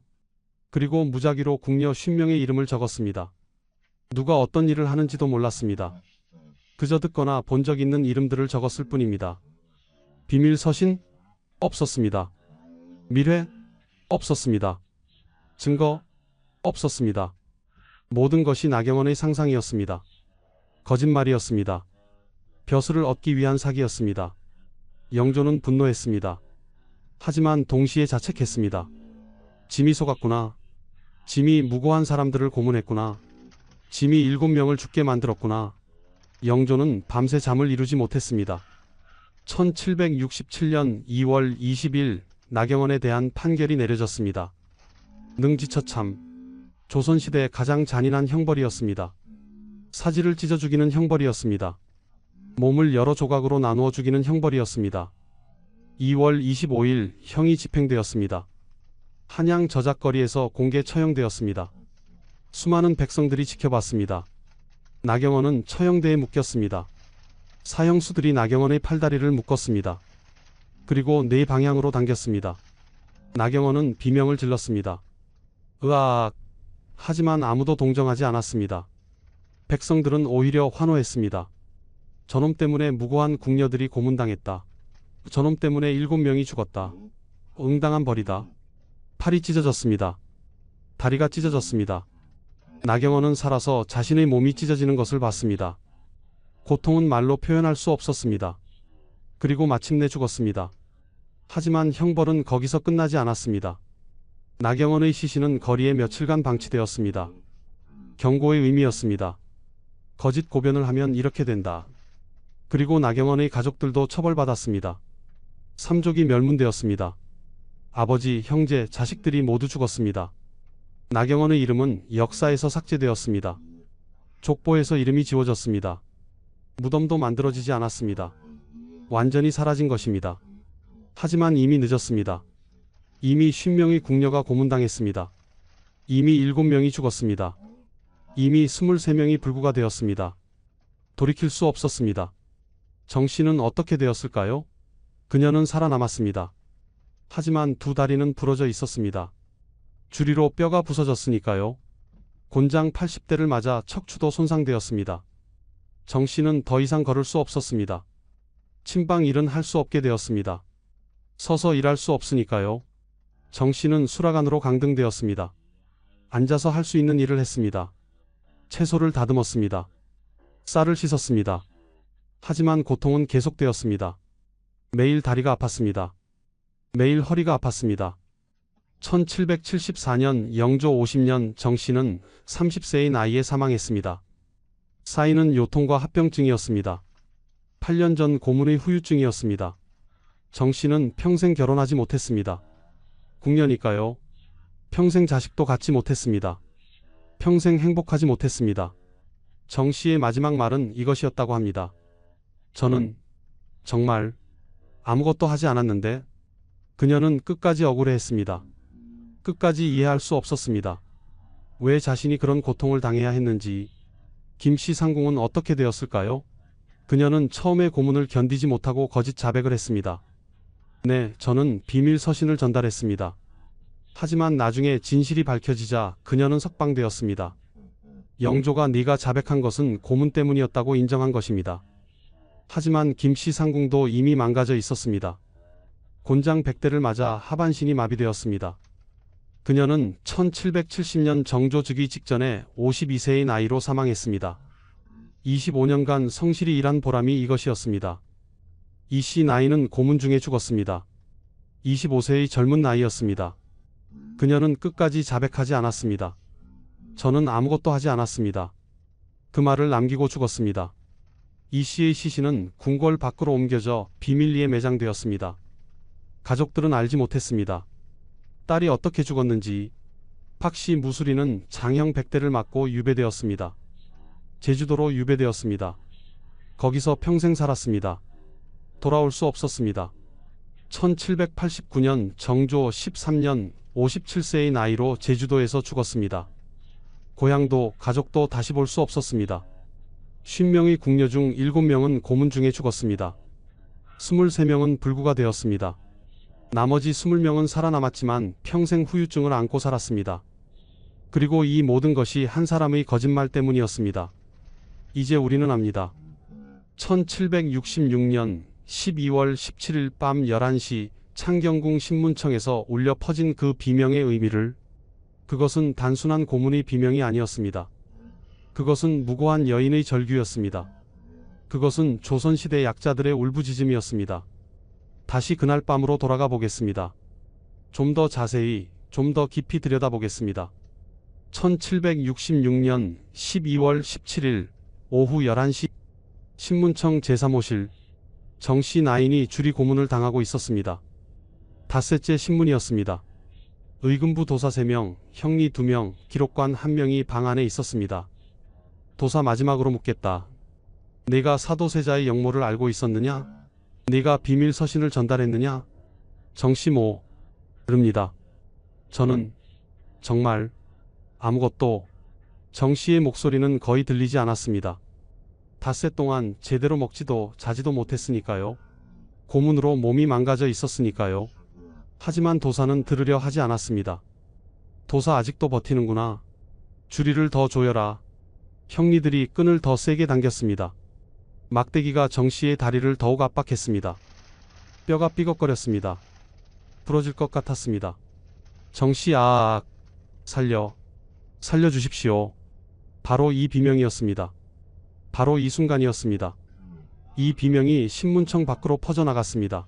그리고 무작위로 궁녀 50명의 이름을 적었습니다. 누가 어떤 일을 하는지도 몰랐습니다. 그저 듣거나 본 적 있는 이름들을 적었을 뿐입니다. 비밀 서신? 없었습니다. 밀회? 없었습니다. 증거? 없었습니다. 모든 것이 나경원의 상상이었습니다. 거짓말이었습니다. 벼슬을 얻기 위한 사기였습니다. 영조는 분노했습니다. 하지만 동시에 자책했습니다. 짐이 속았구나. 짐이 무고한 사람들을 고문했구나. 짐이 7명을 죽게 만들었구나. 영조는 밤새 잠을 이루지 못했습니다. 1767년 2월 20일 나경원에 대한 판결이 내려졌습니다. 능지처참. 조선시대 가장 잔인한 형벌이었습니다. 사지를 찢어 죽이는 형벌이었습니다. 몸을 여러 조각으로 나누어 죽이는 형벌이었습니다. 2월 25일 형이 집행되었습니다. 한양 저작거리에서 공개 처형되었습니다. 수많은 백성들이 지켜봤습니다. 나경원은 처형대에 묶였습니다. 사형수들이 나경원의 팔다리를 묶었습니다. 그리고 네 방향으로 당겼습니다. 나경원은 비명을 질렀습니다. 으악! 하지만 아무도 동정하지 않았습니다. 백성들은 오히려 환호했습니다. 저놈 때문에 무고한 궁녀들이 고문당했다. 저놈 때문에 7명이 죽었다. 응당한 벌이다. 팔이 찢어졌습니다. 다리가 찢어졌습니다. 나경원은 살아서 자신의 몸이 찢어지는 것을 봤습니다. 고통은 말로 표현할 수 없었습니다. 그리고 마침내 죽었습니다. 하지만 형벌은 거기서 끝나지 않았습니다. 나경원의 시신은 거리에 며칠간 방치되었습니다. 경고의 의미였습니다. 거짓 고변을 하면 이렇게 된다. 그리고 나경원의 가족들도 처벌받았습니다. 삼족이 멸문되었습니다. 아버지, 형제, 자식들이 모두 죽었습니다. 나경원의 이름은 역사에서 삭제되었습니다. 족보에서 이름이 지워졌습니다. 무덤도 만들어지지 않았습니다. 완전히 사라진 것입니다. 하지만 이미 늦었습니다. 이미 50명의 궁녀가 고문당했습니다. 이미 7명이 죽었습니다. 이미 23명이 불구가 되었습니다. 돌이킬 수 없었습니다. 정 씨는 어떻게 되었을까요? 그녀는 살아남았습니다. 하지만 두 다리는 부러져 있었습니다. 주리로 뼈가 부서졌으니까요. 곤장 80대를 맞아 척추도 손상되었습니다. 정 씨는 더 이상 걸을 수 없었습니다. 침방 일은 할 수 없게 되었습니다. 서서 일할 수 없으니까요. 정 씨는 수라간으로 강등되었습니다. 앉아서 할 수 있는 일을 했습니다. 채소를 다듬었습니다. 쌀을 씻었습니다. 하지만 고통은 계속되었습니다. 매일 다리가 아팠습니다. 매일 허리가 아팠습니다. 1774년 영조 50년 정 씨는 30세의 나이에 사망했습니다. 사인은 요통과 합병증이었습니다. 8년 전 고문의 후유증이었습니다. 정 씨는 평생 결혼하지 못했습니다. 궁녀니까요. 평생 자식도 갖지 못했습니다. 평생 행복하지 못했습니다. 정 씨의 마지막 말은 이것이었다고 합니다. 저는 정말 아무것도 하지 않았는데. 그녀는 끝까지 억울해했습니다. 끝까지 이해할 수 없었습니다. 왜 자신이 그런 고통을 당해야 했는지. 김씨 상궁은 어떻게 되었을까요? 그녀는 처음에 고문을 견디지 못하고 거짓 자백을 했습니다. 네, 저는 비밀 서신을 전달했습니다. 하지만 나중에 진실이 밝혀지자 그녀는 석방되었습니다. 영조가 네가 자백한 것은 고문 때문이었다고 인정한 것입니다. 하지만 김씨 상궁도 이미 망가져 있었습니다. 곤장 100대를 맞아 하반신이 마비되었습니다. 그녀는 1770년 정조 즉위 직전에 52세의 나이로 사망했습니다. 25년간 성실히 일한 보람이 이것이었습니다. 이 씨 나이는 고문 중에 죽었습니다. 25세의 젊은 나이였습니다. 그녀는 끝까지 자백하지 않았습니다. 저는 아무것도 하지 않았습니다. 그 말을 남기고 죽었습니다. 이 씨의 시신은 궁궐 밖으로 옮겨져 비밀리에 매장되었습니다. 가족들은 알지 못했습니다. 딸이 어떻게 죽었는지. 박씨 무수리는 장형 100대를 맞고 유배되었습니다. 제주도로 유배되었습니다. 거기서 평생 살았습니다. 돌아올 수 없었습니다. 1789년 정조 13년 57세의 나이로 제주도에서 죽었습니다. 고향도 가족도 다시 볼 수 없었습니다. 50명의 궁녀 중 7명은 고문 중에 죽었습니다. 23명은 불구가 되었습니다. 나머지 20명은 살아남았지만 평생 후유증을 안고 살았습니다. 그리고 이 모든 것이 한 사람의 거짓말 때문이었습니다. 이제 우리는 압니다. 1766년 12월 17일 밤 11시 창경궁 신문청에서 울려 퍼진 그 비명의 의미를, 그것은 단순한 고문의 비명이 아니었습니다. 그것은 무고한 여인의 절규였습니다. 그것은 조선시대 약자들의 울부짖음이었습니다. 다시 그날 밤으로 돌아가 보겠습니다. 좀 더 자세히, 좀 더 깊이 들여다보겠습니다. 1766년 12월 17일 오후 11시 신문청 제3호실, 정씨 나인이 줄이 고문을 당하고 있었습니다. 닷새째 신문이었습니다. 의금부 도사 3명, 형리 2명, 기록관 1명이 방 안에 있었습니다. 도사 마지막으로 묻겠다. 네가 사도세자의 역모를 알고 있었느냐? 네가 비밀 서신을 전달했느냐? 정씨 모릅니다. 저는 정말 아무것도. 정씨의 목소리는 거의 들리지 않았습니다. 닷새 동안 제대로 먹지도 자지도 못했으니까요. 고문으로 몸이 망가져 있었으니까요. 하지만 도사는 들으려 하지 않았습니다. 도사 아직도 버티는구나. 줄이를 더 조여라. 형리들이 끈을 더 세게 당겼습니다. 막대기가 정씨의 다리를 더욱 압박했습니다. 뼈가 삐걱거렸습니다. 부러질 것 같았습니다. 정씨 살려주십시오. 바로 이 비명이었습니다. 바로 이 순간이었습니다. 이 비명이 신문청 밖으로 퍼져나갔습니다.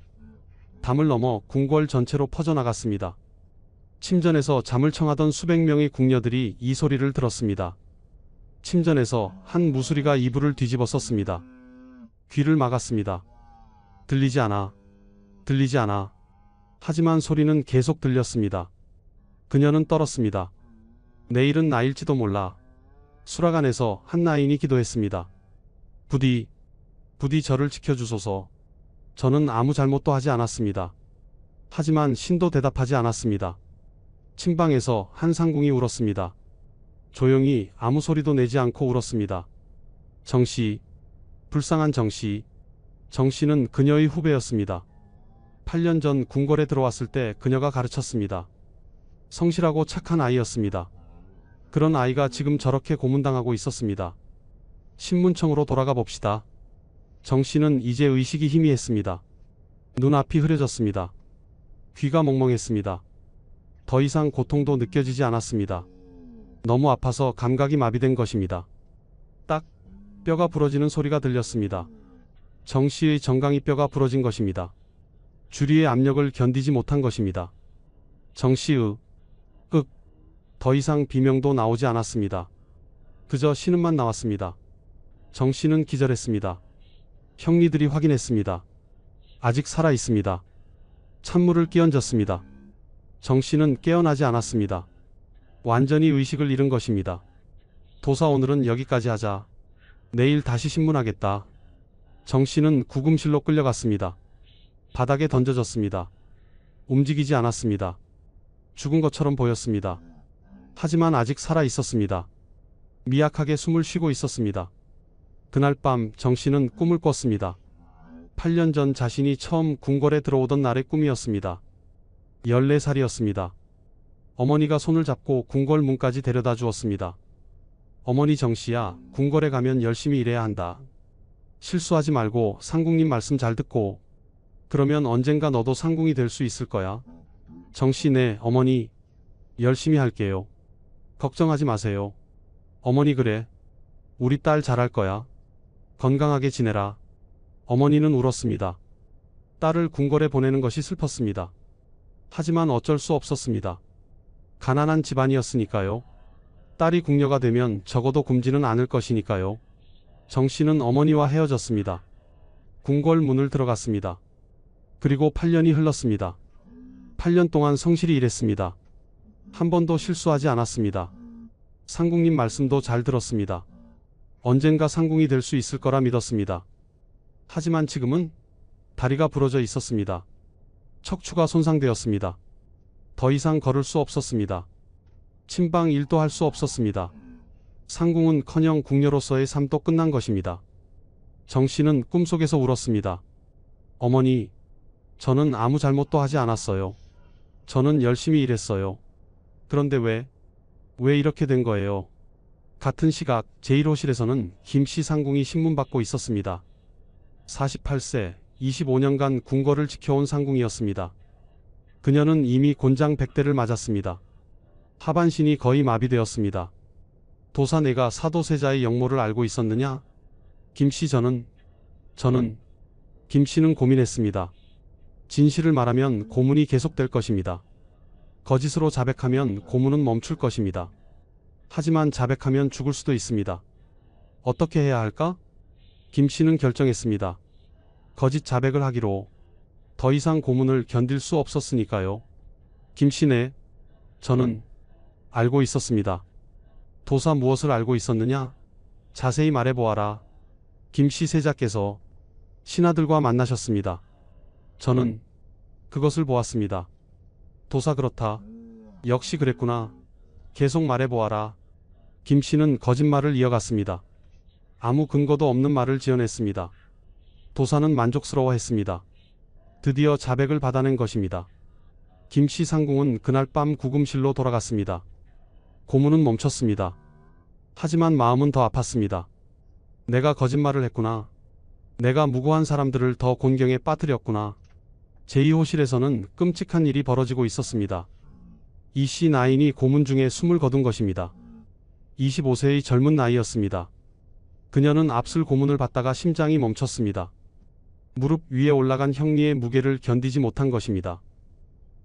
담을 넘어 궁궐 전체로 퍼져나갔습니다. 침전에서 잠을 청하던 수백 명의 궁녀들이 이 소리를 들었습니다. 침전에서 한 무수리가 이불을 뒤집어 썼습니다. 귀를 막았습니다. 들리지 않아. 하지만 소리는 계속 들렸습니다. 그녀는 떨었습니다. 내일은 나일지도 몰라. 수락 안에서 한 나인이 기도했습니다. 부디 저를 지켜주소서. 저는 아무 잘못도 하지 않았습니다. 하지만 신도 대답하지 않았습니다. 침방에서 한 상궁이 울었습니다. 조용히 아무 소리도 내지 않고 울었습니다. 정씨, 불쌍한 정씨. 정씨는 그녀의 후배였습니다. 8년 전 궁궐에 들어왔을 때 그녀가 가르쳤습니다. 성실하고 착한 아이였습니다. 그런 아이가 지금 저렇게 고문당하고 있었습니다. 신문청으로 돌아가 봅시다. 정씨는 이제 의식이 희미했습니다. 눈앞이 흐려졌습니다. 귀가 멍멍했습니다. 더 이상 고통도 느껴지지 않았습니다. 너무 아파서 감각이 마비된 것입니다. 딱 뼈가 부러지는 소리가 들렸습니다. 정씨의 정강이 뼈가 부러진 것입니다. 주리의 압력을 견디지 못한 것입니다. 정씨의 더 이상 비명도 나오지 않았습니다. 그저 신음만 나왔습니다. 정씨는 기절했습니다. 형리들이 확인했습니다. 아직 살아 있습니다. 찬물을 끼얹었습니다. 정씨는 깨어나지 않았습니다. 완전히 의식을 잃은 것입니다. 도사, 오늘은 여기까지 하자. 내일 다시 신문하겠다. 정씨는 구금실로 끌려갔습니다. 바닥에 던져졌습니다. 움직이지 않았습니다. 죽은 것처럼 보였습니다. 하지만 아직 살아 있었습니다. 미약하게 숨을 쉬고 있었습니다. 그날 밤 정씨는 꿈을 꿨습니다. 8년 전 자신이 처음 궁궐에 들어오던 날의 꿈이었습니다. 14살이었습니다. 어머니가 손을 잡고 궁궐 문까지 데려다 주었습니다. 어머니, 정씨야, 궁궐에 가면 열심히 일해야 한다. 실수하지 말고 상궁님 말씀 잘 듣고. 그러면 언젠가 너도 상궁이 될 수 있을 거야. 정씨, 네, 어머니. 열심히 할게요. 걱정하지 마세요. 어머니, 그래. 우리 딸 잘할 거야. 건강하게 지내라. 어머니는 울었습니다. 딸을 궁궐에 보내는 것이 슬펐습니다. 하지만 어쩔 수 없었습니다. 가난한 집안이었으니까요. 딸이 궁녀가 되면 적어도 굶지는 않을 것이니까요. 정씨는 어머니와 헤어졌습니다. 궁궐 문을 들어갔습니다. 그리고 8년이 흘렀습니다. 8년 동안 성실히 일했습니다. 한 번도 실수하지 않았습니다. 상궁님 말씀도 잘 들었습니다. 언젠가 상궁이 될 수 있을 거라 믿었습니다. 하지만 지금은 다리가 부러져 있었습니다. 척추가 손상되었습니다. 더 이상 걸을 수 없었습니다. 침방 일도 할 수 없었습니다. 상궁은커녕 궁녀로서의 삶도 끝난 것입니다. 정 씨는 꿈속에서 울었습니다. 어머니, 저는 아무 잘못도 하지 않았어요. 저는 열심히 일했어요. 그런데 왜 이렇게 된 거예요? 같은 시각 제1호실에서는 김씨 상궁이 신문받고 있었습니다. 48세, 25년간 궁궐을 지켜온 상궁이었습니다. 그녀는 이미 곤장 100대를 맞았습니다. 하반신이 거의 마비되었습니다. 도사 내가 사도세자의 역모를 알고 있었느냐? 김씨 저는 김씨는 고민했습니다. 진실을 말하면 고문이 계속될 것입니다. 거짓으로 자백하면 고문은 멈출 것입니다. 하지만 자백하면 죽을 수도 있습니다. 어떻게 해야 할까? 김씨는 결정했습니다. 거짓 자백을 하기로. 더 이상 고문을 견딜 수 없었으니까요. 김씨네, 저는 알고 있었습니다. 도사 무엇을 알고 있었느냐? 자세히 말해보아라. 김씨 세자께서 신하들과 만나셨습니다. 저는 그것을 보았습니다. 도사 그렇다. 역시 그랬구나. 계속 말해보아라. 김씨는 거짓말을 이어갔습니다. 아무 근거도 없는 말을 지어냈습니다. 도사는 만족스러워했습니다. 드디어 자백을 받아낸 것입니다. 김씨 상궁은 그날 밤 구금실로 돌아갔습니다. 고문은 멈췄습니다. 하지만 마음은 더 아팠습니다. 내가 거짓말을 했구나. 내가 무고한 사람들을 더 곤경에 빠뜨렸구나. 제2호실에서는 끔찍한 일이 벌어지고 있었습니다. 이씨 나인이 고문 중에 숨을 거둔 것입니다. 25세의 젊은 나이였습니다. 그녀는 앞슬 고문을 받다가 심장이 멈췄습니다. 무릎 위에 올라간 형리의 무게를 견디지 못한 것입니다.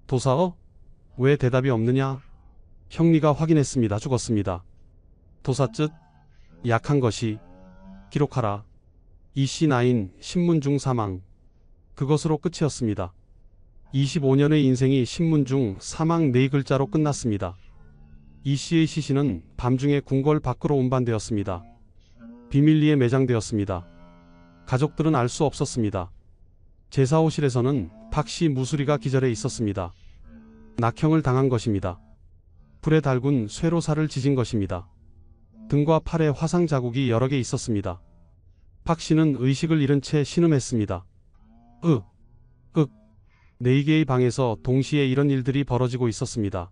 도사어? 왜 대답이 없느냐? 형리가 확인했습니다. 죽었습니다. 도사쯧? 약한 것이. 기록하라. 이씨 나인 신문중 사망. 그것으로 끝이었습니다. 25년의 인생이 신문중 사망 4글자로 끝났습니다. 이씨의 시신은 밤중에 궁궐 밖으로 운반되었습니다. 비밀리에 매장되었습니다. 가족들은 알 수 없었습니다. 제사호실에서는 박씨 무수리가 기절해 있었습니다. 낙형을 당한 것입니다. 불에 달군 쇠로살을 지진 것입니다. 등과 팔에 화상 자국이 여러 개 있었습니다. 박씨는 의식을 잃은 채 신음했습니다. 4개의 방에서 동시에 이런 일들이 벌어지고 있었습니다.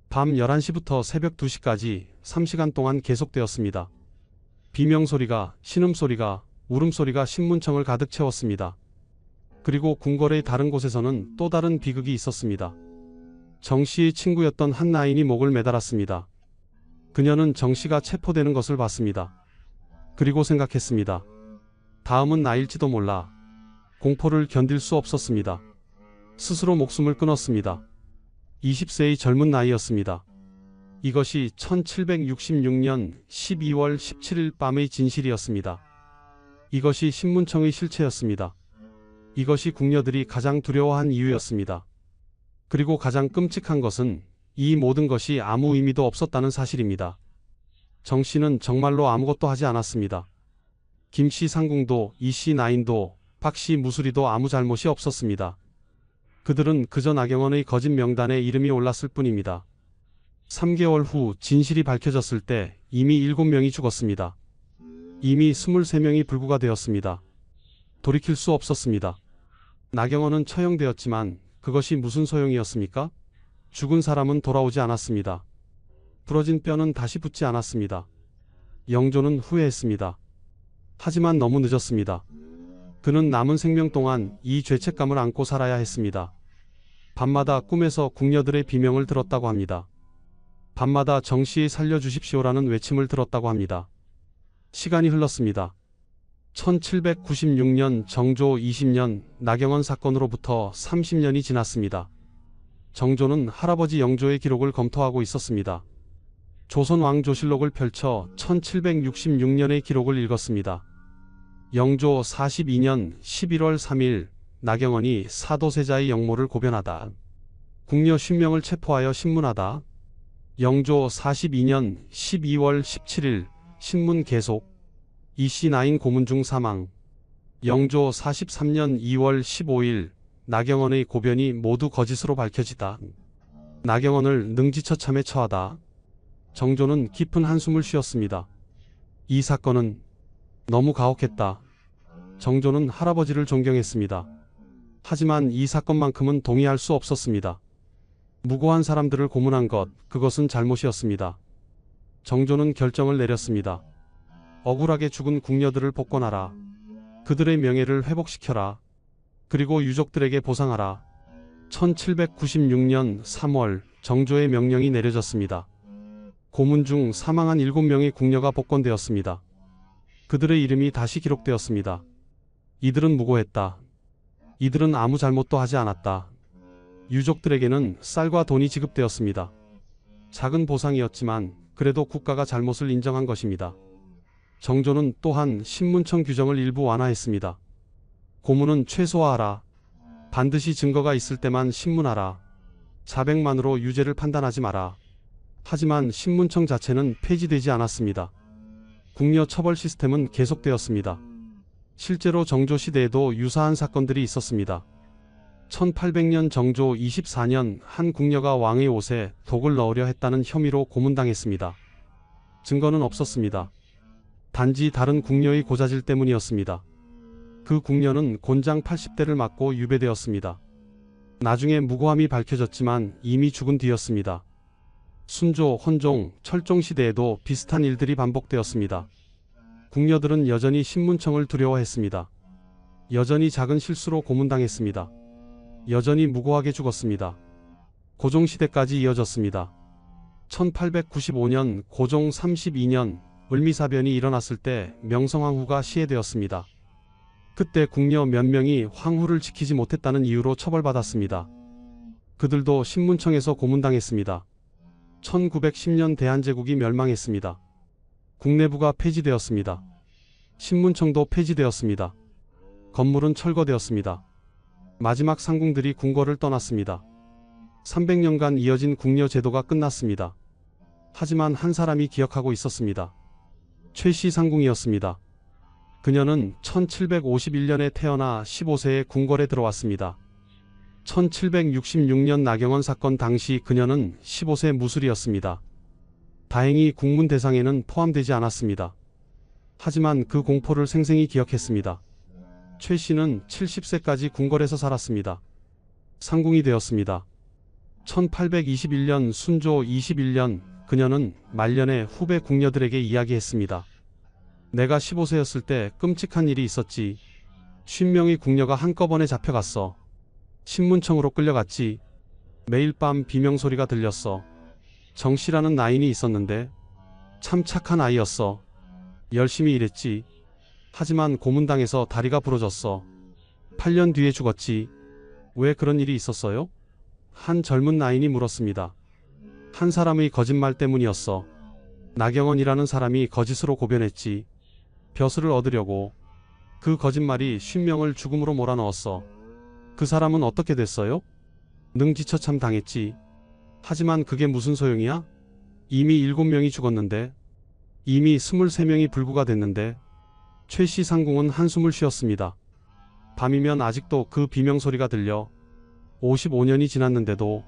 밤 11시부터 새벽 2시까지 3시간 동안 계속되었습니다. 비명소리가, 신음소리가, 울음소리가 신문청을 가득 채웠습니다. 그리고 궁궐의 다른 곳에서는 또 다른 비극이 있었습니다. 정씨의 친구였던 한 나인이 목을 매달았습니다. 그녀는 정씨가 체포되는 것을 봤습니다. 그리고 생각했습니다. 다음은 나일지도 몰라. 공포를 견딜 수 없었습니다. 스스로 목숨을 끊었습니다. 20세의 젊은 나이였습니다. 이것이 1766년 12월 17일 밤의 진실이었습니다. 이것이 신문청의 실체였습니다. 이것이 궁녀들이 가장 두려워한 이유였습니다. 그리고 가장 끔찍한 것은 이 모든 것이 아무 의미도 없었다는 사실입니다. 정씨는 정말로 아무것도 하지 않았습니다. 김씨 상궁도, 이씨 나인도, 박씨 무수리도 아무 잘못이 없었습니다. 그들은 그저 나경원의 거짓 명단에 이름이 올랐을 뿐입니다. 3개월 후 진실이 밝혀졌을 때 이미 7명이 죽었습니다. 이미 23명이 불구가 되었습니다. 돌이킬 수 없었습니다. 나경원은 처형되었지만 그것이 무슨 소용이었습니까? 죽은 사람은 돌아오지 않았습니다. 부러진 뼈는 다시 붙지 않았습니다. 영조는 후회했습니다. 하지만 너무 늦었습니다. 그는 남은 생명 동안 이 죄책감을 안고 살아야 했습니다. 밤마다 꿈에서 궁녀들의 비명을 들었다고 합니다. 밤마다 정씨 살려주십시오라는 외침을 들었다고 합니다. 시간이 흘렀습니다. 1796년 정조 20년 나경원 사건으로부터 30년이 지났습니다. 정조는 할아버지 영조의 기록을 검토하고 있었습니다. 조선왕조실록을 펼쳐 1766년의 기록을 읽었습니다. 영조 42년 11월 3일 나경원이 사도세자의 역모를 고변하다. 궁녀 50명을 체포하여 신문하다. 영조 42년 12월 17일 신문 계속. 이씨 나인 고문 중 사망. 영조 43년 2월 15일 나경원의 고변이 모두 거짓으로 밝혀지다. 나경원을 능지처참에 처하다 정조는 깊은 한숨을 쉬었습니다. 이 사건은 너무 가혹했다. 정조는 할아버지를 존경했습니다. 하지만 이 사건만큼은 동의할 수 없었습니다. 무고한 사람들을 고문한 것, 그것은 잘못이었습니다. 정조는 결정을 내렸습니다. 억울하게 죽은 궁녀들을 복권하라. 그들의 명예를 회복시켜라. 그리고 유족들에게 보상하라. 1796년 3월 정조의 명령이 내려졌습니다. 고문 중 사망한 7명의 궁녀가 복권되었습니다. 그들의 이름이 다시 기록되었습니다. 이들은 무고했다. 이들은 아무 잘못도 하지 않았다. 유족들에게는 쌀과 돈이 지급되었습니다. 작은 보상이었지만 그래도 국가가 잘못을 인정한 것입니다. 정조는 또한 신문청 규정을 일부 완화했습니다. 고문은 최소화하라. 반드시 증거가 있을 때만 신문하라. 자백만으로 유죄를 판단하지 마라. 하지만 신문청 자체는 폐지되지 않았습니다. 궁녀 처벌 시스템은 계속되었습니다. 실제로 정조 시대에도 유사한 사건들이 있었습니다. 1800년 정조 24년 한 궁녀가 왕의 옷에 독을 넣으려 했다는 혐의로 고문당했습니다. 증거는 없었습니다. 단지 다른 궁녀의 고자질 때문이었습니다. 그 궁녀는 곤장 80대를 맞고 유배되었습니다. 나중에 무고함이 밝혀졌지만 이미 죽은 뒤였습니다. 순조, 헌종, 철종 시대에도 비슷한 일들이 반복되었습니다. 궁녀들은 여전히 신문청을 두려워했습니다. 여전히 작은 실수로 고문당했습니다. 여전히 무고하게 죽었습니다. 고종시대까지 이어졌습니다. 1895년 고종 32년 을미사변이 일어났을 때 명성황후가 시해되었습니다. 그때 궁녀 몇 명이 황후를 지키지 못했다는 이유로 처벌받았습니다. 그들도 신문청에서 고문당했습니다. 1910년 대한제국이 멸망했습니다. 국내부가 폐지되었습니다. 신문청도 폐지되었습니다. 건물은 철거되었습니다. 마지막 상궁들이 궁궐을 떠났습니다. 300년간 이어진 궁녀 제도가 끝났습니다. 하지만 한 사람이 기억하고 있었습니다. 최씨 상궁이었습니다. 그녀는 1751년에 태어나 15세에 궁궐에 들어왔습니다. 1766년 나경원 사건 당시 그녀는 15세 무술이었습니다. 다행히 국문 대상에는 포함되지 않았습니다. 하지만 그 공포를 생생히 기억했습니다. 최 씨는 70세까지 궁궐에서 살았습니다. 상궁이 되었습니다. 1821년 순조 21년 그녀는 말년에 후배 궁녀들에게 이야기했습니다. 내가 15세였을 때 끔찍한 일이 있었지. 50명의 궁녀가 한꺼번에 잡혀갔어. 신문청으로 끌려갔지. 매일 밤 비명소리가 들렸어. 정씨라는 나인이 있었는데 참 착한 아이였어. 열심히 일했지. 하지만 고문당해서 다리가 부러졌어. 8년 뒤에 죽었지. 왜 그런 일이 있었어요? 한 젊은 나인이 물었습니다. 한 사람의 거짓말 때문이었어. 나경원이라는 사람이 거짓으로 고변했지. 벼슬을 얻으려고. 그 거짓말이 50명을 죽음으로 몰아넣었어. 그 사람은 어떻게 됐어요? 능지처참 당했지. 하지만 그게 무슨 소용이야? 이미 7명이 죽었는데. 이미 23명이 불구가 됐는데. 최씨 상궁은 한숨을 쉬었습니다. 밤이면 아직도 그 비명소리가 들려. 55년이 지났는데도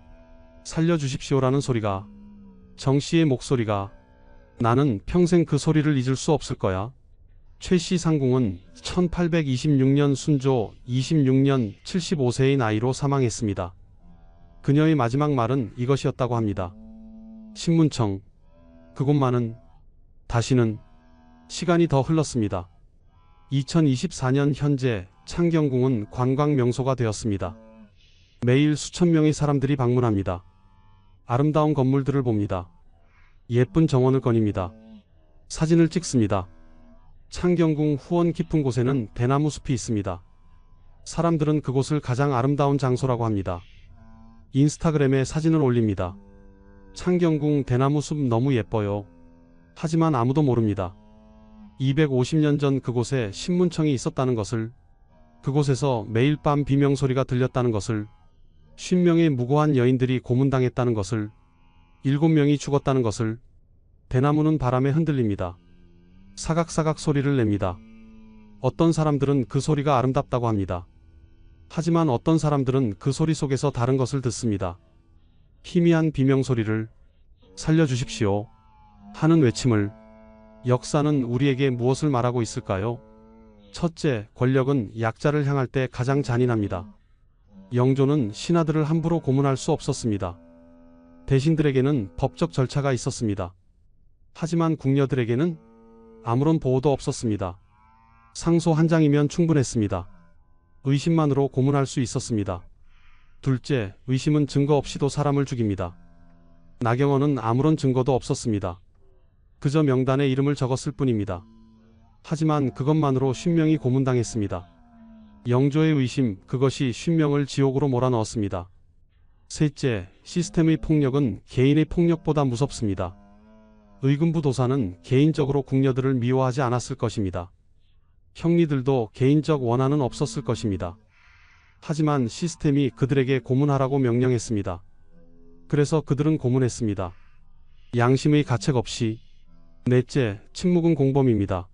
살려주십시오라는 소리가, 정씨의 목소리가. 나는 평생 그 소리를 잊을 수 없을 거야. 최씨 상궁은 1826년 순조 26년 75세의 나이로 사망했습니다. 그녀의 마지막 말은 이것이었다고 합니다. 신문청, 그곳만은, 다시는. 시간이 더 흘렀습니다. 2024년 현재 창경궁은 관광 명소가 되었습니다. 매일 수천 명의 사람들이 방문합니다. 아름다운 건물들을 봅니다. 예쁜 정원을 거닙니다. 사진을 찍습니다. 창경궁 후원 깊은 곳에는 대나무 숲이 있습니다. 사람들은 그곳을 가장 아름다운 장소라고 합니다. 인스타그램에 사진을 올립니다. 창경궁 대나무 숲 너무 예뻐요. 하지만 아무도 모릅니다. 250년 전 그곳에 신문청이 있었다는 것을, 그곳에서 매일 밤 비명소리가 들렸다는 것을, 50명의 무고한 여인들이 고문당했다는 것을, 7명이 죽었다는 것을. 대나무는 바람에 흔들립니다. 사각사각 소리를 냅니다. 어떤 사람들은 그 소리가 아름답다고 합니다. 하지만 어떤 사람들은 그 소리 속에서 다른 것을 듣습니다. 희미한 비명소리를 살려주십시오 하는 외침을. 역사는 우리에게 무엇을 말하고 있을까요? 첫째, 권력은 약자를 향할 때 가장 잔인합니다. 영조는 신하들을 함부로 고문할 수 없었습니다. 대신들에게는 법적 절차가 있었습니다. 하지만 궁녀들에게는 아무런 보호도 없었습니다. 상소 한 장이면 충분했습니다. 의심만으로 고문할 수 있었습니다. 둘째, 의심은 증거 없이도 사람을 죽입니다. 나경원은 아무런 증거도 없었습니다. 그저 명단에 이름을 적었을 뿐입니다. 하지만 그것만으로 50명이 고문당했습니다. 영조의 의심, 그것이 50명을 지옥으로 몰아넣었습니다. 셋째, 시스템의 폭력은 개인의 폭력보다 무섭습니다. 의금부 도사는 개인적으로 궁녀들을 미워하지 않았을 것입니다. 형리들도 개인적 원한은 없었을 것입니다. 하지만 시스템이 그들에게 고문하라고 명령했습니다. 그래서 그들은 고문했습니다. 양심의 가책 없이. 넷째, 침묵은 공범입니다.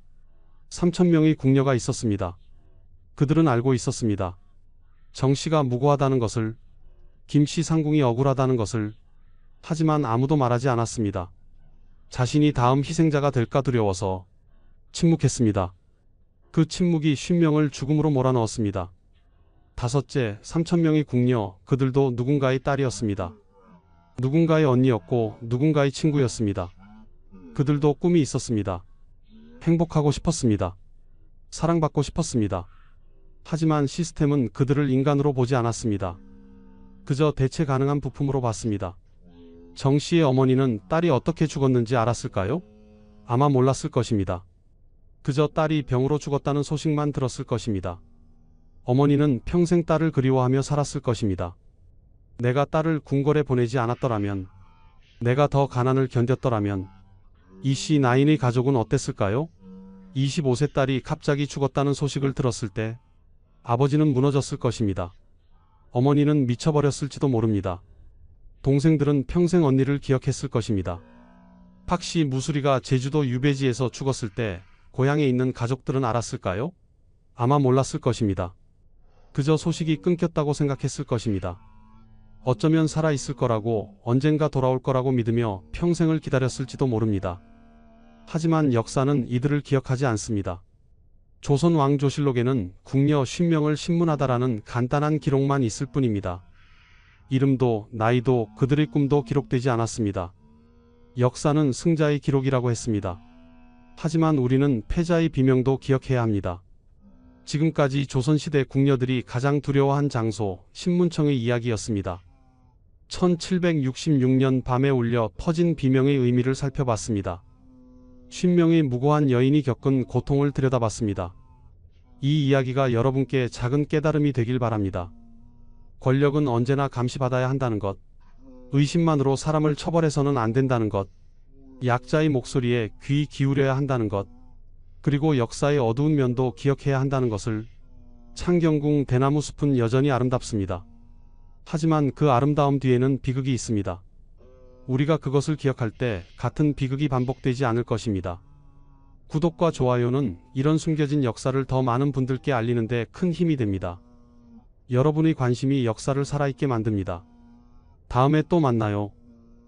3,000명의 궁녀가 있었습니다. 그들은 알고 있었습니다. 정씨가 무고하다는 것을, 김씨 상궁이 억울하다는 것을. 하지만 아무도 말하지 않았습니다. 자신이 다음 희생자가 될까 두려워서 침묵했습니다. 그 침묵이 50명을 죽음으로 몰아넣었습니다. 다섯째, 3,000명의 궁녀, 그들도 누군가의 딸이었습니다. 누군가의 언니였고 누군가의 친구였습니다. 그들도 꿈이 있었습니다. 행복하고 싶었습니다. 사랑받고 싶었습니다. 하지만 시스템은 그들을 인간으로 보지 않았습니다. 그저 대체 가능한 부품으로 봤습니다. 정씨의 어머니는 딸이 어떻게 죽었는지 알았을까요? 아마 몰랐을 것입니다. 그저 딸이 병으로 죽었다는 소식만 들었을 것입니다. 어머니는 평생 딸을 그리워하며 살았을 것입니다. 내가 딸을 궁궐에 보내지 않았더라면, 내가 더 가난을 견뎠더라면, 이씨 나인의 가족은 어땠을까요? 25세 딸이 갑자기 죽었다는 소식을 들었을 때 아버지는 무너졌을 것입니다. 어머니는 미쳐버렸을지도 모릅니다. 동생들은 평생 언니를 기억했을 것입니다. 팍씨 무수리가 제주도 유배지에서 죽었을 때 고향에 있는 가족들은 알았을까요? 아마 몰랐을 것입니다. 그저 소식이 끊겼다고 생각했을 것입니다. 어쩌면 살아있을 거라고, 언젠가 돌아올 거라고 믿으며 평생을 기다렸을지도 모릅니다. 하지만 역사는 이들을 기억하지 않습니다. 조선 왕조실록에는 궁녀 50명을 신문하다라는 간단한 기록만 있을 뿐입니다. 이름도 나이도 그들의 꿈도 기록되지 않았습니다. 역사는 승자의 기록이라고 했습니다. 하지만 우리는 패자의 비명도 기억해야 합니다. 지금까지 조선시대 궁녀들이 가장 두려워한 장소, 신문청의 이야기였습니다. 1766년 밤에 울려 퍼진 비명의 의미를 살펴봤습니다. 50명의 무고한 여인이 겪은 고통을 들여다봤습니다. 이 이야기가 여러분께 작은 깨달음이 되길 바랍니다. 권력은 언제나 감시받아야 한다는 것, 의심만으로 사람을 처벌해서는 안 된다는 것, 약자의 목소리에 귀 기울여야 한다는 것, 그리고 역사의 어두운 면도 기억해야 한다는 것을. 창경궁 대나무 숲은 여전히 아름답습니다. 하지만 그 아름다움 뒤에는 비극이 있습니다. 우리가 그것을 기억할 때 같은 비극이 반복되지 않을 것입니다. 구독과 좋아요는 이런 숨겨진 역사를 더 많은 분들께 알리는 데 큰 힘이 됩니다. 여러분의 관심이 역사를 살아있게 만듭니다. 다음에 또 만나요.